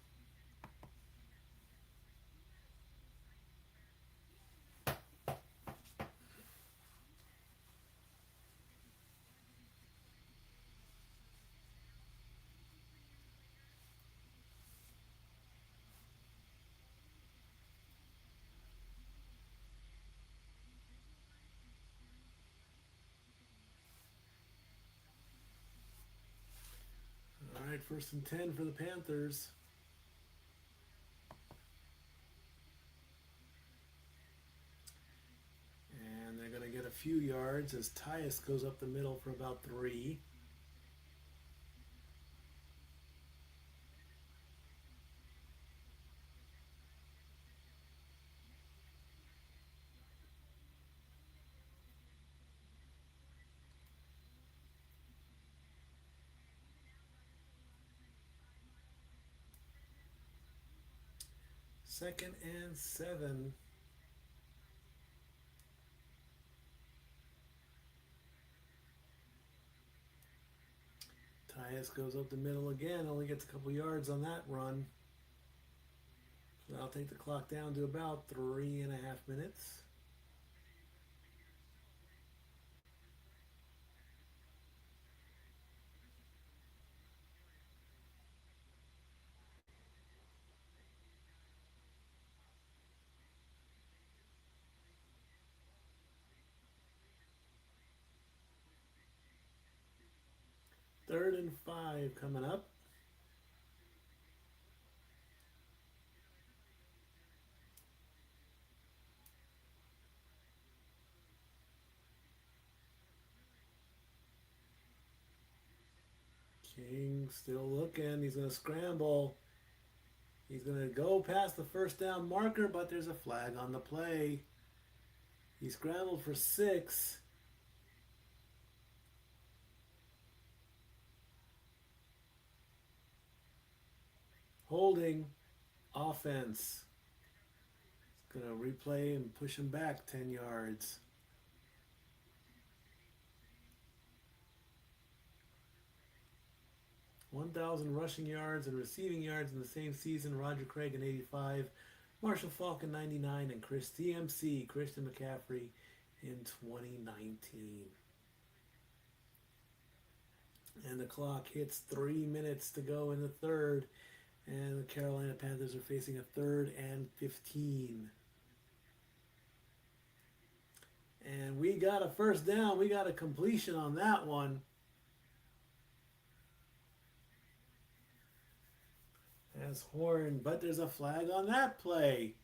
right, 1st and 10 for the Panthers. And they're going to get a few yards as Tyus goes up the middle for about 3. Second and 7. Tyus goes up the middle again, only gets a couple yards on that run. So that'll take the clock down to about 3.5 minutes. Third and 5 coming up. King still looking. He's going to scramble. He's going to go past the first down marker, but there's a flag on the play. He scrambled for 6. Holding offense. He's going to replay and push him back 10 yards. (1,000 rushing yards and receiving yards in the same season. Roger Craig in 85, Marshall Faulk in 99, and Christian McCaffrey in 2019. And the clock hits 3 minutes to go in the third, and the Carolina Panthers are facing a 3rd and 15. And we got a first down. We got a completion on that one. As Horn, but there's a flag on that play.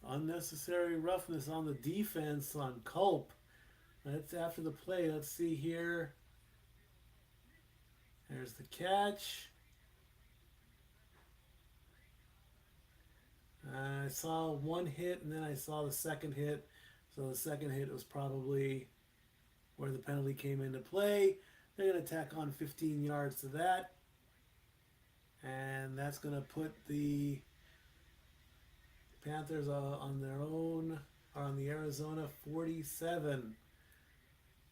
Unnecessary roughness on the defense on Culp. That's after the play. Let's see here. There's the catch. I saw one hit and then I saw the second hit. So the second hit was probably where the penalty came into play. They're going to tack on 15 yards to that. And that's going to put the Panthers on their own, or on the Arizona 47.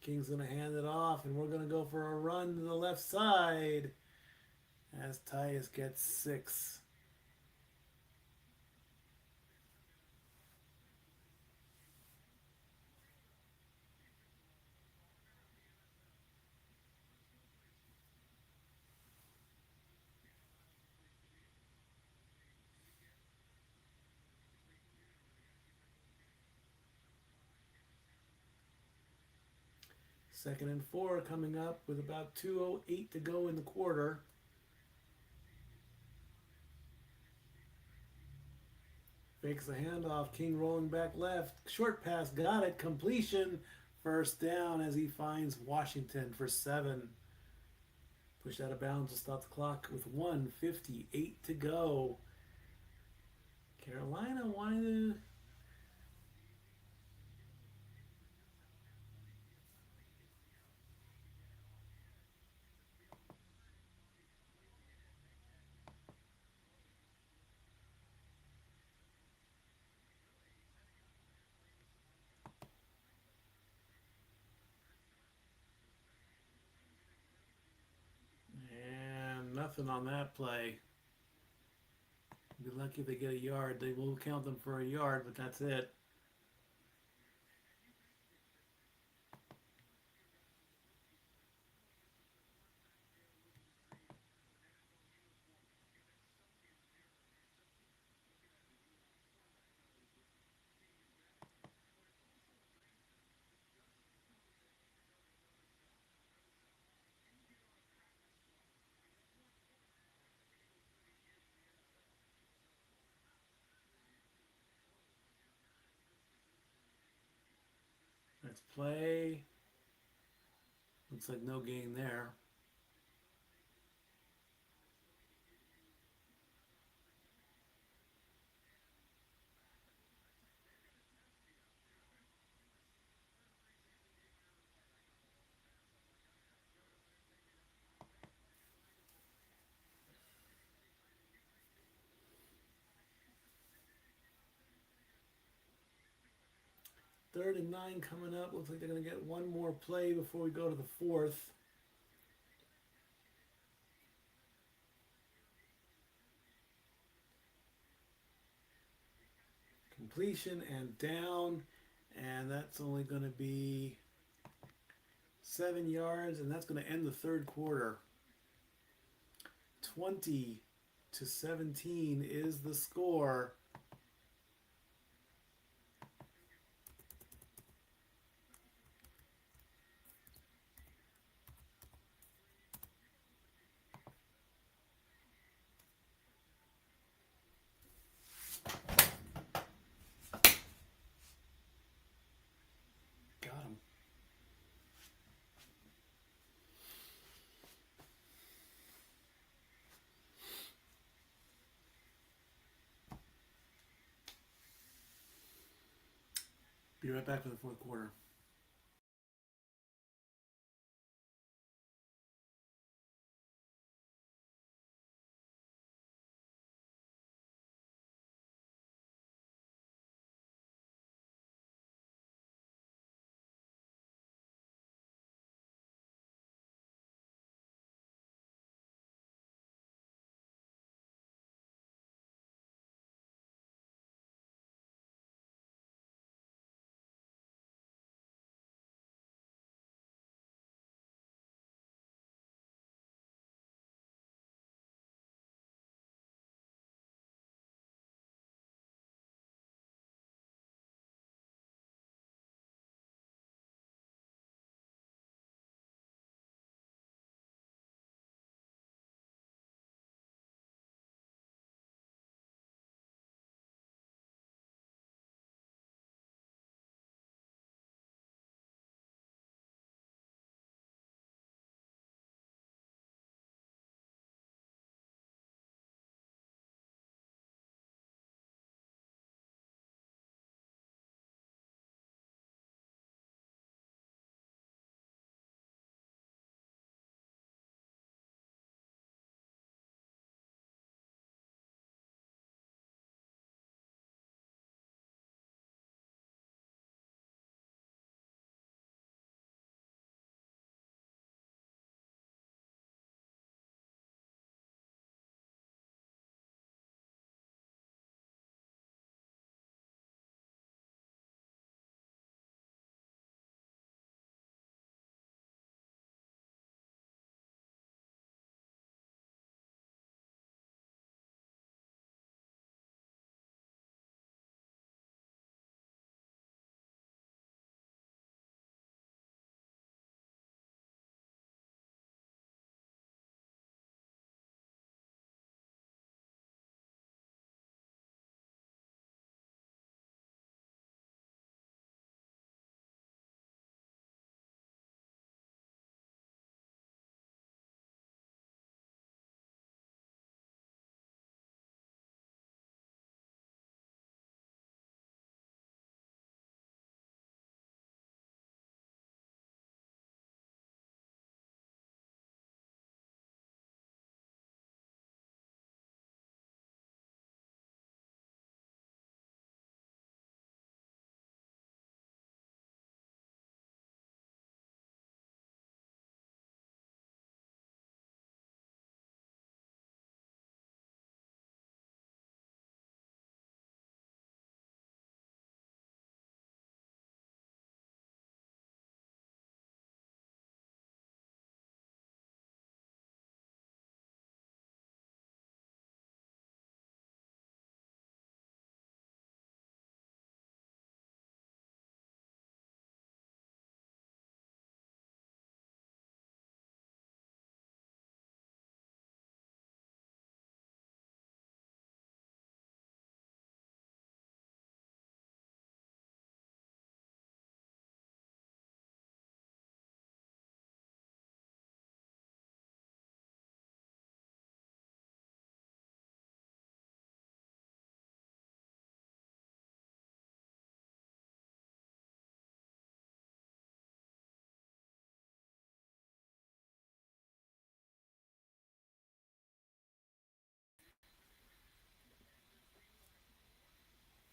King's going to hand it off, and we're going to go for a run to the left side as Tyus gets 6. Second and 4 coming up with about 2:08 to go in the quarter. Fakes the handoff. King rolling back left. Short pass. Got it. Completion. First down as he finds Washington for 7. Pushed out of bounds to stop the clock with 1:58 to go. Carolina wanted to... Nothing on that play. Be lucky if they get a yard. They will count them for a yard, but that's it. Play. Looks like no gain there. Third and 9 coming up. Looks like they're going to get one more play before we go to the fourth. Completion and down. And that's only going to be 7 yards. And that's going to end the third quarter. 20-17 is the score. Got him. Be right back for the fourth quarter.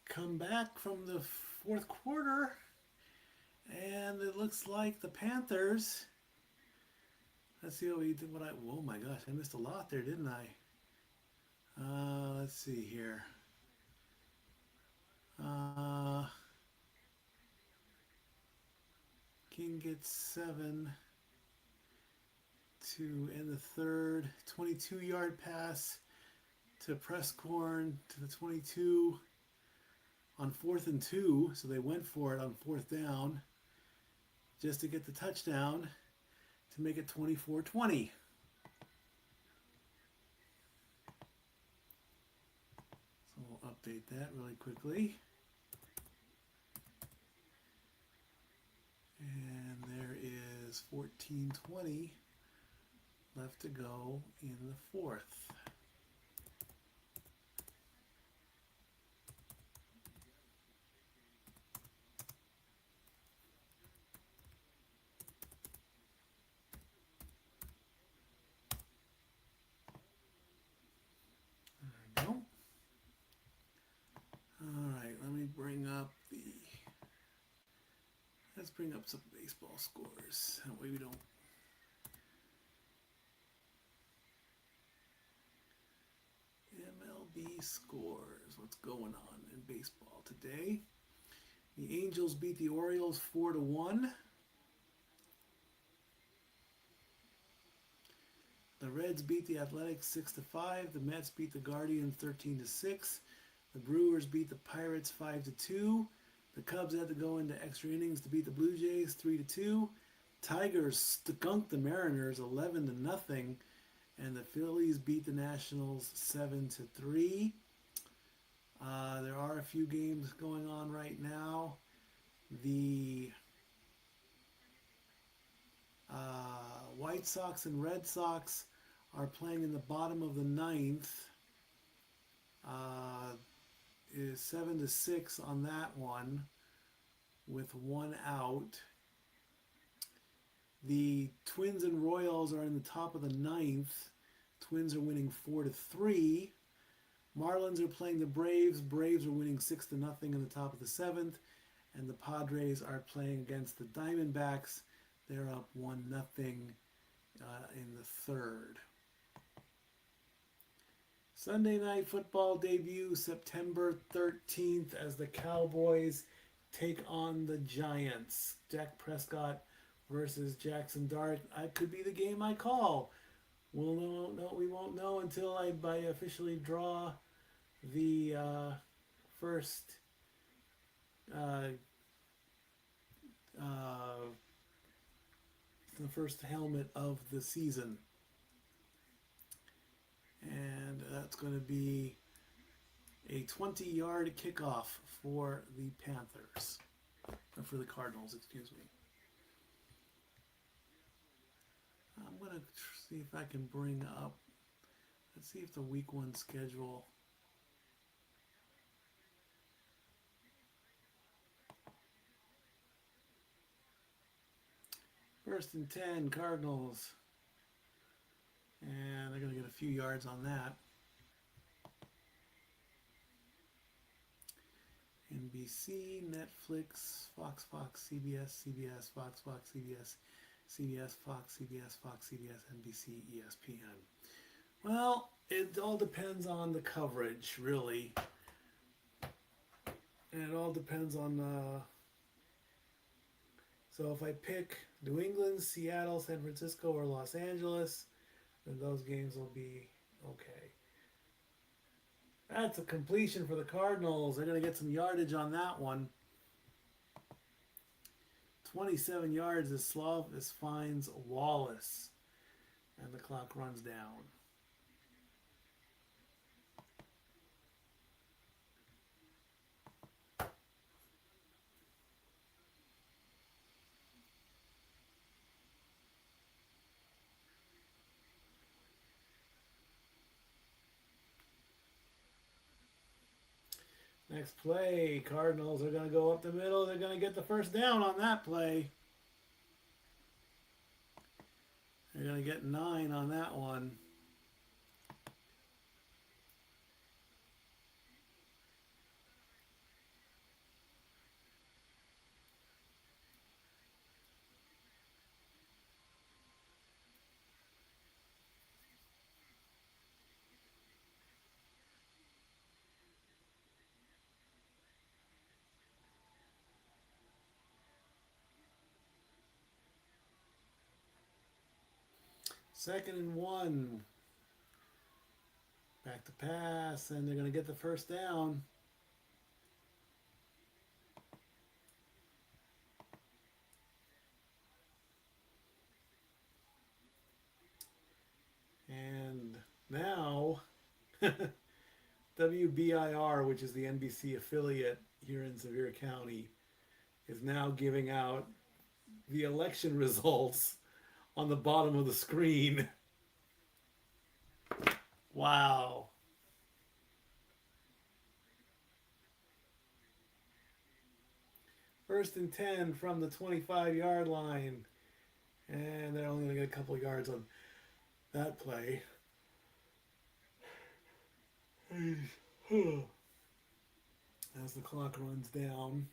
come back from the fourth quarter, and it looks like the Panthers. Let's see what we did. Oh my gosh, I missed a lot there, didn't I? Let's see here. King gets 7 to end the third. 22-yard pass to Presscorn to the 22 on 4th and 2. So they went for it on 4th down just to get the touchdown to make it 24-20. So we'll update that really quickly. And there is 14:20 left to go in the fourth. There we go. All right, let's bring up some baseball scores. That way we don't. MLB scores. What's going on in baseball today? The Angels beat the Orioles 4-1. The Reds beat the Athletics 6-5. The Mets beat the Guardians 13-6. The Brewers beat the Pirates 5-2. The Cubs had to go into extra innings to beat the Blue Jays 3-2. Tigers skunked the Mariners 11-0. And the Phillies beat the Nationals 7-3. There are a few games going on right now. The White Sox and Red Sox are playing in the bottom of the ninth. Is 7-6 on that one with one out. The Twins and Royals are in the top of the ninth. Twins are winning 4-3. Marlins are playing the Braves. Braves are winning 6-0 in the top of the seventh. And the Padres are playing against the Diamondbacks. They're up 1-0 in the third. Sunday Night Football debut September 13th as the Cowboys take on the Giants. Dak Prescott versus Jackson Dart. That could be the game I call. We won't know until I officially draw the first helmet of the season. And that's going to be a 20-yard kickoff for the Panthers. Or for the Cardinals, excuse me. I'm going to see if I can bring up, let's see if the week 1 schedule. First and 10, Cardinals. And they're going to get a few yards on that. NBC, Netflix, Fox, CBS, Fox, CBS, Fox, CBS, NBC, ESPN. Well, it all depends on the coverage, really. And it all depends on... So if I pick New England, Seattle, San Francisco, or Los Angeles, then those games will be okay. That's a completion for the Cardinals. They're going to get some yardage on that one. 27 yards as Slovis finds Wallace. And the clock runs down. Next play, Cardinals are going to go up the middle. They're going to get the first down on that play. They're going to get 9 on that one. 2nd and 1. Back to pass, and they're going to get the first down. And now, WBIR, which is the NBC affiliate here in Sevier County, is now giving out the election results on the bottom of the screen. Wow. First and 10 from the 25-yard line. And they're only going to get a couple of yards on that play. As the clock runs down.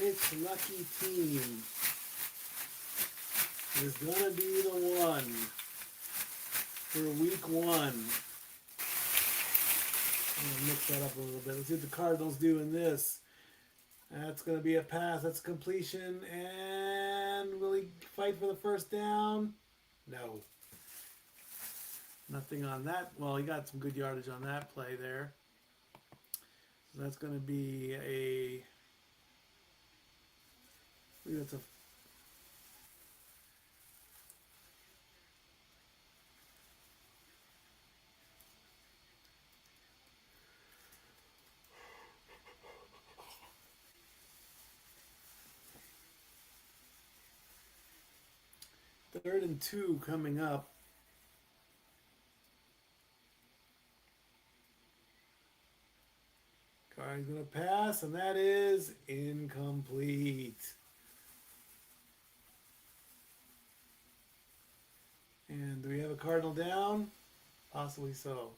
Which lucky team is going to be the one for week 1? I'm going to mix that up a little bit. Let's see what the Cardinals do in this. That's going to be a pass. That's completion. And will he fight for the first down? No. Nothing on that. Well, he got some good yardage on that play there. So that's going to be a... I think that's a... Third and 2 coming up. Carr's going to pass, and that is incomplete. And do we have a Cardinal down? Possibly so.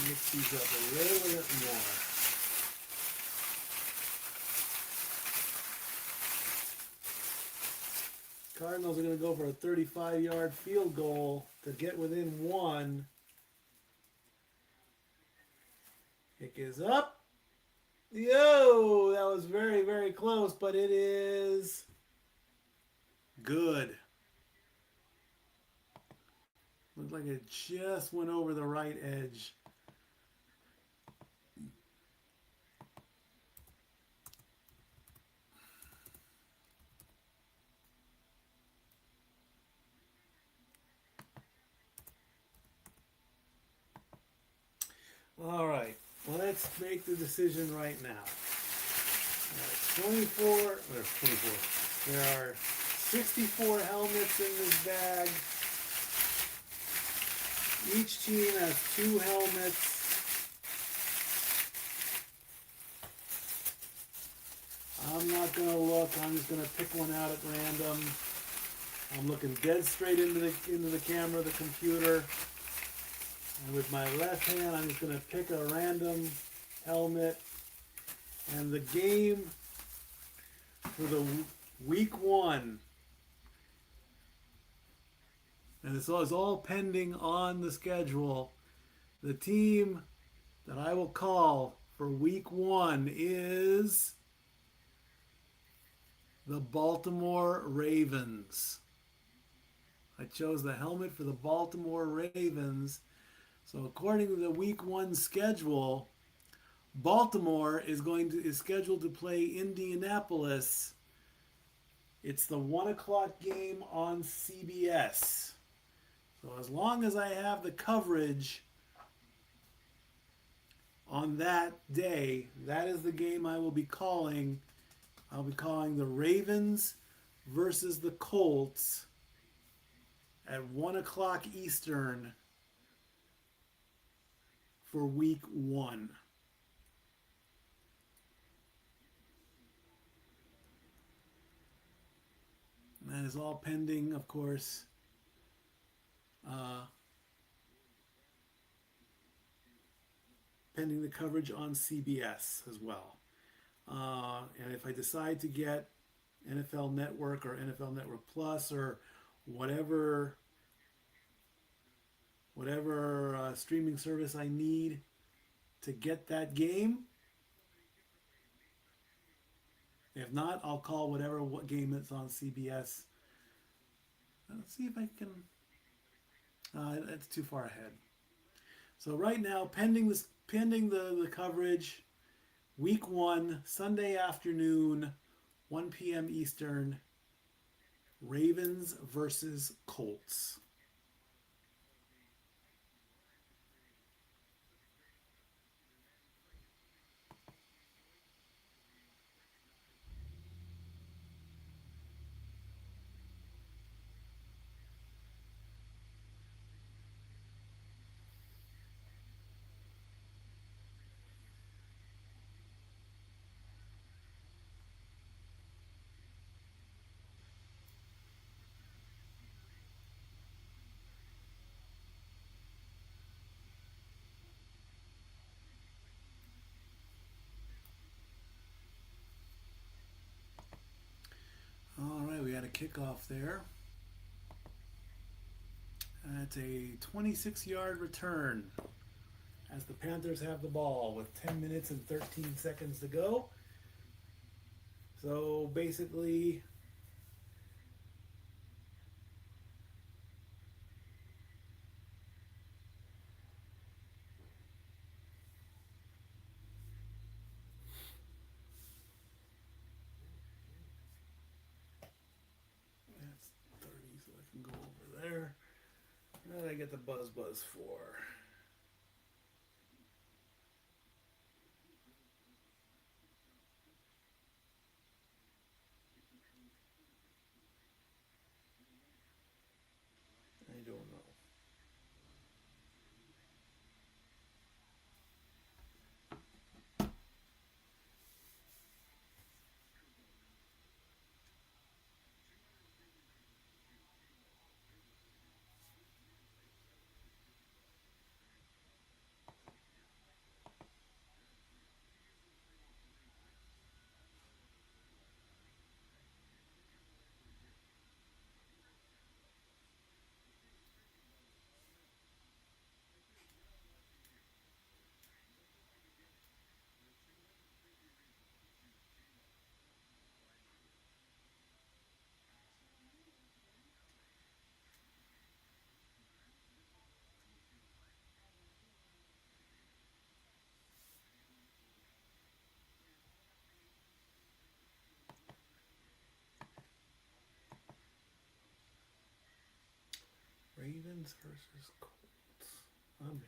Mix these up a little bit more. Cardinals are going to go for a 35-yard field goal to get within 1. Kick is up. Yo, that was very, very close, but it is good. Looked like it just went over the right edge. All right, let's make the decision right now. 24, or 24. There are 64 helmets in this bag. Each team has 2 helmets. I'm not going to look. I'm just going to pick one out at random. I'm looking dead straight into the camera, the computer. And with my left hand, I'm just going to pick a random helmet. And the game for the week 1, and this is all pending on the schedule. The team that I will call for week 1 is the Baltimore Ravens. I chose the helmet for the Baltimore Ravens. So according to the week 1 schedule, Baltimore is scheduled to play Indianapolis. It's the 1 o'clock game on CBS. So as long as I have the coverage on that day, that is the game I will be calling. I'll be calling the Ravens versus the Colts at 1 o'clock Eastern for week 1. And that is all pending, of course, pending the coverage on CBS as well. And if I decide to get NFL Network or NFL Network Plus or whatever streaming service I need to get that game, if not, I'll call what game it's on CBS. Let's see if I can. It's too far ahead. So right now, pending the coverage, Week 1, Sunday afternoon, 1 p.m. Eastern, Ravens versus Colts. All right, we had a kickoff there. That's a 26-yard return as the Panthers have the ball with 10 minutes and 13 seconds to go. So basically, that's 30, so I can go over there. What did I get the buzz for? I don't know. Ravens versus Colts. Amazing.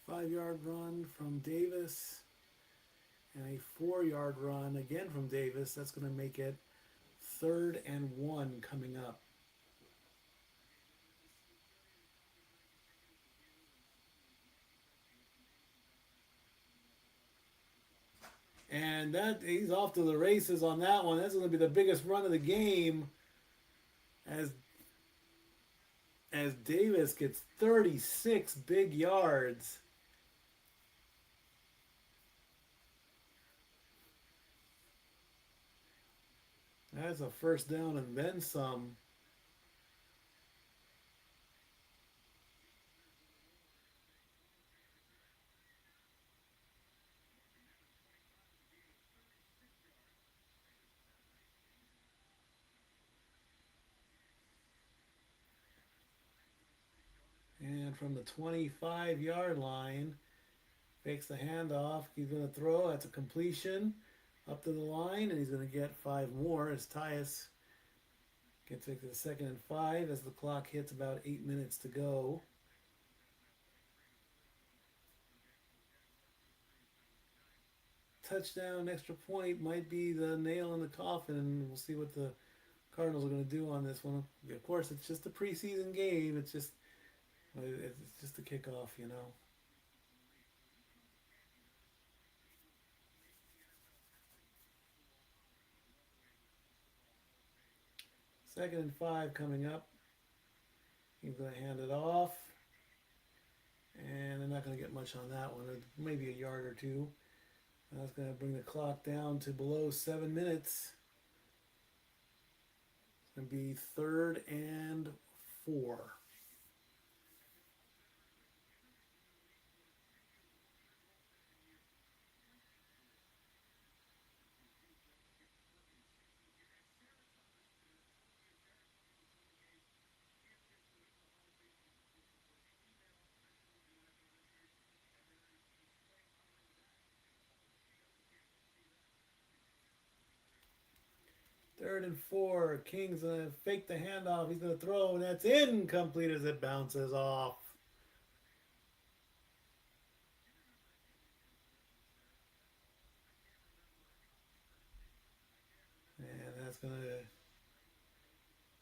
Five-yard run from Davis. And a 4-yard run again from Davis. That's going to make it 3rd and 1 coming up. And that he's off to the races on that one. That's going to be the biggest run of the game as Davis gets 36 big yards. That's a first down and then some. And from the 25-yard line, fakes the handoff. He's going to throw. That's a completion up to the line, and he's going to get 5 more as Tyus gets it to the 2nd and 5 as the clock hits about 8 minutes to go. Touchdown, extra point might be the nail in the coffin, and we'll see what the Cardinals are going to do on this one. Of course, it's just a preseason game. It's just a kickoff, you know. Second and 5 coming up. He's going to hand it off. And they're not going to get much on that one. Maybe a yard or two. That's going to bring the clock down to below 7 minutes. It's going to be 3rd and 4. Third and 4. King's going to fake the handoff. He's going to throw, and that's incomplete as it bounces off. And that's going to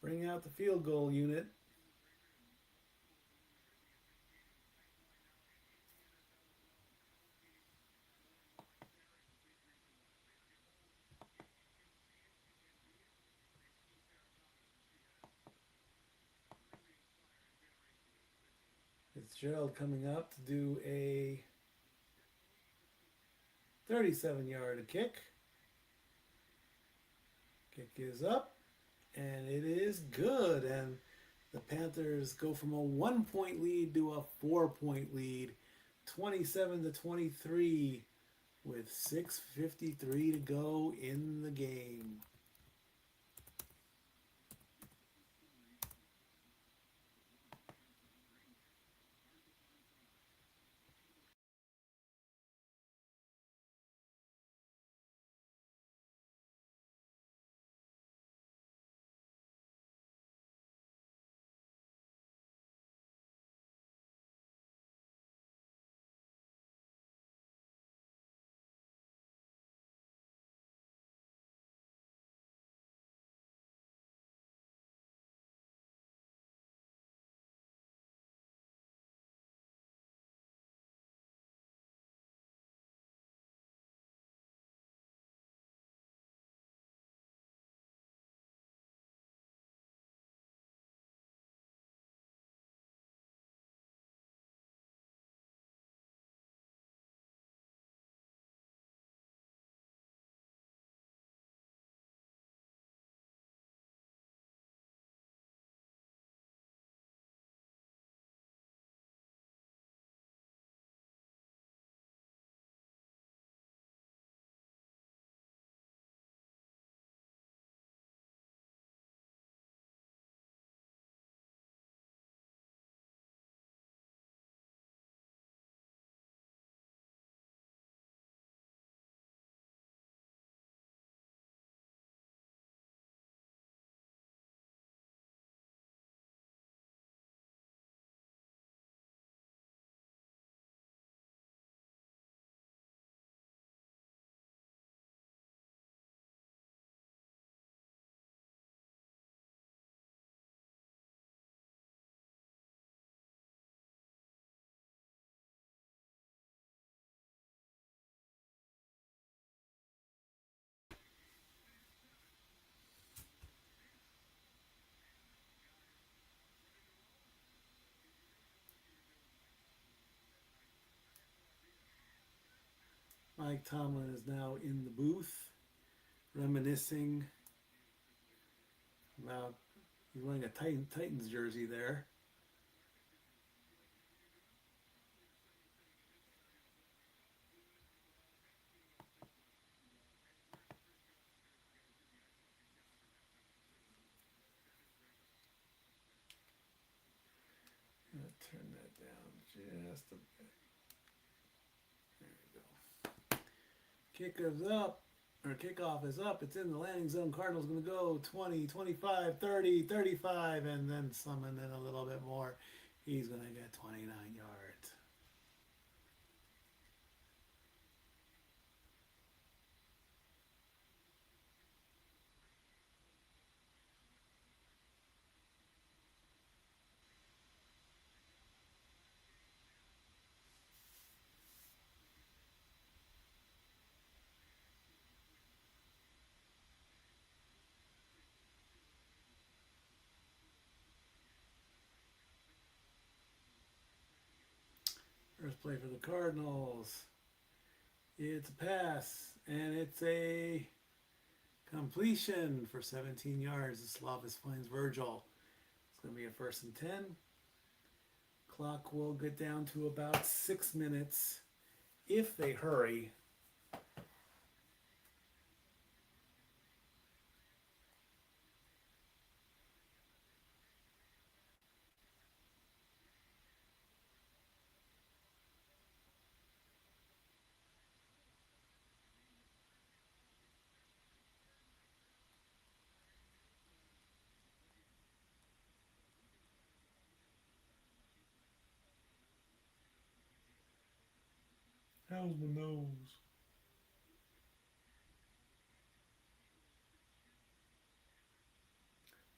bring out the field goal unit. Fitzgerald coming up to do a 37-yard kick. Kick is up, and it is good. And the Panthers go from a 1-point lead to a 4-point lead, 27-23, with 6:53 to go in the game. Mike Tomlin is now in the booth, reminiscing about, he's wearing a Titans jersey there. I'm going to turn that down just a bit. There we go. Kicker's up. Or kickoff is up. It's in the landing zone. Cardinals going to go 20, 25, 30, 35, and then summon in a little bit more. He's going to get 29 yards. First play for the Cardinals. It's a pass, and it's a completion for 17 yards. Slavis finds Virgil. It's going to be a 1st and 10. Clock will get down to about 6 minutes if they hurry. How's my nose?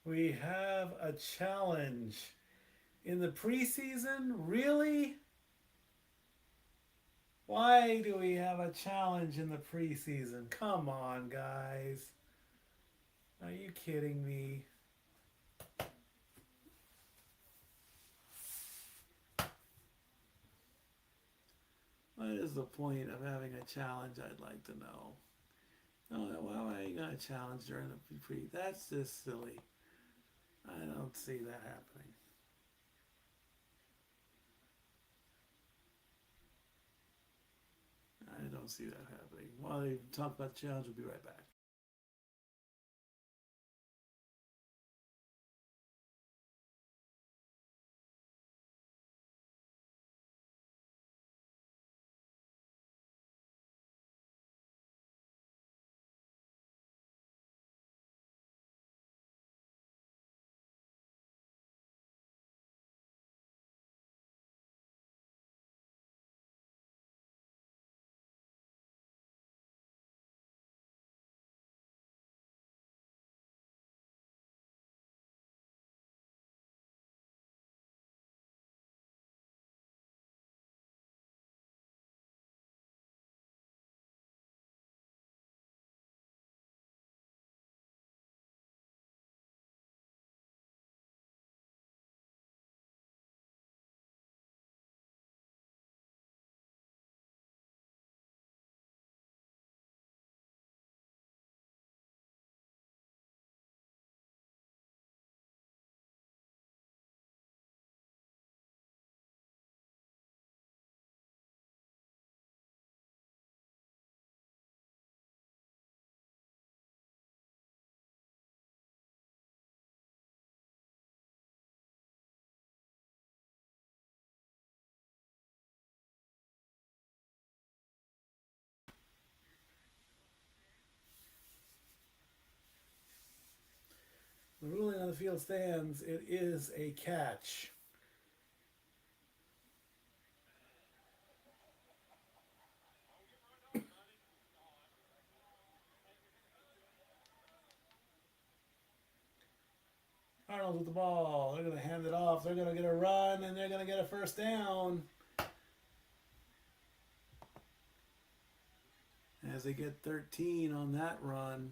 We have a challenge. In the preseason? Really? Why do we have a challenge in the preseason? Come on, guys. Are you kidding me? What is the point of having a challenge? I'd like to know. No, why are you going to challenge during the pre? That's just silly. I don't see that happening. I don't see that happening. While they talk about the challenge, we'll be right back. The ruling on the field stands. It is a catch. Cardinals with the ball. They're going to hand it off. They're going to get a run, and they're going to get a 1st down. As they get 13 on that run.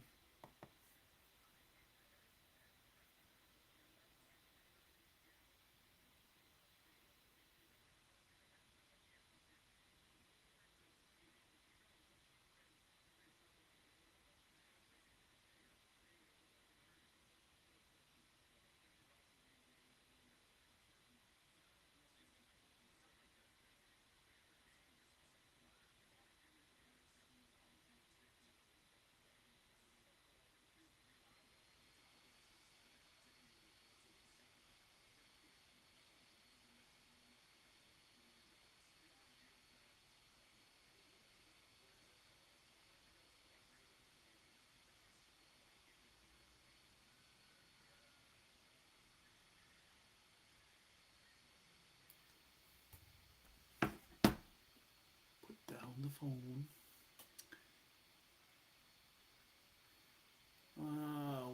on the phone.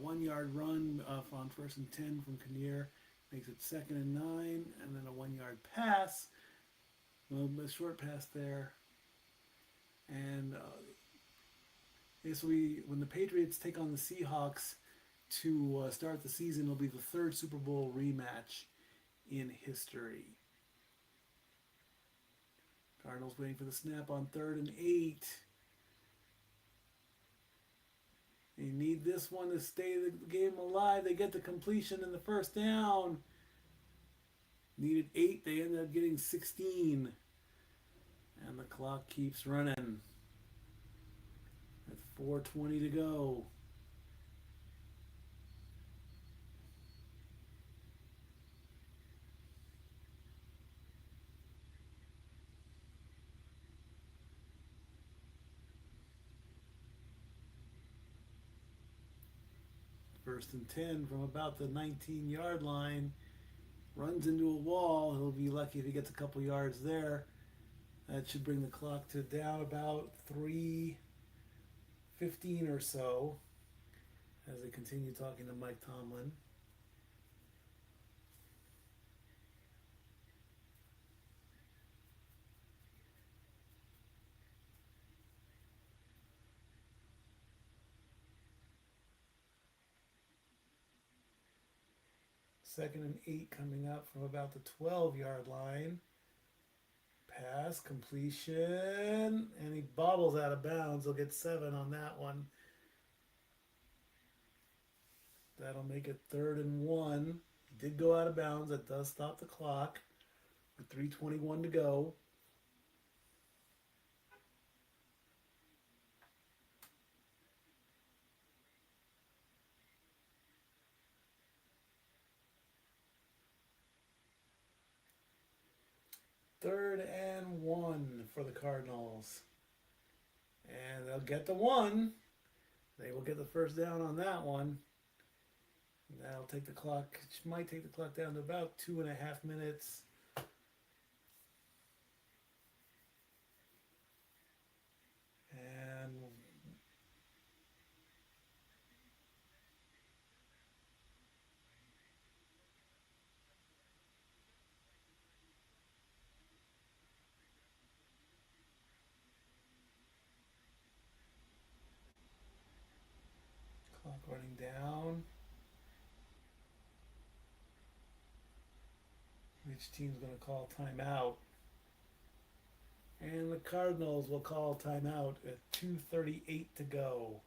1 yard run on 1st and 10 from Kinnear makes it 2nd and 9, and then a 1 yard pass, a short pass there. And when the Patriots take on the Seahawks to start the season, it'll be the 3rd Super Bowl rematch in history. Cardinals waiting for the snap on 3rd and 8. They need this one to stay the game alive. They get the completion in the 1st down. Needed 8. They ended up getting 16. And the clock keeps running. With 4:20 to go. First and 10 from about the 19-yard line. Runs into a wall. He'll be lucky if he gets a couple yards there. That should bring the clock to down about 3:15 or so as they continue talking to Mike Tomlin. Second and 8 coming up from about the 12-yard line. Pass, completion, and he bobbles out of bounds. He'll get 7 on that one. That'll make it 3rd and 1. He did go out of bounds. That does stop the clock with 3:21 to go. Third and 1 for the Cardinals. And they'll get the 1. They will get the 1st down on that one. That'll take the clock, might take the clock down to about 2.5 minutes. And clock running down. Which team's going to call timeout? And the Cardinals will call timeout at 2:38 to go.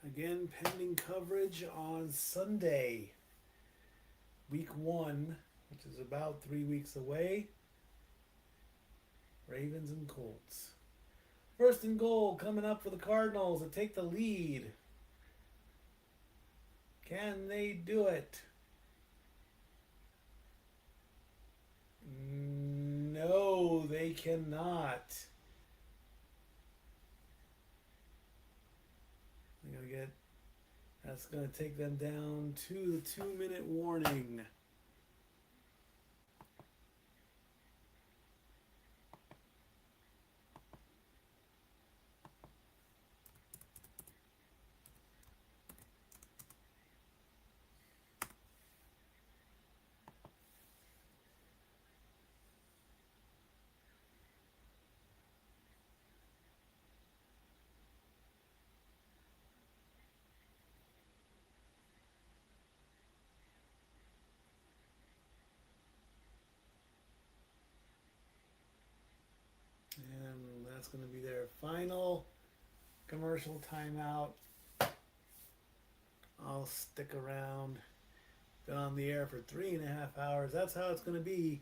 Again, pending coverage on Sunday, week 1, which is about 3 weeks away. Ravens and Colts. 1st and goal coming up for the Cardinals to take the lead. Can they do it? No, they cannot. That's going to take them down to the 2-minute warning. And that's going to be their final commercial timeout. I'll stick around. Been on the air for 3.5 hours. That's how it's going to be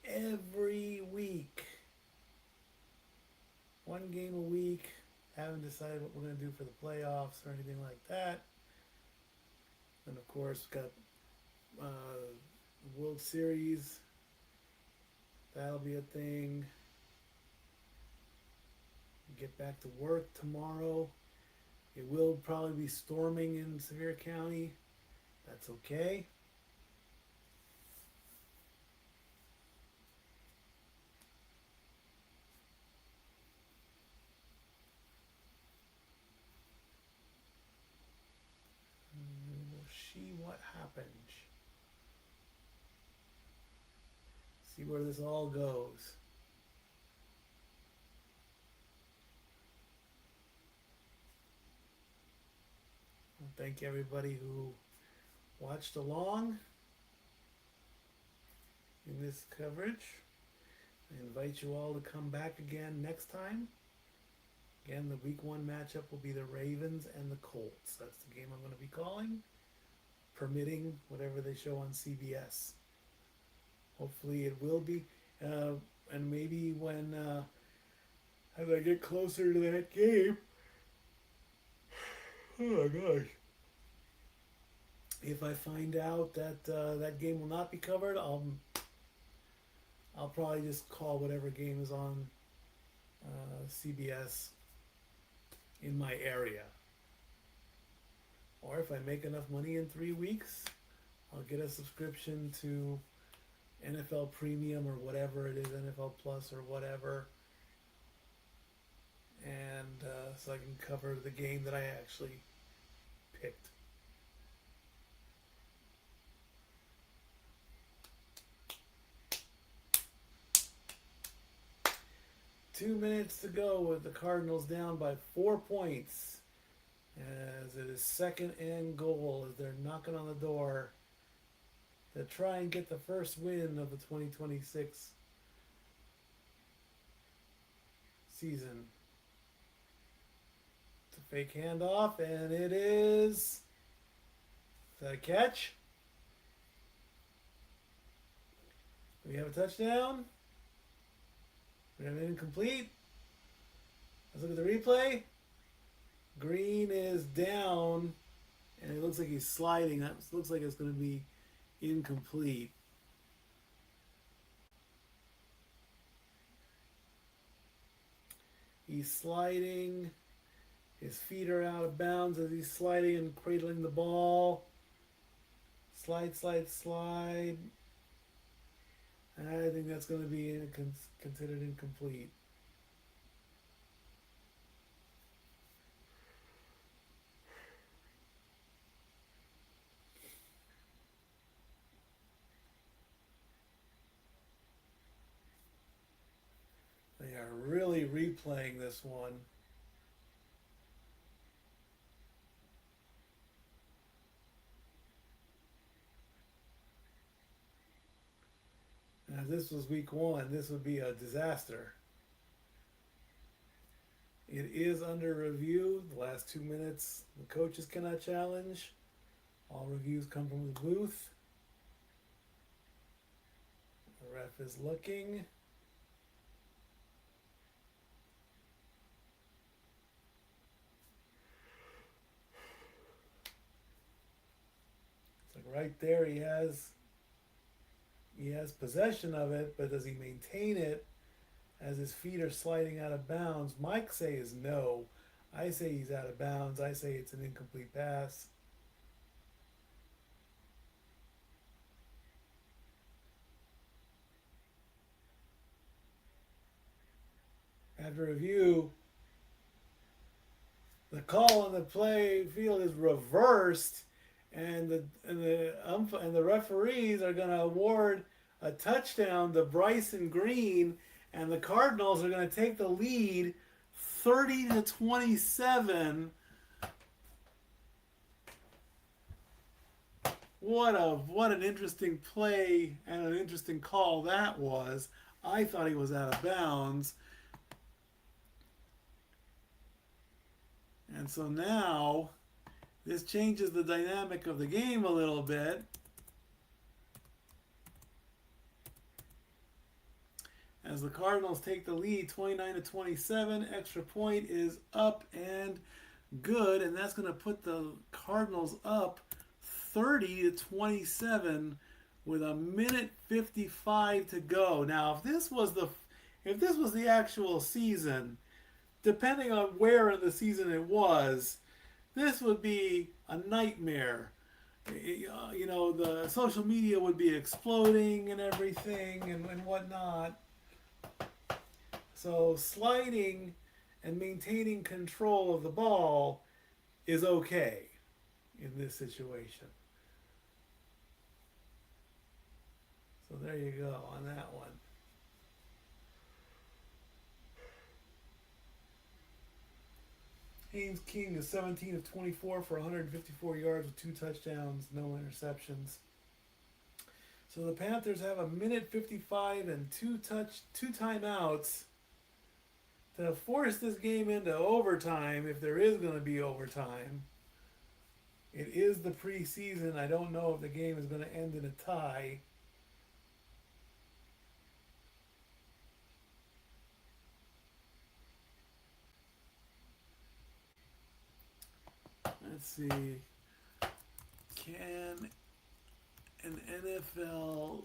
every week. one game a week. Haven't decided what we're going to do for the playoffs or anything like that. And of course, got the World Series. That'll be a thing. Get back to work tomorrow. It will probably be storming in Sevier County. That's okay. We'll see what happens. See where this all goes. Well, thank everybody who watched along in this coverage. I invite you all to come back again next time. Again, the week 1 matchup will be the Ravens and the Colts. That's the game I'm going to be calling, permitting whatever they show on CBS. Hopefully it will be. And maybe when, as I get closer to that game, oh my gosh. If I find out that that game will not be covered, I'll probably just call whatever game is on CBS in my area. Or if I make enough money in 3 weeks, I'll get a subscription to NFL Premium or whatever it is, NFL Plus or whatever. And so I can cover the game that I actually picked. Two minutes to go with the Cardinals down by 4 points as it is 2nd and goal as they're knocking on the door to try and get the first win of the 2026 season. It's a fake handoff, and it is that a catch? Do we have a touchdown? We have an incomplete. Let's look at the replay. Green is down, and it looks like he's sliding. That looks like it's going to be incomplete. He's sliding. His feet are out of bounds as he's sliding and cradling the ball. Slide, slide, slide. I think that's going to be considered incomplete. They are really replaying this one. Now, if this was week 1, this would be a disaster. It is under review. The last 2 minutes, the coaches cannot challenge. All reviews come from the booth. The ref is looking. It's like right there he has possession of it, but does he maintain it as his feet are sliding out of bounds? Mike say is no. I say he's out of bounds. I say it's an incomplete pass. After review, the call on the play field is reversed, and the referees are going to award a touchdown to Bryson Green, and the Cardinals are going to take the lead 30-27. What an interesting play and an interesting call that was. I thought he was out of bounds. And so now this changes the dynamic of the game a little bit, as as the Cardinals take the lead 29-27. Extra point is up and good, and that's going to put the Cardinals up 30-27 with a minute 55 to go. Now, if this was the actual season, depending on where in the season it was, this would be a nightmare. The social media would be exploding and everything and whatnot. So sliding and maintaining control of the ball is okay in this situation. So there you go on that one. Haynes King is 17 of 24 for 154 yards with 2 touchdowns, no interceptions. So the Panthers have a minute 55 and two timeouts to force this game into overtime, if there is going to be overtime. It is the preseason. I don't know if the game is going to end in a tie. Let's see. Can an NFL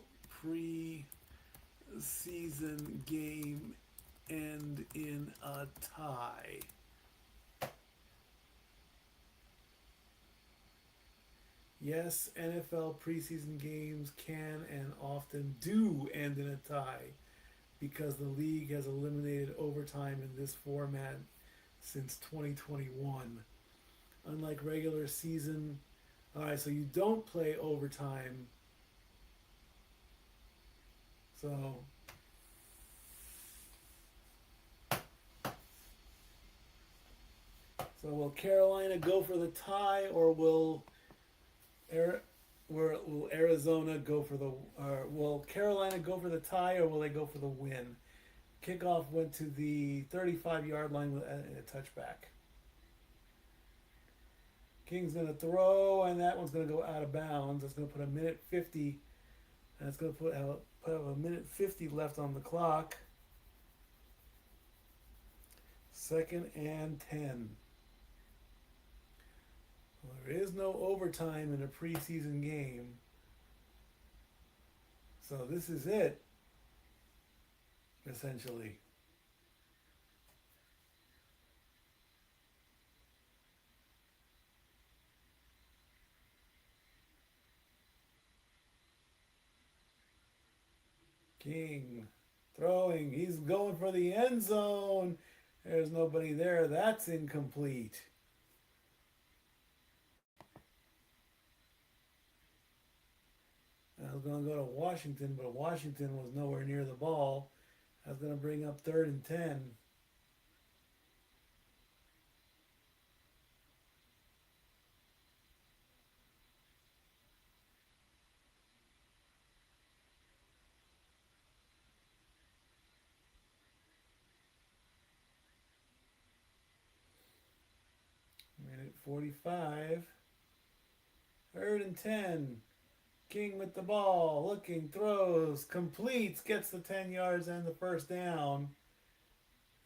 preseason game end in a tie? Yes, NFL preseason games can and often do end in a tie because the league has eliminated overtime in this format since 2021. Unlike regular season, all right, so you don't play overtime. So will Carolina go for the tie, or will Arizona go for the? Will Carolina go for the tie, or will they go for the win? Kickoff went to the 35-yard line with a touchback. King's going to throw, and that one's going to go out of bounds. That's going to put a minute 50, and it's going to put a minute 50 left on the clock. 2nd and 10. Well, there is no overtime in a preseason game. So this is it, essentially. King throwing. He's going for the end zone. There's nobody there. That's incomplete. I was going to go to Washington, but Washington was nowhere near the ball. I was going to bring up 3rd and 10. Minute 45. 3rd and 10. King with the ball, looking, throws, completes, gets the 10 yards and the first down.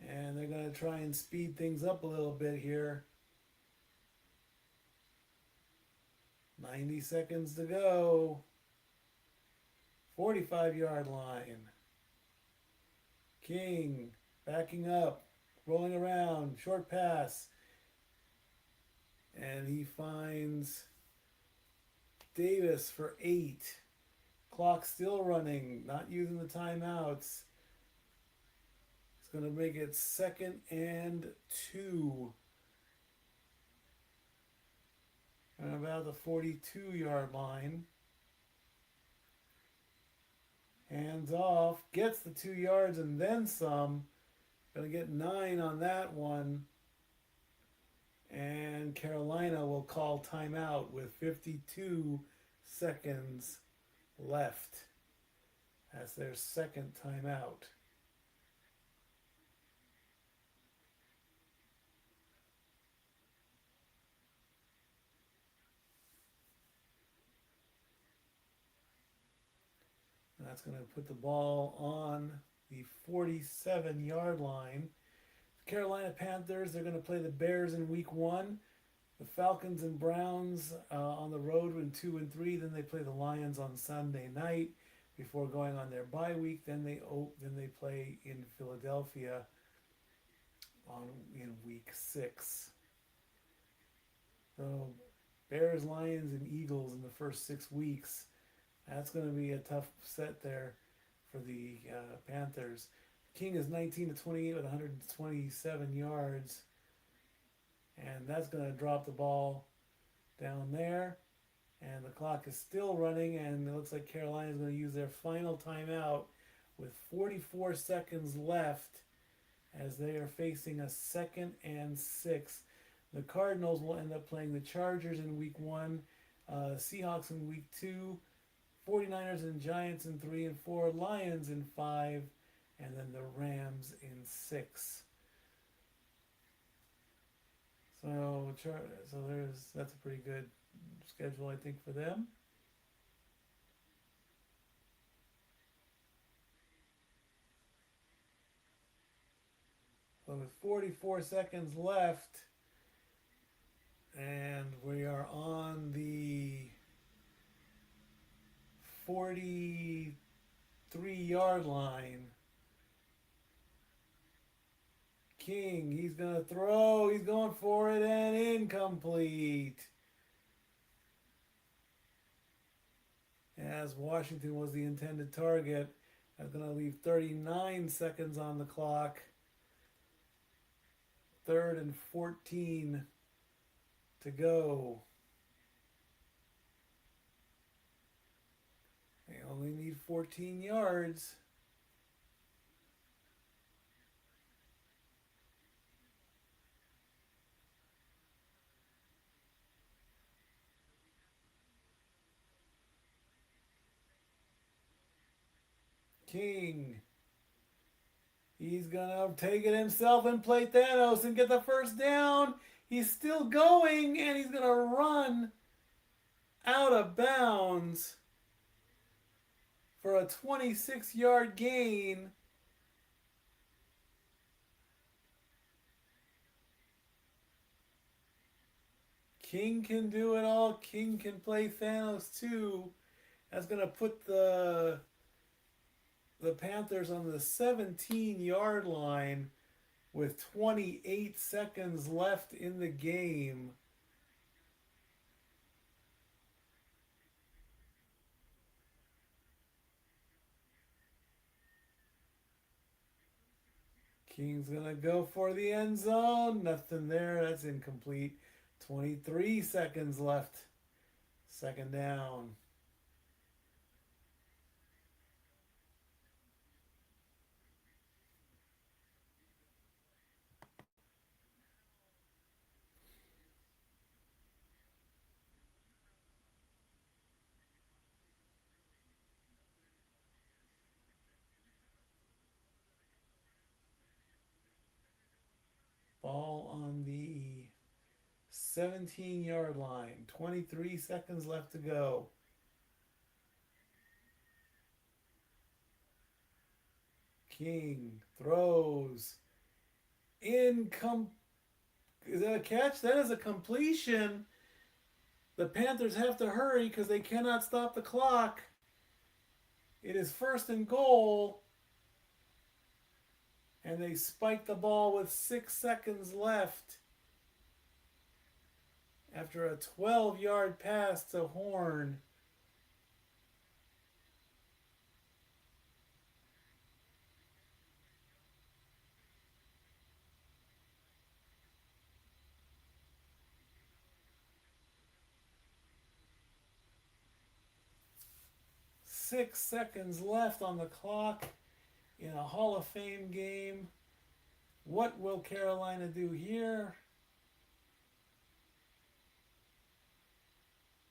And they're going to try and speed things up a little bit here. 90 seconds to go. 45-yard line. King backing up, rolling around, short pass. And he finds Davis for 8. Clock still running, not using the timeouts. It's going to make it 2nd and 2. And about the 42-yard line. Hands off, gets the 2 yards and then some. Going to get 9 on that one. And Carolina will call timeout with 52 seconds left. That's their 2nd timeout. That's going to put the ball on the 47-yard line. Carolina Panthers, they're going to play the Bears in week 1. The Falcons and Browns on the road in 2 and 3. Then they play the Lions on Sunday night before going on their bye week. Then they play in Philadelphia in week 6. So Bears, Lions, and Eagles in the first 6 weeks. That's going to be a tough set there for the Panthers. King is 19 to 28 with 127 yards. And that's going to drop the ball down there. And the clock is still running, and it looks like Carolina is going to use their final timeout with 44 seconds left as they are facing a 2nd and 6. The Cardinals will end up playing the Chargers in week 1, Seahawks in week 2, 49ers and Giants in 3 and 4, Lions in 5, and then the Rams in 6. So that's a pretty good schedule, I think, for them. So with 44 seconds left, and we are on the 43-yard line. King, he's going to throw, he's going for it, and incomplete. As Washington was the intended target, that's going to leave 39 seconds on the clock. 3rd and 14 to go. They only need 14 yards. King. He's going to take it himself and play Thanos and get the first down. He's still going, and he's going to run out of bounds for a 26-yard gain. King can do it all. King can play Thanos too. That's going to put the Panthers on the 17-yard line with 28 seconds left in the game. King's going to go for the end zone. Nothing there. That's incomplete. 23 seconds left. 2nd down. Ball on the 17-yard line. 23 seconds left to go. King throws. Is that a catch? That is a completion. The Panthers have to hurry because they cannot stop the clock. It is 1st and goal. And they spike the ball with 6 seconds left after a 12-yard pass to Horn. Six seconds left on the clock in a Hall of Fame game. What will Carolina do here?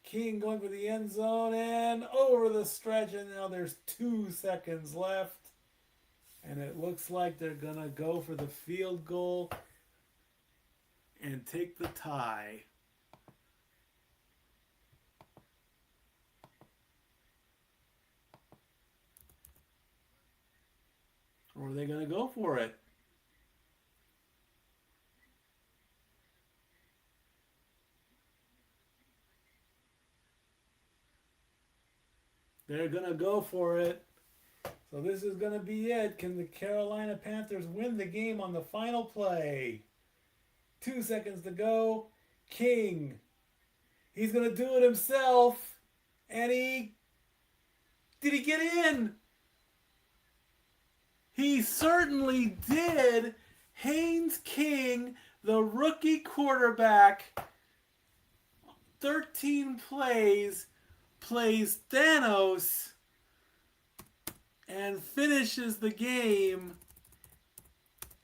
King going for the end zone and over the stretch, and now there's 2 seconds left. And it looks like they're going to go for the field goal and take the tie. Or are they going to go for it? They're going to go for it. So this is going to be it. Can the Carolina Panthers win the game on the final play? 2 seconds to go. King. He's going to do it himself. And did he get in? He certainly did. Haynes King, the rookie quarterback, 13 plays Thanos and finishes the game,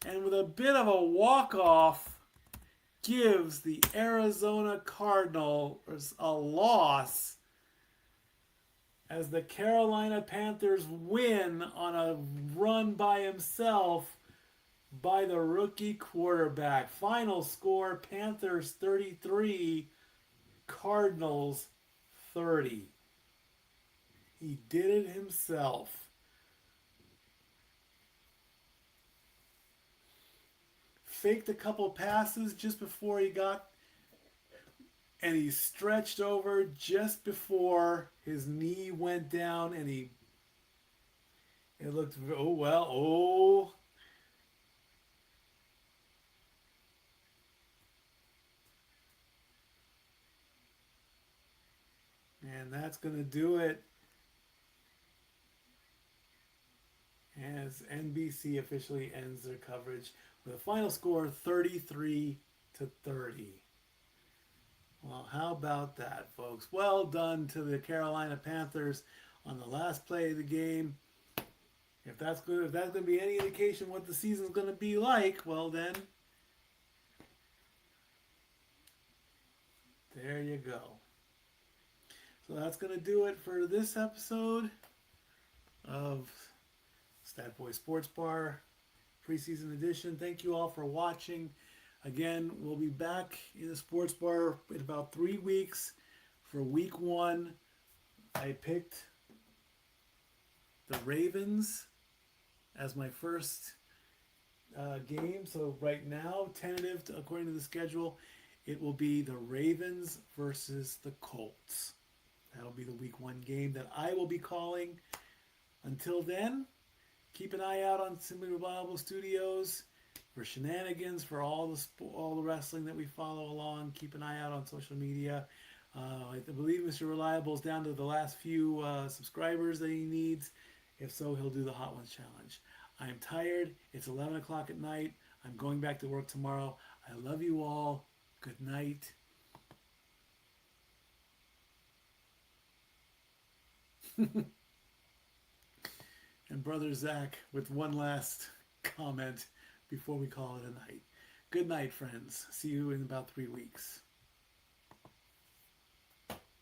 and with a bit of a walk-off gives the Arizona Cardinals a loss as the Carolina Panthers win on a run by himself by the rookie quarterback. Final score, Panthers 33, Cardinals 30. He did it himself. Faked a couple passes just before he got, and he stretched over just before his knee went down, and it looked, and that's going to do it as NBC officially ends their coverage with a final score 33-30. Well, how about that, folks? Well done to the Carolina Panthers on the last play of the game. If that's going to be any indication what the season's going to be like, well then, there you go. So that's going to do it for this episode of Stat Boy Sports Bar preseason edition. Thank you all for watching. Again, we'll be back in the sports bar in about 3 weeks for week 1. I picked the Ravens as my first game. So right now, tentative, according to the schedule, it will be the Ravens versus the Colts. That'll be the week 1 game that I will be calling. Until then, keep an eye out on Simply Reliable Studios for shenanigans, for all the wrestling that we follow along. Keep an eye out on social media. I believe Mr. Reliable is down to the last few subscribers that he needs. If so, he'll do the Hot Ones Challenge. I am tired. It's 11 o'clock at night. I'm going back to work tomorrow. I love you all. Good night. And Brother Zach with one last comment before we call it a night. Good night, friends. See you in about 3 weeks.